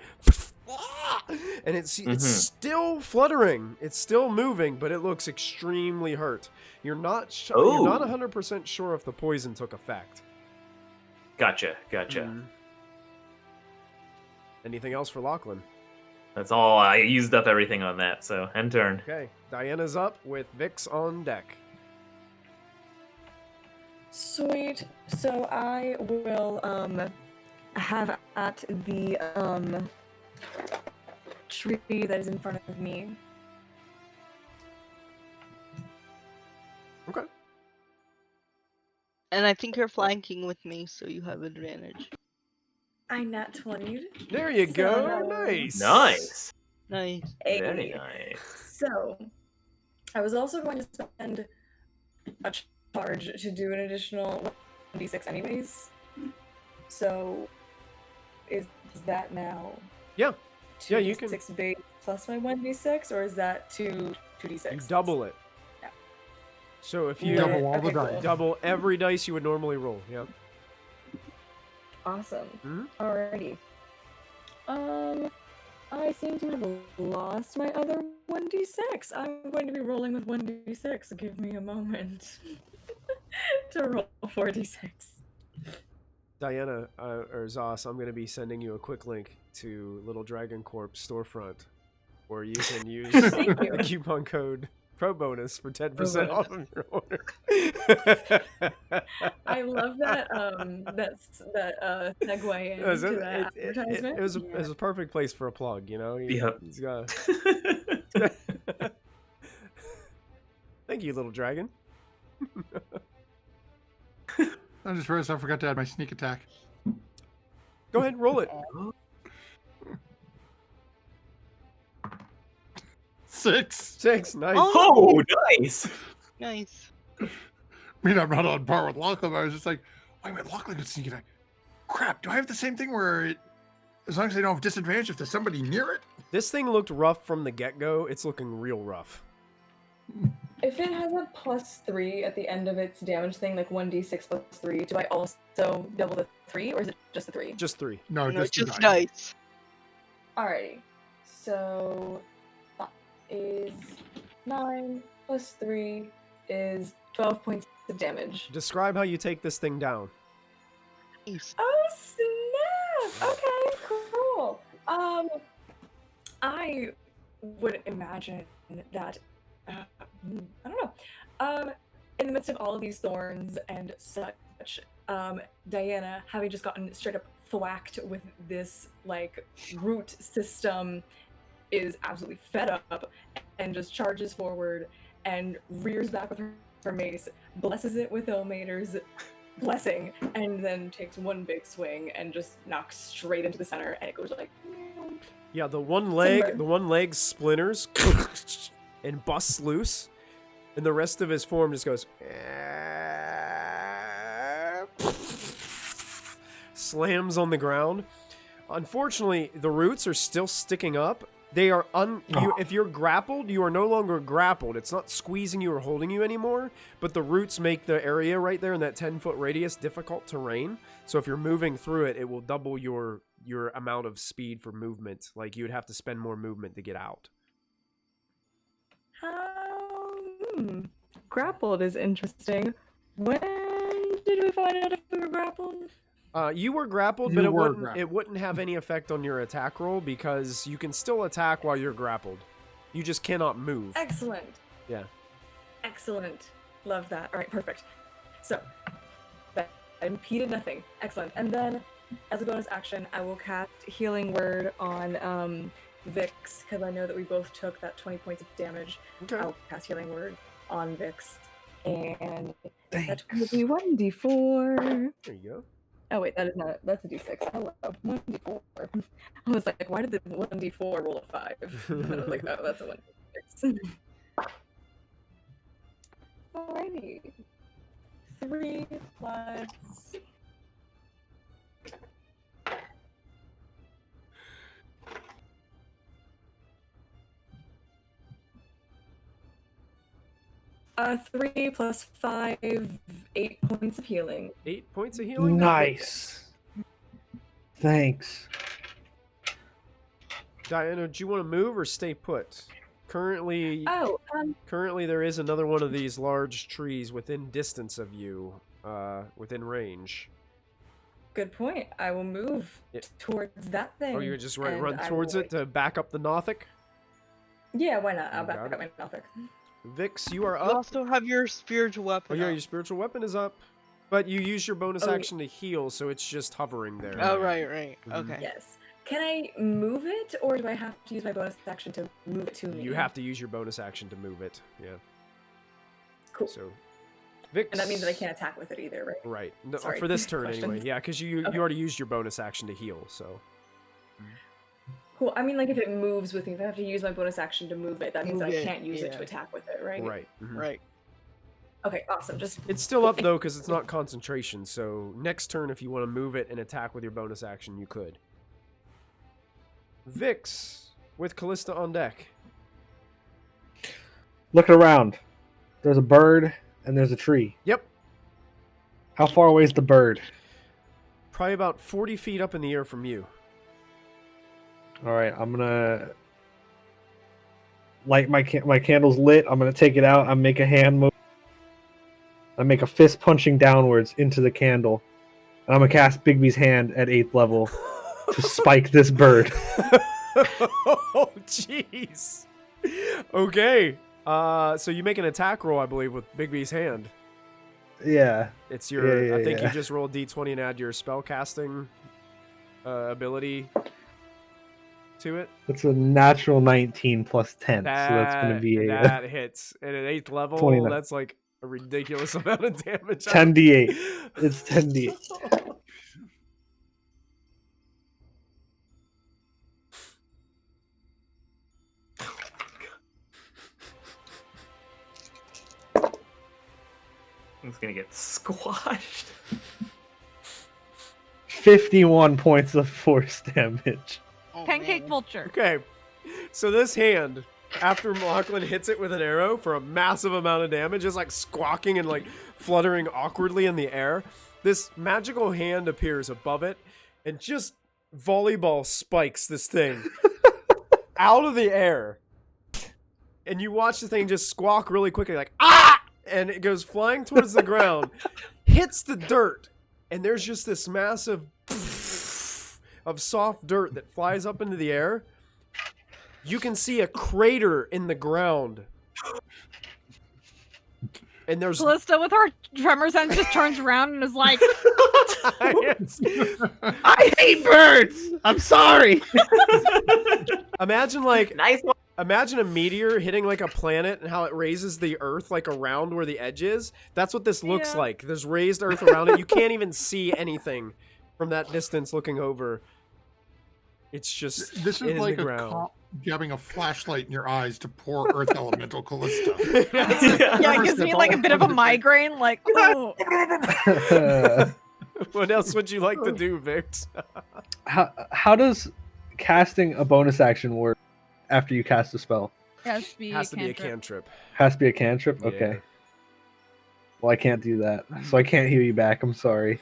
And it's still fluttering. It's still moving, but it looks extremely hurt. You're not 100% sure if the poison took effect. Gotcha. Mhm. Anything else for Lachlan? That's all. I used up everything on that, so end turn. Okay, Diana's up with Vix on deck. Sweet. So I will have at the tree that is in front of me. Okay. And I think you're flanking with me, so you have advantage. I nat 20'd. There you go. So- Nice. Nice. Nice. Very nice. So, I was also going to spend a charge to do an additional 1d6 anyways. So, is that now? Yeah. Yeah, you can- 2d6 base plus my 1d6, or is that 2d6? You double it. Yeah. So if you Double all the Okay, cool. dice. double every dice you would normally roll. Yep. Awesome. Mhm. Alrighty. I seem to have lost my other 1d6. I'm going to be rolling with 1d6. Give me a moment to roll 4d6. Diana or Zos, I'm going to be sending you a quick link to Little Dragon Corp storefront where you can use Thank you. the coupon code ProBonus for 10% Pro off of your order. I love that segue into that advertisement. It was a perfect place for a plug, you know? Yep. He's got Thank you, Little Dragon. I just realized I forgot to add my sneak attack. Go ahead, roll it. 6. 6, nice. Oh, nice. Nice. I mean, I'm not on par with Lachlan, but I was just like, wait a minute, Lachlan could sneak attack. Crap, do I have the same thing where as long as I don't have disadvantage if there's somebody near it? This thing looked rough from the get-go. It's looking real rough. If it has a +3 at the end of its damage thing, like 1d6 plus 3, do I also double the 3, or is it just the 3? Just 3. No, No, just the just dice. dice. Alrighty. So that is 9 plus 3 is 12 points of damage. Describe how you take this thing down. Nice. Oh snap! Okay, cool. I would imagine that I don't know. In the midst of all of these thorns and such, Diana, having just gotten straight up thwacked with this like root system, is absolutely fed up and just charges forward and rears back with her mace, blesses it with Ilmater's blessing, and then takes one big swing and just knocks straight into the center, and it goes like. Yeah, the one Timber. leg splinters and busts loose, and the rest of his form just goes slams on the ground. Unfortunately, the roots are still sticking up. They are if you're grappled, you are no longer grappled. It's not squeezing you or holding you anymore, but the roots make the area right there in that 10-foot radius difficult terrain. So if you're moving through it, it will double your your amount of speed for movement. Like you would have to spend more movement to get out. Grappled is interesting. When did we find out if we were grappled? You were grappled, You but were it grappled. wouldn't have any effect on your attack roll because you can still attack while you're grappled. You just cannot move. Excellent. Yeah. Excellent. Love that. All right, perfect. So, that impeded nothing. Excellent. And then, as a bonus action, I will cast Healing Word on Vix, because I know that we both took that 20 points of damage. Okay. I'll cast Healing Word on Vix. And Thanks. that will be 1d4. There you go. Oh wait, that is not. That's a d6. Hello, 1d4. I was like, why did the 1d4 roll a 5? And I was like, oh, that's a 1d6. Alrighty. 3 plus. Uh, 3 plus 5, 8 points of healing. 8 points of healing. Nice. Thanks. Diana, do you want to move or stay put? Currently, Oh, currently there is another one of these large trees within distance of you, within range. good point. I will move Yeah. towards that thing. Oh, you're just and run I towards will it to back up the Nothic? Yeah, why not? I'll You back got up my Nothic. Vix, you are You up. also have your spiritual Oh weapon. yeah, up. your spiritual weapon is up. But you use your bonus Oh, action to heal, so it's just hovering there. Oh, right. Mhm. Okay. Yes. Can I move it, or do I have to use my bonus action to move it to me? You have to use your bonus action to move it. Yeah. Cool. So, Vix. And that means that I can't attack with it either, right? Right. No, Sorry. for this turn anyway. Questions? Yeah, because you Okay. already used your bonus action to heal. So. Cool. I mean, like if it moves with me, if I have to use my bonus action to move it, that means Move that I it, can't use it yeah. to attack with it, right? Right. mhm. Right. Okay, awesome. Just It's still up though because it's not concentration. So next turn, if you want to move it and attack with your bonus action, you could. Vix with Callista on deck. Look around. There's a bird and there's a tree. Yep. How far away is the bird? Probably about 40 feet up in the air from you. All right, I'm gonna light my candle's lit. I'm gonna take it out. I make a hand move. I make a fist punching downwards into the candle, and I'm gonna cast Bigby's hand at 8th level to spike this bird. Oh, jeez. Okay. So you make an attack roll, I believe, with Bigby's hand. Yeah. It's your. Yeah, I think yeah. you just roll a d20 and add your spell casting ability to it. It's a natural 19 plus 10, so that's gonna be a that hits. And at 8th level, 29. that's like a ridiculous amount of damage. 10d8. It's 10d8. It's gonna get squashed. 51 points of force damage. Oh, Pancake man. vulture. Okay, so this hand, after Lachlan hits it with an arrow for a massive amount of damage, is like squawking and like fluttering awkwardly in the air. This magical hand appears above it and just volleyball spikes this thing out of the air. And you watch the thing just squawk really quickly, like, ah! And it goes flying towards the ground, hits the dirt, and there's just this massive of soft dirt that flies up into the air. You can see a crater in the ground. And there's Callista with her tremor sense just turns around and is like, I hate birds. I'm sorry. imagine like Nice one. imagine a meteor hitting like a planet and how it raises the earth like around where the edge is. That's what this looks Yeah. like. There's raised earth around it. You can't even see anything from that distance looking over. It's just This is in like the a ground. cop having a flashlight in your eyes to pour Earth Elemental Callista. yeah, it gives me like a bit of a migraine. Like, oh, What else would you like to do, Vix? how does casting a bonus action work after you cast a spell? has to be Has to be a cantrip. cantrip. Has to be a cantrip? Okay. Yeah. Well, I can't do that. So I can't heal you back. I'm sorry.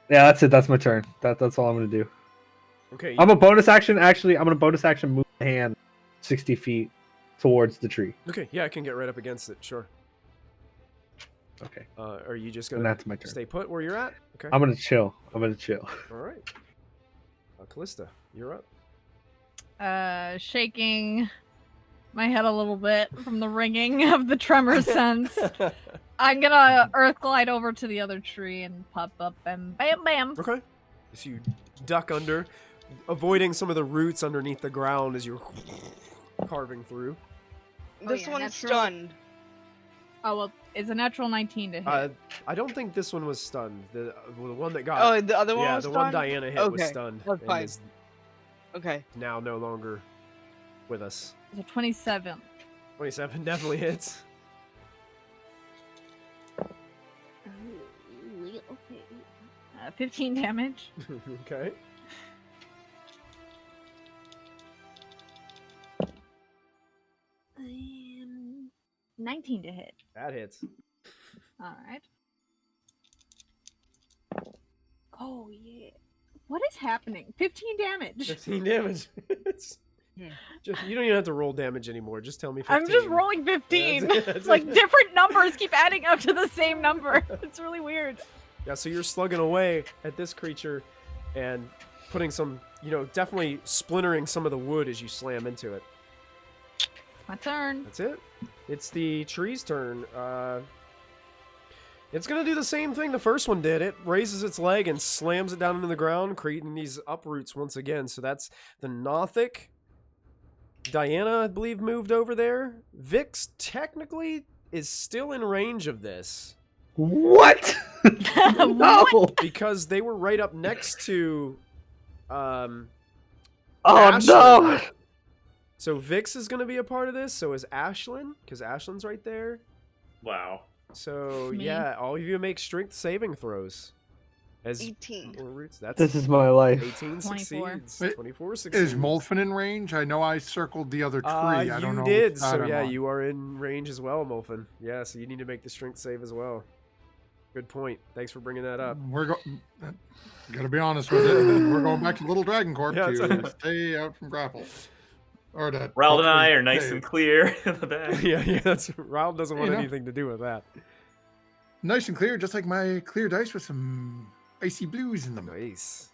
Yeah, that's it. That's my turn. That's all I'm gonna do. Okay. I'm a bonus action. Actually, I'm gonna bonus action move my hand 60 feet towards the tree. Okay. Yeah, I can get right up against it. Sure. Okay. Are you just And gonna that's my turn. stay put where you're at? Okay. I'm gonna chill. All right. Callista, you're up. Shaking my head a little bit from the ringing of the tremor sense. I'm gonna earth glide over to the other tree and pop up and bam bam. Okay. So you duck under, avoiding some of the roots underneath the ground as you're carving through. This yeah, one's natural. stunned. Oh well, it's a natural 19 to hit. I don't think this one was stunned. The one that got Oh, the other one yeah, was the stunned? one Diana hit was Okay, stunned that's and fine. is Okay. now no longer with us. It's a 27. 27 definitely hits. 15 damage. Okay. And 19 to hit. That hits. All right. Oh yeah. What is happening? 15 damage. 15 damage. It's just, you don't even have to roll damage anymore. Just tell me 15. I'm just rolling 15. That's It's like it. different numbers keep adding up to the same number. It's really weird. Yeah, so you're slugging away at this creature and putting some, definitely splintering some of the wood as you slam into it. My turn. That's it. It's the tree's turn. It's going to do the same thing the first one did. It raises its leg and slams it down into the ground, creating these uproots once again. So that's the Nothic. Diana, I believe, moved over there. Vix technically is still in range of this What? No. because they were right up next to Oh Ashlyn. no. So Vix is going to be a part of this. So is Ashlyn, because Ashlyn's right there. Wow. So Me. yeah, all of you make strength saving throws. As 18. more roots. That's This is my life. 18 24. succeeds. Wait, 24 succeeds. Is Molfin in range? I know I circled the other tree. I don't know. You did. which side So I'm yeah, on. you are in range as well, Molfin. Yeah, so you need to make the strength save as well. Good point. Thanks for bringing that up. Gotta be honest with it. We're going back to Little Dragon Corp Yeah, to it's- stay out from grapple. Or to Rald and I hopefully are nice stay- and clear in the back. yeah, that's Raul doesn't want You know. anything to do with that. nice and clear, just like my clear dice with some icy blues in them. Nice.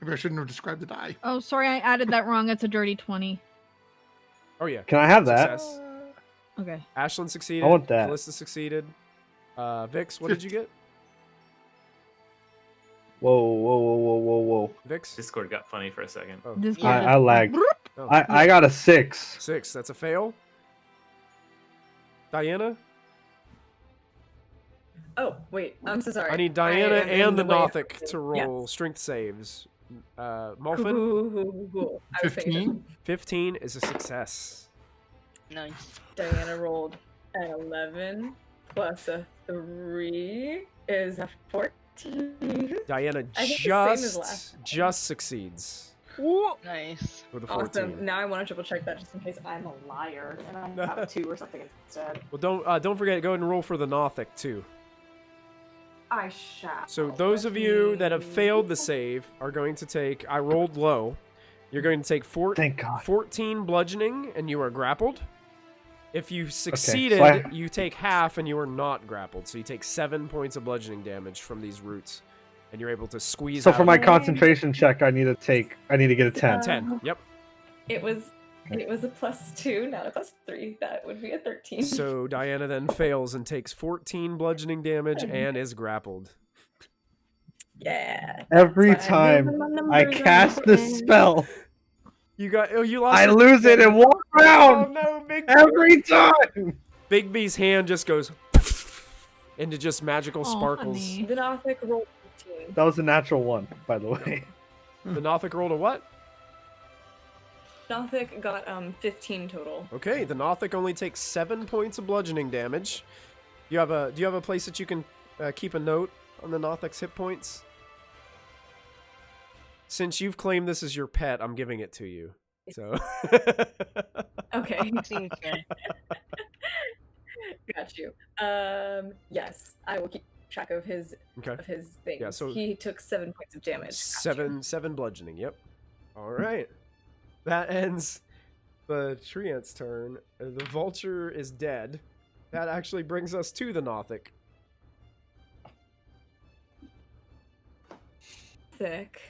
Maybe I shouldn't have described the die. Oh, sorry, I added that wrong. It's a dirty 20. Oh yeah. Can I have that? Success. Okay. Ashlyn succeeded. I want that. Callista succeeded. Vix, what did you get? Whoa. Vix? Discord got funny for a second. Oh, This Yeah. I lagged. oh. I got a 6. 6. That's a fail. Diana? Oh, wait. I'm so sorry. I need Diana am in and the way of Nothic to everything. roll strength saves. Yes. Molfin, Cool. I was thinking 15? 15 is a success. Nice. Diana rolled an 11 plus a 3 is a 14. Diana I think the same as last just succeeds Nice. with a 14. Awesome. Now I want to triple check that just in case I'm a liar and I have 2 or something instead. Well, don't forget, go ahead and roll for the Nothic too. I shall. So those of you that have failed the save are going to take. I rolled low. You're going to take Thank God. 14 bludgeoning, and you are grappled. If you succeeded, so you take half, and you are not grappled. So you take 7 points of bludgeoning damage from these roots, and you're able to squeeze. So out for of my it. concentration check, I need to get a 10. 10. Yep. It was a +2, not a +3. That would be a 13. So Diana then fails and takes 14 bludgeoning damage and is grappled. yeah. Every That's why I time made my I numbers cast this important. spell, You lost. I your- lose it in 1 Oh round. no, Every time. Big B's hand just goes into just magical Aw, sparkles. honey. The Nothic rolled 15. That was a natural 1, by the way. The Nothic rolled a what? Nothic got 15 total. Okay, the Nothic only takes 7 points of bludgeoning damage. Do you have a place that you can keep a note on the Nothic's hit points? Since you've claimed this as your pet, I'm giving it to you. So Okay. Seems fair. got you. Yes, I will keep track of his Okay. things. Yeah, so he took 7 points of damage. seven bludgeoning. Yep. All right. That ends the treant's turn. The vulture is dead. That actually brings us to the Nothic. Thick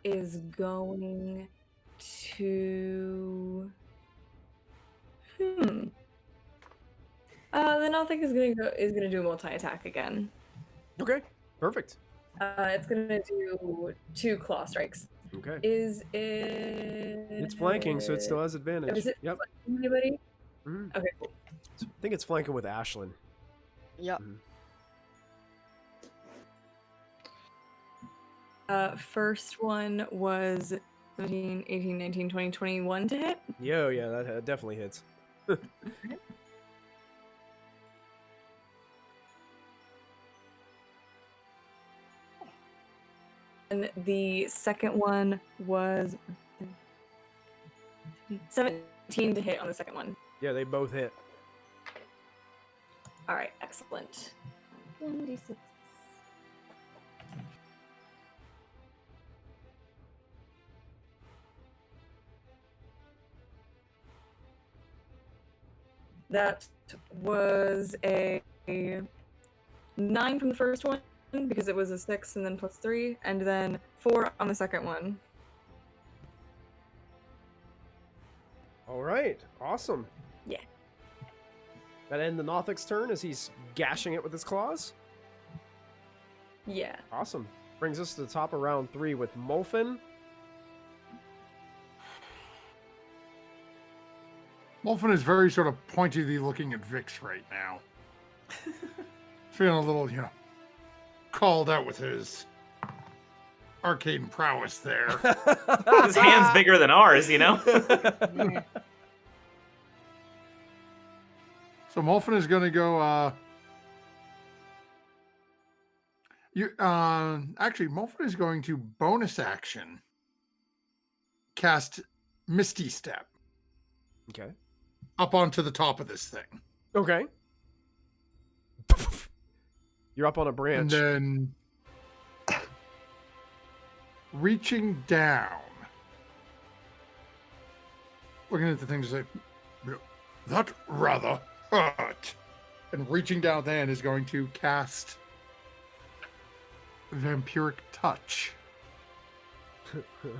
is going to. The Nothic is gonna do a multi-attack again. Okay. Perfect. It's gonna do 2 claw strikes. Okay. Is it? It's flanking, so it still has advantage. Is it Yep. flanking anybody? Mhm. Okay, cool. I think it's flanking with Ashlyn. Yep. First one was 17, 18, 19, 20, 21 to hit. Yeah, that definitely hits. And the second one was 17 to hit on the second one. Yeah, they both hit. All right, excellent. 1d6. That was a 9 from the first one because it was a 6 and then plus 3, and then 4 on the second one. All right. Awesome. Yeah. That end the Nothic's turn as he's gashing it with his claws. Yeah. Awesome. Brings us to the top of round 3 with Molfin. Molfin is very sort of pointedly looking at Vix right now. Feeling a little, called out with his arcane prowess there. His hand's bigger than ours, you know? So Molfin is going to go, actually, Molfin is going to bonus action cast Misty Step Okay. up onto the top of this thing. Okay. You're up on a branch. And then reaching down, looking at the thing to say, that rather hurt. And reaching down then is going to cast Vampiric Touch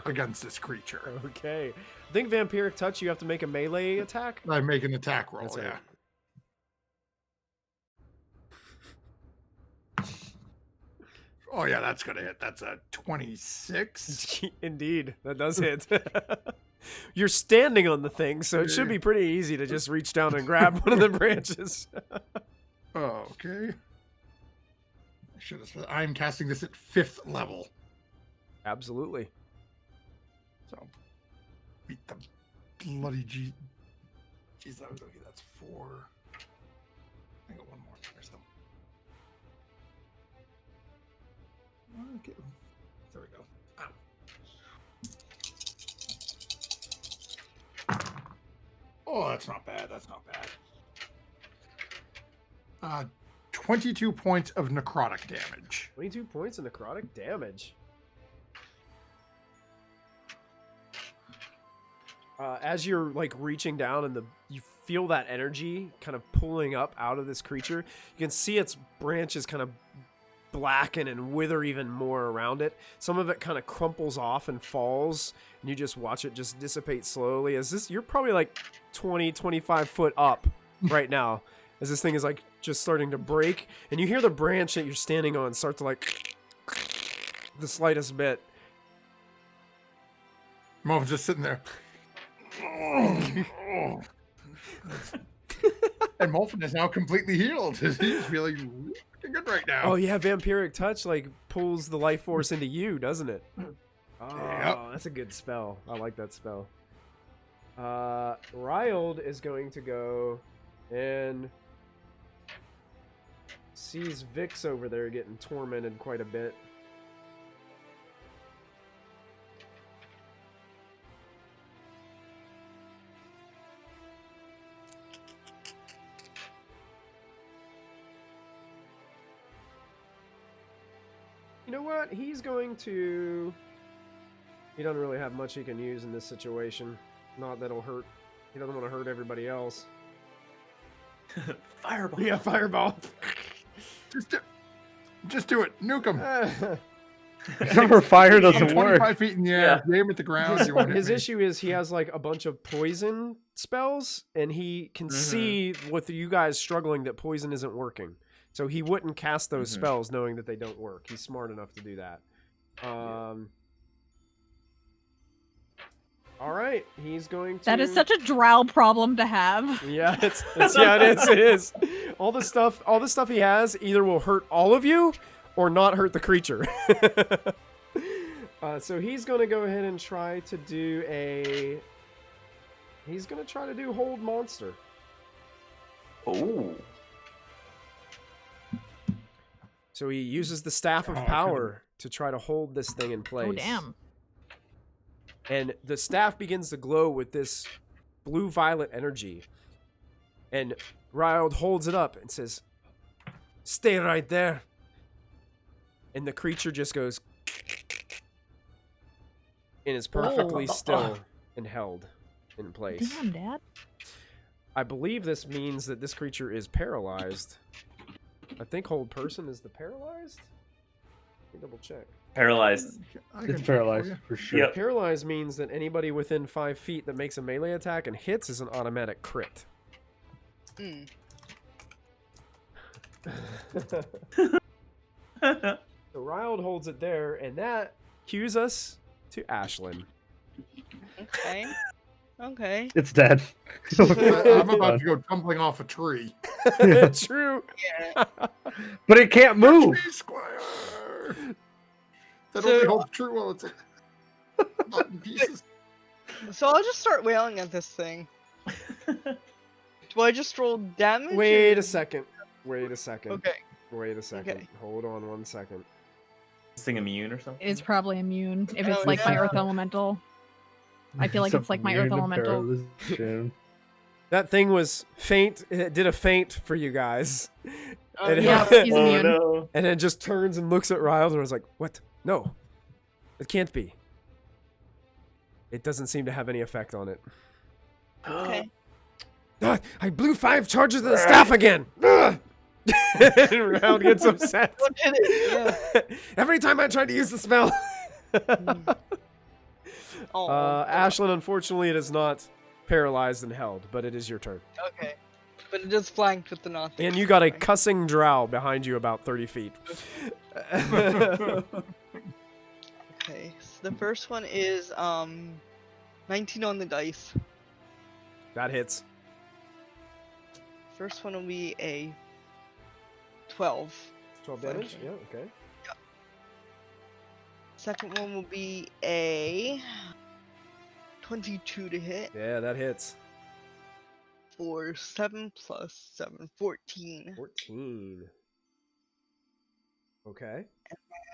against this creature. Okay. I think Vampiric Touch, you have to make a melee attack. I make an attack roll, That's yeah. it. Oh, yeah, that's going to hit. That's a 26. Indeed, that does hit. You're standing on the thing, so it should be pretty easy to just reach down and grab one of the branches. Okay. I should have said, I'm casting this at 5th level. Absolutely. So, beat the bloody G. Jeez, that was okay. That's 4. I got one more. There's them. Okay. There we go. Ow. Oh, that's not bad. That's not bad. 22 points of necrotic damage. 22 points of necrotic damage. As you're like reaching down and you feel that energy kind of pulling up out of this creature, you can see its branches kind of blacken and wither even more around it. Some of it kind of crumples off and falls, and you just watch it just dissipate slowly. You're probably like 20-25 foot up right now as this thing is like just starting to break, and you hear the branch that you're standing on start to like the slightest bit. Mom's just sitting there. And Molfin is now completely healed. He's feeling really good right now. Oh yeah, Vampiric Touch like pulls the life force into you, doesn't it? Oh, Yep. That's a good spell. I like that spell. Ryled is going to go and sees Vix over there getting tormented quite a bit. You know what? He's going to... He doesn't really have much he can use in this situation. Not that'll hurt. He doesn't want to hurt everybody else. Fireball. Yeah, fireball. Just do it. Nuke him. Summer fire I'm doesn't 25 work. feet in the air. You aim at the ground. You won't hit His me. issue is he has like a bunch of poison spells, and he can see with you guys struggling that poison isn't working. So he wouldn't cast those spells knowing that they don't work. He's smart enough to do that. All right, he's going to. That is such a drow problem to have. Yeah, it is. It is. All the stuff he has either will hurt all of you or not hurt the creature. So he's going to go ahead and try to do a. He's going to try to do hold monster. Oh. So he uses the staff of power to try to hold this thing in place. Oh, damn. And the staff begins to glow with this blue-violet energy. And Rild holds it up and says, "Stay right there." And the creature just goes and is perfectly still and held in place. Damn, Dad. I believe this means that this creature is paralyzed. I think hold person is the paralyzed? Let me double check. Paralyzed. It's paralyzed for sure. Yep. Paralyzed means that anybody within 5 feet that makes a melee attack and hits is an automatic crit. Hmm. So Rild holds it there, and that cues us to Ashlyn. Okay. Okay. It's dead. I'm about to go tumbling off a tree. True. Yeah. But it can't move. Tree square. That So- only holds true while it's not in pieces. So I'll just start wailing at this thing. Do I just roll damage? Wait or- a second. Wait a second. Okay. Wait a second. Okay. Hold on 1 second. This thing immune or something? It's probably immune if it's Oh, like my yeah. earth elemental. I feel like it's like my earth elemental. That thing was faint. It did a feint for you guys. Oh, And it- Yeah, Oh he's immune. no. And then just turns and looks at Rild and was like, "What? No. It can't be." It doesn't seem to have any effect on it. Okay. Ah, I blew 5 charges of the staff again. Ah! And Rild gets upset. What did it? Yeah. Every time I tried to use the spell. Oh. Ashlyn, unfortunately, it is not paralyzed and held, but it is your turn. Okay. But it is flanked with the nothing. And you got a cussing drow behind you about 30 feet. Okay. So the first one is 19 on the dice. That hits. First one will be a 12. 12 damage? Okay. Yeah, okay. Second one will be a 22 to hit Yeah, that hits. for 7 plus 7, 14. 14. Okay.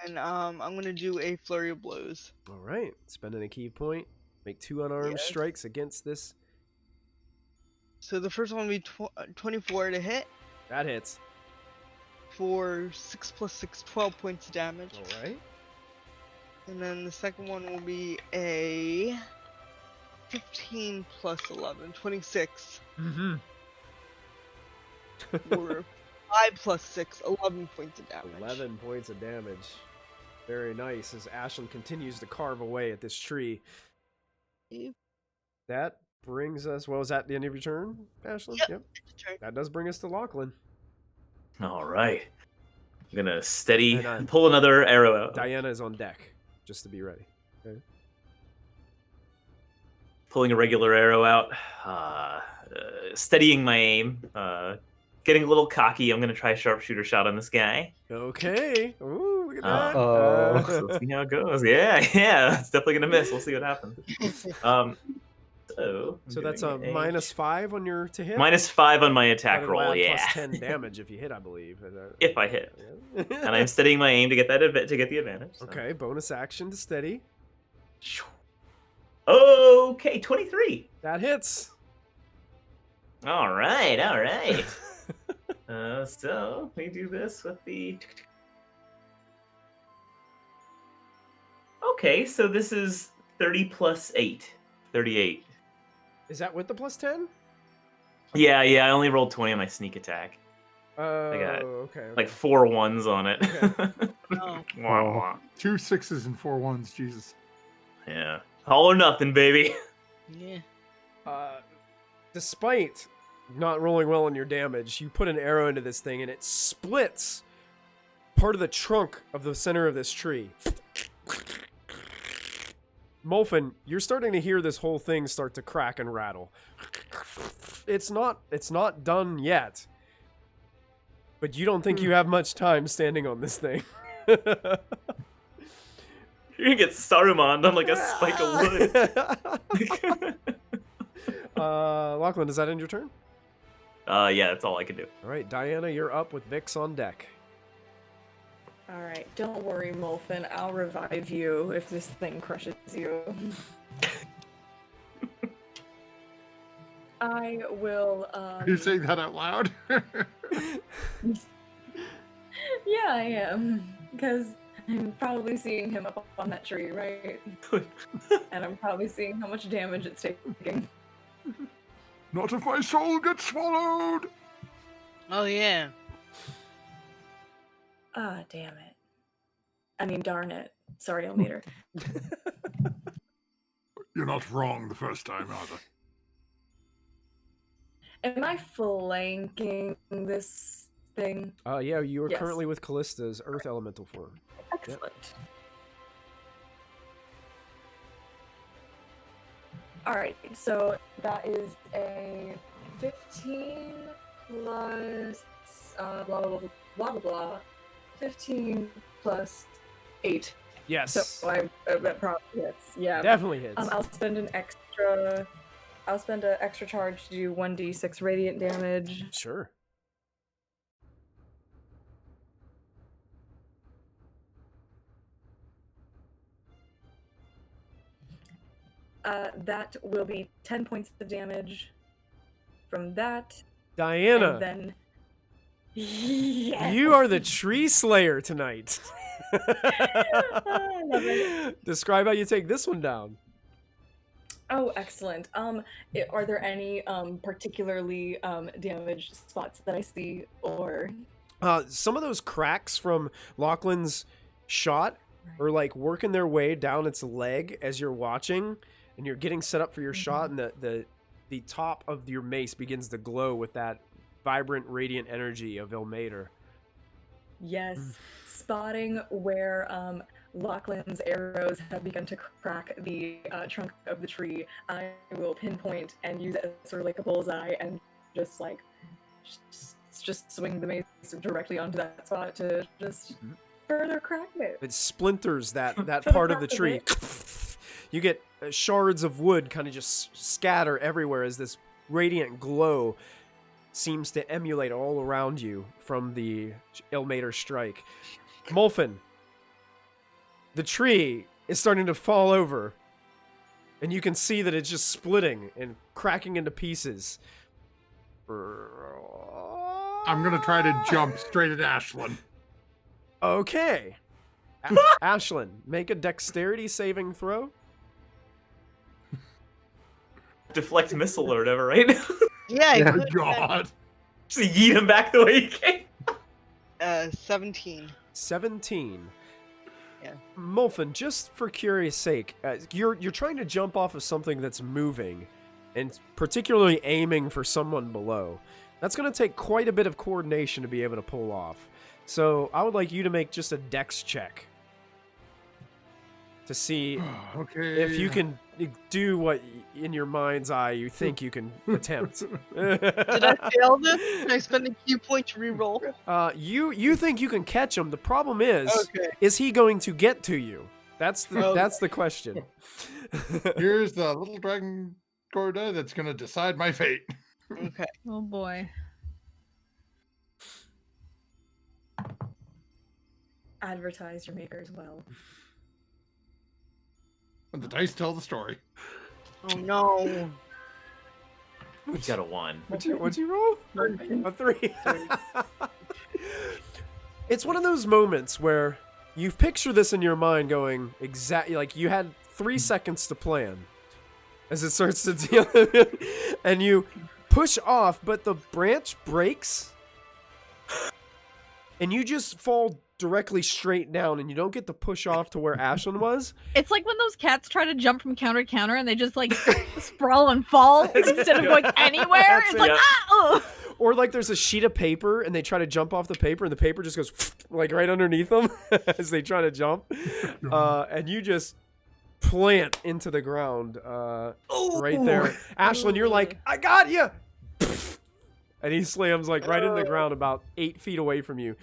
And I'm gonna do a flurry of blows. All right. Spending a key point. Make 2 unarmed Yes. strikes against this. So the first one will be 24 to hit That hits. for 6 plus 6, 12 points of damage. All right. And then the second one will be a 15 plus 11, 26 Mm-hmm. for 5 plus 6, 11 points of damage. 11 points of damage. Very nice as Ashlyn continues to carve away at this tree. Yep. That brings us... Well, is that the end of your turn, Ashlyn? Yep. Turn. That does bring us to Lachlan. All right. I'm gonna steady And, pull another arrow out. Diana is on deck, just to be ready. Pulling a regular arrow out. Steadying my aim. Getting a little cocky. I'm gonna try a sharpshooter shot on this guy. Okay. Ooh, look at that. Uh-oh. So let's see how it goes. Yeah. It's definitely gonna miss. We'll see what happens. So I'm So that's a doing -5 on your to hit? -5 on my attack That'll roll. add Yeah. Plus 10 damage if you hit, I believe. If I hit. Yeah. And I'm steadying my aim to get that to get the advantage. So. Okay, bonus action to steady. Okay, 23. That hits. All right. So we do this with the Okay, so this is 30 plus 8. 38. Is that with the plus 10? Yeah, I only rolled 20 on my sneak attack. Oh, got, okay. Like 4 1s on it. Okay. Oh. Wah, wah. 2 6s and 4 1s. Jesus. Yeah. All or nothing, baby. Yeah. Despite not rolling well on your damage, you put an arrow into this thing and it splits part of the trunk of the center of this tree. Molfin, you're starting to hear this whole thing start to crack and rattle. It's not done yet. But you don't think you have much time standing on this thing. You're gonna get Saruman on like a spike of wood. Lachlan, does that end your turn? Yeah, that's all I can do. All right, Diana, you're up with Vix on deck. All right, don't worry, Molfin. I'll revive you if this thing crushes you. I will. Are you saying that out loud? Yeah, I am. Because I'm probably seeing him up on that tree, right? And I'm probably seeing how much damage it's taking. Not if my soul gets swallowed! Oh yeah. Ah, damn it. I mean, darn it. Sorry, Elmeter. You're not wrong the first time, either. Am I flanking this thing? Yeah, you are Yes. currently with Callista's Earth Elemental form. Excellent. Alright, so that is a 15 plus blah blah blah blah blah blah. 15 plus 8. Yes. So that probably hits. Yeah. Definitely hits. I'll spend an extra charge to do 1d6 radiant damage. Sure. That will be 10 points of damage from that. Diana, And then yes. you are the tree slayer tonight. I love it. Describe how you take this one down. Oh, excellent. Are there any particularly damaged spots that I see, or Some of those cracks from Lachlan's shot are like working their way down its leg as you're watching, and you're getting set up for your shot, and the top of your mace begins to glow with that vibrant, radiant energy of Ilmater. yes, spotting where Lachlan's arrows have begun to crack the trunk of the tree, I will pinpoint and use it as sort of like a bullseye, and just like just swing the mace directly onto that spot to just further crack it. It splinters that For the part of the top of tree. it. You get shards of wood kind of just scatter everywhere as this radiant glow seems to emulate all around you from the Ilmater strike. Molfin, the tree is starting to fall over, and you can see that it's just splitting and cracking into pieces. I'm gonna try to jump straight at Ashlyn. Okay. Ashlyn, make a dexterity saving throw. Deflect missile or whatever, right? Yeah, I Yeah. could. God. Just yeet him back the way he came. 17. 17. Yeah. Molfin, just for curious sake, you're trying to jump off of something that's moving, and particularly aiming for someone below. That's going to take quite a bit of coordination to be able to pull off. So I would like you to make just a dex check to see Okay. if you can do what in your mind's eye you think you can attempt. Did I fail this? Can I spend a Q point to reroll? You think you can catch him. The problem is Okay. he going to get to you? That's the question. Here's the little dragon Gorda that's gonna decide my fate. Okay. Oh boy. Advertise your makers well. And the dice tell the story. Oh no. We got a 1. What'd you roll? A 3. It's one of those moments where you picture this in your mind going exactly like you had 3 seconds to plan as it starts to deal and you push off, but the branch breaks and you just fall directly straight down and you don't get to push off to where Ashlyn was. It's like when those cats try to jump from counter to counter and they just like sprawl and fall instead of going anywhere. That's It's it. like, ah! Or like there's a sheet of paper and they try to jump off the paper and the paper just goes like right underneath them as they try to jump. And you just plant into the ground right there. Ashlyn, you're like, I got you. And he slams like right in the ground about 8 feet away from you.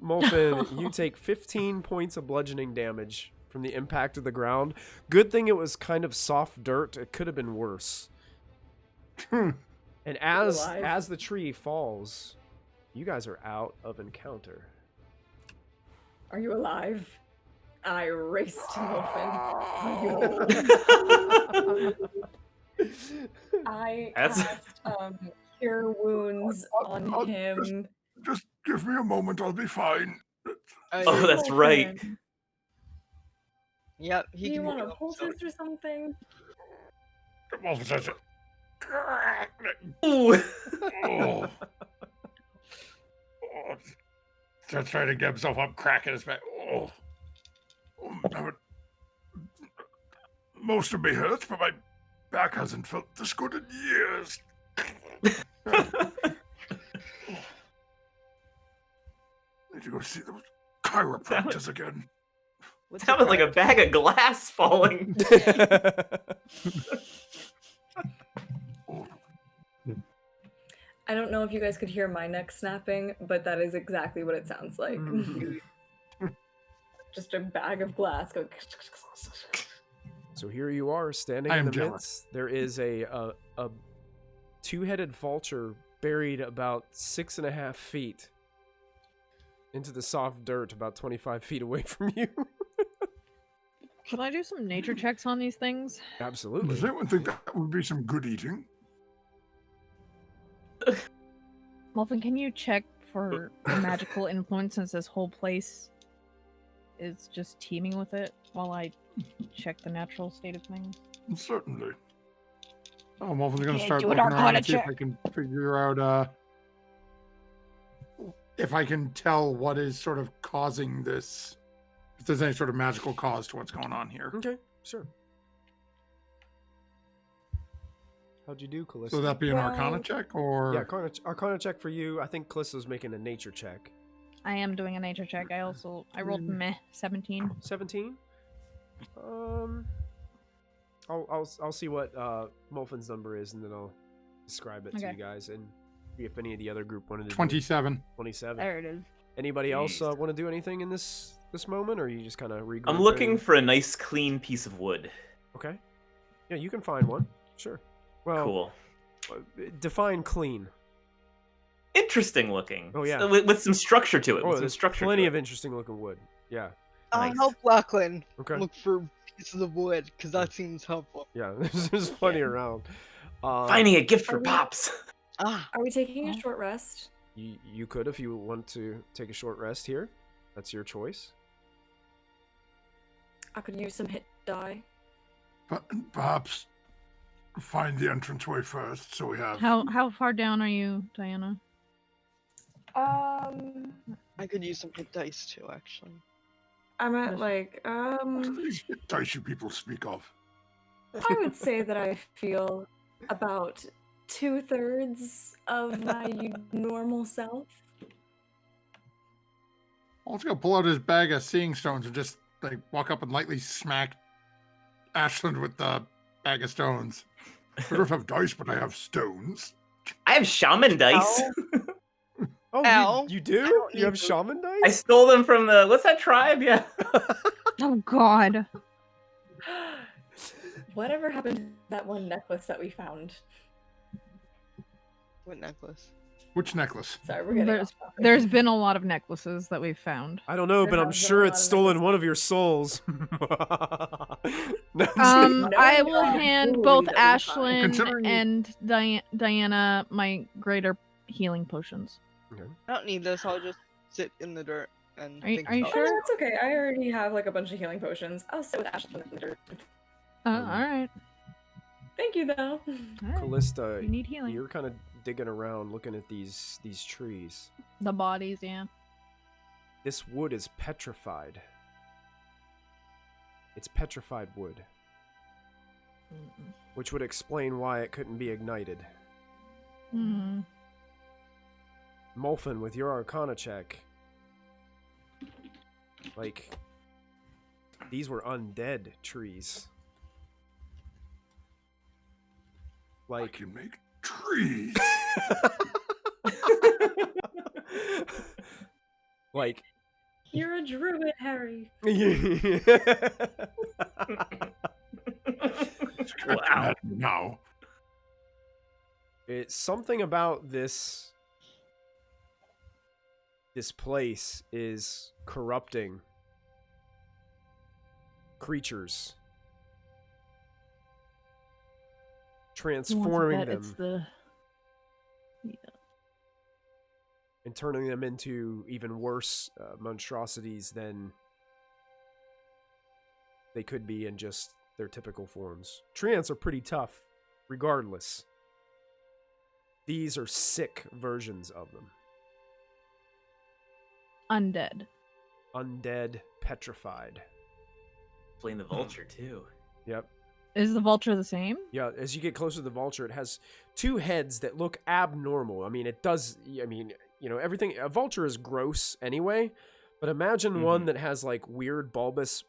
Molten, you take 15 points of bludgeoning damage from the impact of the ground. Good thing it was kind of soft dirt. It could have been worse. And as the tree falls, you guys are out of encounter. Are you alive? I race to Muffin. I cast Cure Wounds on him. Just give me a moment, I'll be fine. Oh, that's right. Yep. Do you want a poultice or something? Ooh. Oh. Just trying to get himself up, cracking his back. Oh. Most of me hurts, but my back hasn't felt this good in years. Need to go see those chiropractors again. Sounded like a bag of glass falling. I don't know if you guys could hear my neck snapping, but that is exactly what it sounds like. Just a bag of glass going. So here you are, standing I in am the jealous. midst. There is a two-headed vulture buried about 6.5 feet into the soft dirt, about 25 feet away from you. Should I do some nature checks on these things? Absolutely. Does anyone think that would be some good eating? Muffin, can you check for a magical influence since this whole place is just teeming with it while I check the natural state of things? Certainly. Oh, I'm also going to Okay, start do an looking around Arcana and see if check. I can figure out if I can tell what is sort of causing this, if there's any sort of magical cause to what's going on here. Okay, sure. How'd you do, Calista? So that be an Well- Arcana check, or Yeah, Arcana check for you. I think Callista's making a nature check. I am doing a nature check. I rolled meh 17. 17. I'll see what Molfin's number is, and then I'll describe it to Okay. you guys, and see if any of the other group wanted to do 27. 27. There it is. Anybody else want to do anything in this moment, or are you just kind of regroup? I'm looking for a nice, clean piece of wood. Okay. Yeah, you can find one. Sure. Well, Cool. define clean. Interesting looking. Oh, yeah. So with some structure to it. Oh, with some there's structure plenty to of it. interesting looking wood. Yeah. I'll Nice. help Lachlan Okay. look for pieces of wood, because that seems helpful. Yeah. There's plenty around. Finding a gift for Pops. Ah, Are we taking a short rest? You could if you want to take a short rest here. That's your choice. I could use some hit die. But perhaps find the entranceway first, so we have. How far down are you, Diana? I could use some hit dice too, actually. I'm at like What are these dice you people speak of? I would say that I feel about 2/3 of my normal self. I'll just go pull out his bag of seeing stones and just like walk up and lightly smack Ashland with the bag of stones. I don't have dice, but I have stones. I have shaman dice. Oh, Ow. you I do? don't You have need to- shaman dice? I stole them from the what's that tribe? Yeah. Oh God. Whatever happened to that one necklace that we found? What necklace? Which necklace? Sorry, we're getting off topic. There's been a lot of necklaces that we've found. I don't know, There but I'm has been a sure lot it's of stolen necklaces. one of your souls. No, No, I will no, hand jewelry both that we find. Ashlyn Considering- and Diana my greater healing potions. I don't need this, I'll just sit in the dirt. and Are you think sure? about Oh, it. no, it's okay. I already have like a bunch of healing potions. I'll sit with Ashlyn in the dirt. All right. Thank you, though. All right. Callista, You need healing. you're kind of digging around looking at these trees. The bodies, yeah. This wood is petrified. It's petrified wood, which would explain why it couldn't be ignited. Hmm. Molfin, with your Arcana check, like, these were undead trees. I Like, can make trees. like, You're a druid, Harry. Wow. Now, It's something about this place is corrupting creatures, transforming them It's the and turning them into even worse monstrosities than they could be in just their typical forms. Treants are pretty tough, regardless. These are sick versions of them. undead. Undead, petrified. Playing the vulture too. Yep. Is the vulture the same? Yeah, as you get closer to the vulture, it has two heads that look abnormal. I mean, it does, I mean, you know, everything, a vulture is gross anyway, but imagine one that has like weird bulbous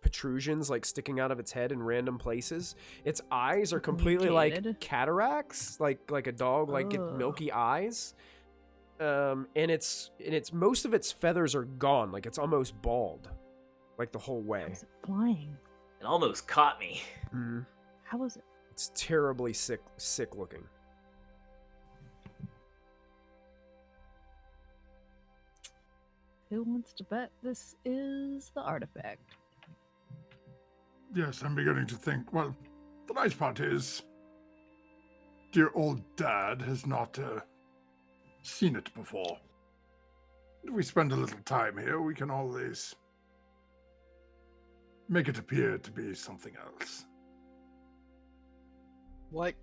protrusions like sticking out of its head in random places. Its eyes are completely like Mutated. cataracts, like a dog, like get Ugh. milky eyes. And it's most of its feathers are gone, like it's almost bald, like the whole way. How's it flying? It almost caught me. Mhm. How is it? It's terribly sick looking. Who wants to bet this is the artifact? yes, I'm beginning to think. Well, the nice part is, dear old dad has not seen it before. If we spend a little time here, we can always make it appear to be something else. What?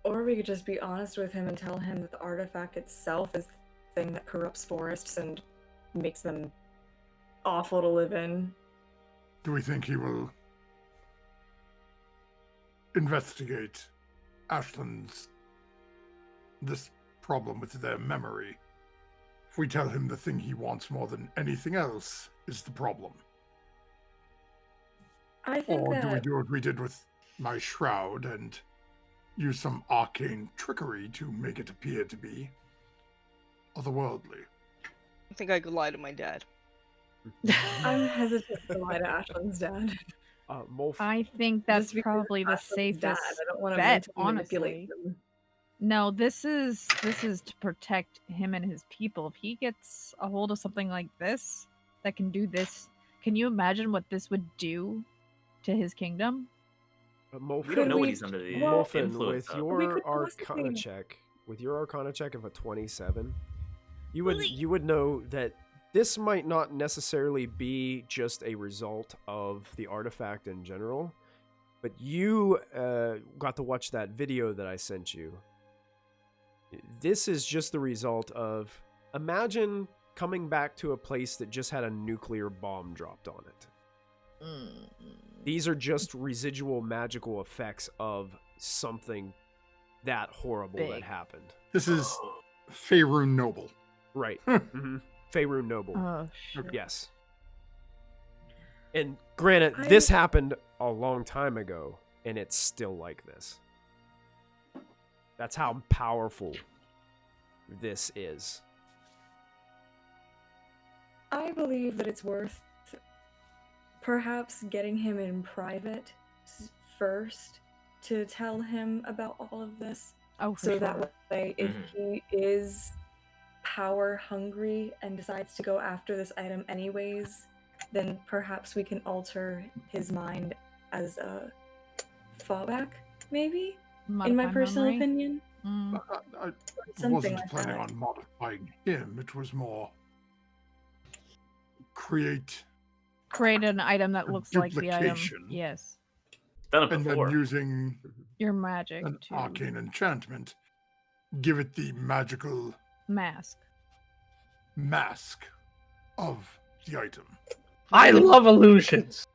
Or we could just be honest with him and tell him that the artifact itself is the thing that corrupts forests and makes them awful to live in. Do we think he will investigate Ashland's this problem with their memory? If we tell him the thing he wants more than anything else is the problem. I think Or do we that do what we did with my shroud and use some arcane trickery to make it appear to be otherworldly? I think I could lie to my dad. I'm hesitant to lie to Ashlyn's dad. Molf, I think that's Just because probably the Ashlyn's safest dad, I don't want to bet, manipulate honestly. them. No, this is to protect him and his people. If he gets a hold of something like this that can do this, can you imagine what this would do to his kingdom? Molfin, We don't know what we- he's under the well, Molfin, influence with of. We your could Arcana possibly- check, of a 27, you would know that this might not necessarily be just a result of the artifact in general, but you got to watch that video that I sent you. This is just the result of, imagine coming back to a place that just had a nuclear bomb dropped on it. These are just residual magical effects of something that horrible that Big. happened. This is Faerun Noble. Right. Mm-hmm. Faerun Noble. Oh shit. Yes. And granted, I- this happened a long time ago, and it's still like this. That's how powerful this is. I believe that it's worth perhaps getting him in private first to tell him about all of this. Oh, for So sure. that way, if Mhm. he is power hungry and decides to go after this item anyways, then perhaps we can alter his mind as a fallback, maybe? In my Modify personal memory. opinion. Mm. I Something wasn't like planning that. on modifying him. It was more create Create an item that looks like the item. duplication. Yes. Done it and before. then using Your magic an to arcane enchantment, give it the magical mask. mask of the item. I love illusions.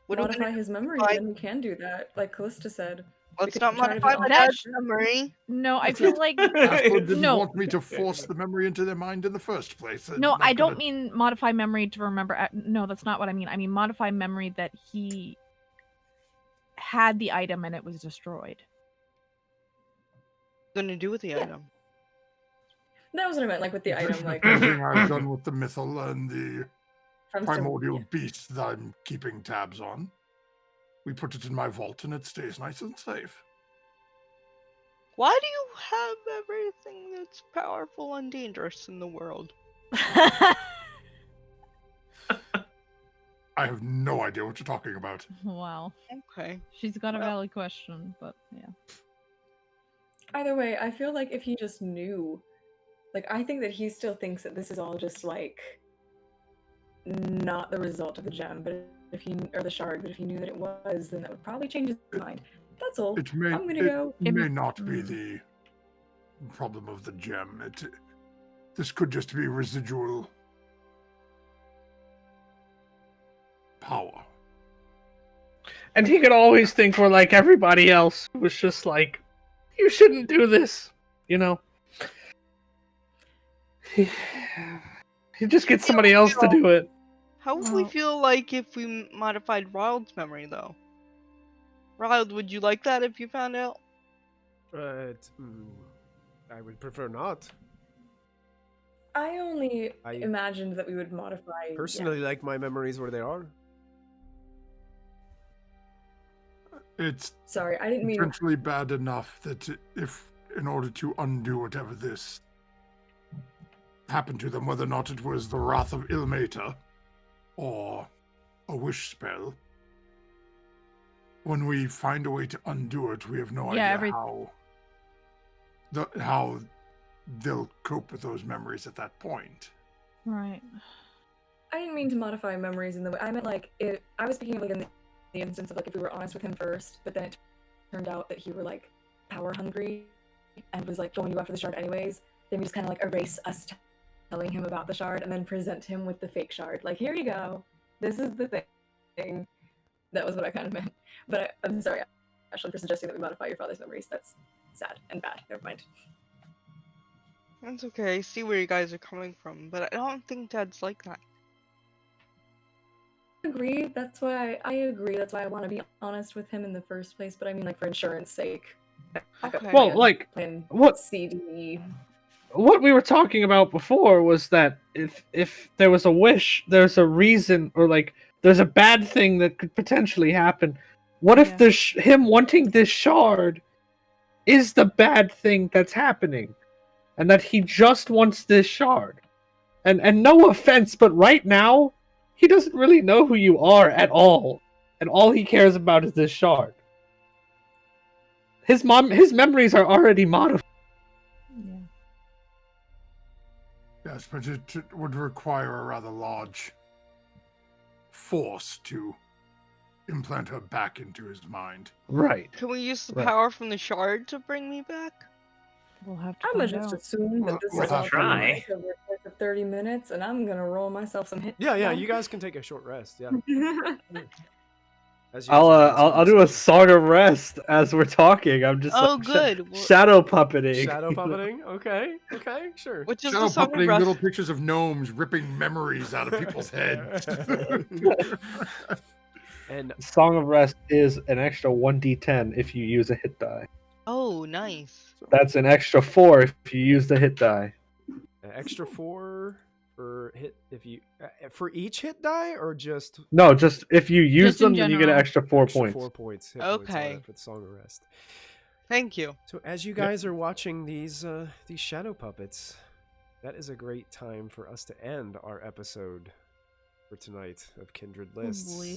What are we Modify gonna his memory, modify- then we can do that, like Callista said. Let's could not try to modify be my That dad's memory. No, I feel like Ashlyn didn't No. want me to force the memory into their mind in the first place. I'm no, not I don't gonna- mean modify memory to remember. No, that's not what I mean. I mean modify memory that he had the item and it was destroyed. Gonna do with the item. That was what I meant, like with the item, like Everything I've done with the mythal and the from primordial beast that I'm keeping tabs on. We put it in my vault and it stays nice and safe. Why do you have everything that's powerful and dangerous in the world? I have no idea what you're talking about. Wow. Okay. She's got a Well- valid question, but yeah. Either way, I feel like if he just knew, like I think that he still thinks that this is all just like not the result of the gem, but if he or the shard, but if he knew that it was, then that would probably change his mind. That's all. It may, I'm gonna it go. may not be the problem of the gem. This could just be residual power. And he could always think we're like everybody else. It was just like, you shouldn't do this. You know? He just gets somebody else to do it. How would we Well- feel like if we modified Wild's memory, though? Wild, would you like that if you found out? I would prefer not. I only I imagined that we would modify. yeah. personally like my memories where they are. It's Sorry, I didn't mean. potentially bad enough that if, in order to undo whatever this happened to them, whether or not it was the wrath of Ilmater or a wish spell, when we find a way to undo it, we have no Yeah, idea how they'll cope with those memories at that point. Right. I didn't mean to modify memories in the way I meant like it. I was speaking of like in the instance of like if we were honest with him first, but then it turned out that he were like power hungry and was like going to go after the shard anyways. Then we just kind of like erase us telling him about the shard and then present him with the fake shard. Like here you go, this is the thing. That was what I kind of meant. But I'm sorry, Ashley, for suggesting that we modify your father's memories. That's sad and bad. Never mind. That's okay. I see where you guys are coming from, but I don't think Dad's like that. Agree. That's why I agree. That's why I want to be honest with him in the first place. But I mean, like for insurance sake. backup Okay. Well, plan, like, plan what C, D, E. what we were talking about before was that if there was a wish, there's a reason, or like there's a bad thing that could potentially happen. What if Yeah. him wanting this shard is the bad thing that's happening, and that he just wants this shard? And no offense, but right now he doesn't really know who you are at all, and all he cares about is this shard. His memories are already modified. Yeah. Yes, but it would require a rather large force to implant her back into his mind. Right. Can we use the Right. power from the shard to bring me back? We'll have to I'm gonna find just out. assume Well, that this let's is all try. nice over the course of 30 minutes, and I'm gonna roll myself some hit. Yeah, dice. you guys can take a short rest. Yeah. As you I'll guys have I'll do a conversation. song of rest as we're talking. I'm just Oh, like, good. Well, shadow puppeting. Shadow puppeting. Okay. Okay. Sure. which is Shadow the song of puppeting rest. little pictures of gnomes ripping memories out of people's heads. And Song of rest is an extra 1d10 if you use a hit die. Oh, nice. That's an extra 4 if you use the hit die. an extra 4 for hit if you for each hit die or just No, just if you use Just in them, then you get an general. extra 4 extra points. 4 points. Hit points on Okay. it for the song of rest. Thank you. So as you guys are watching these shadow puppets, that is a great time for us to end our episode for tonight of Kindred Lists. boy.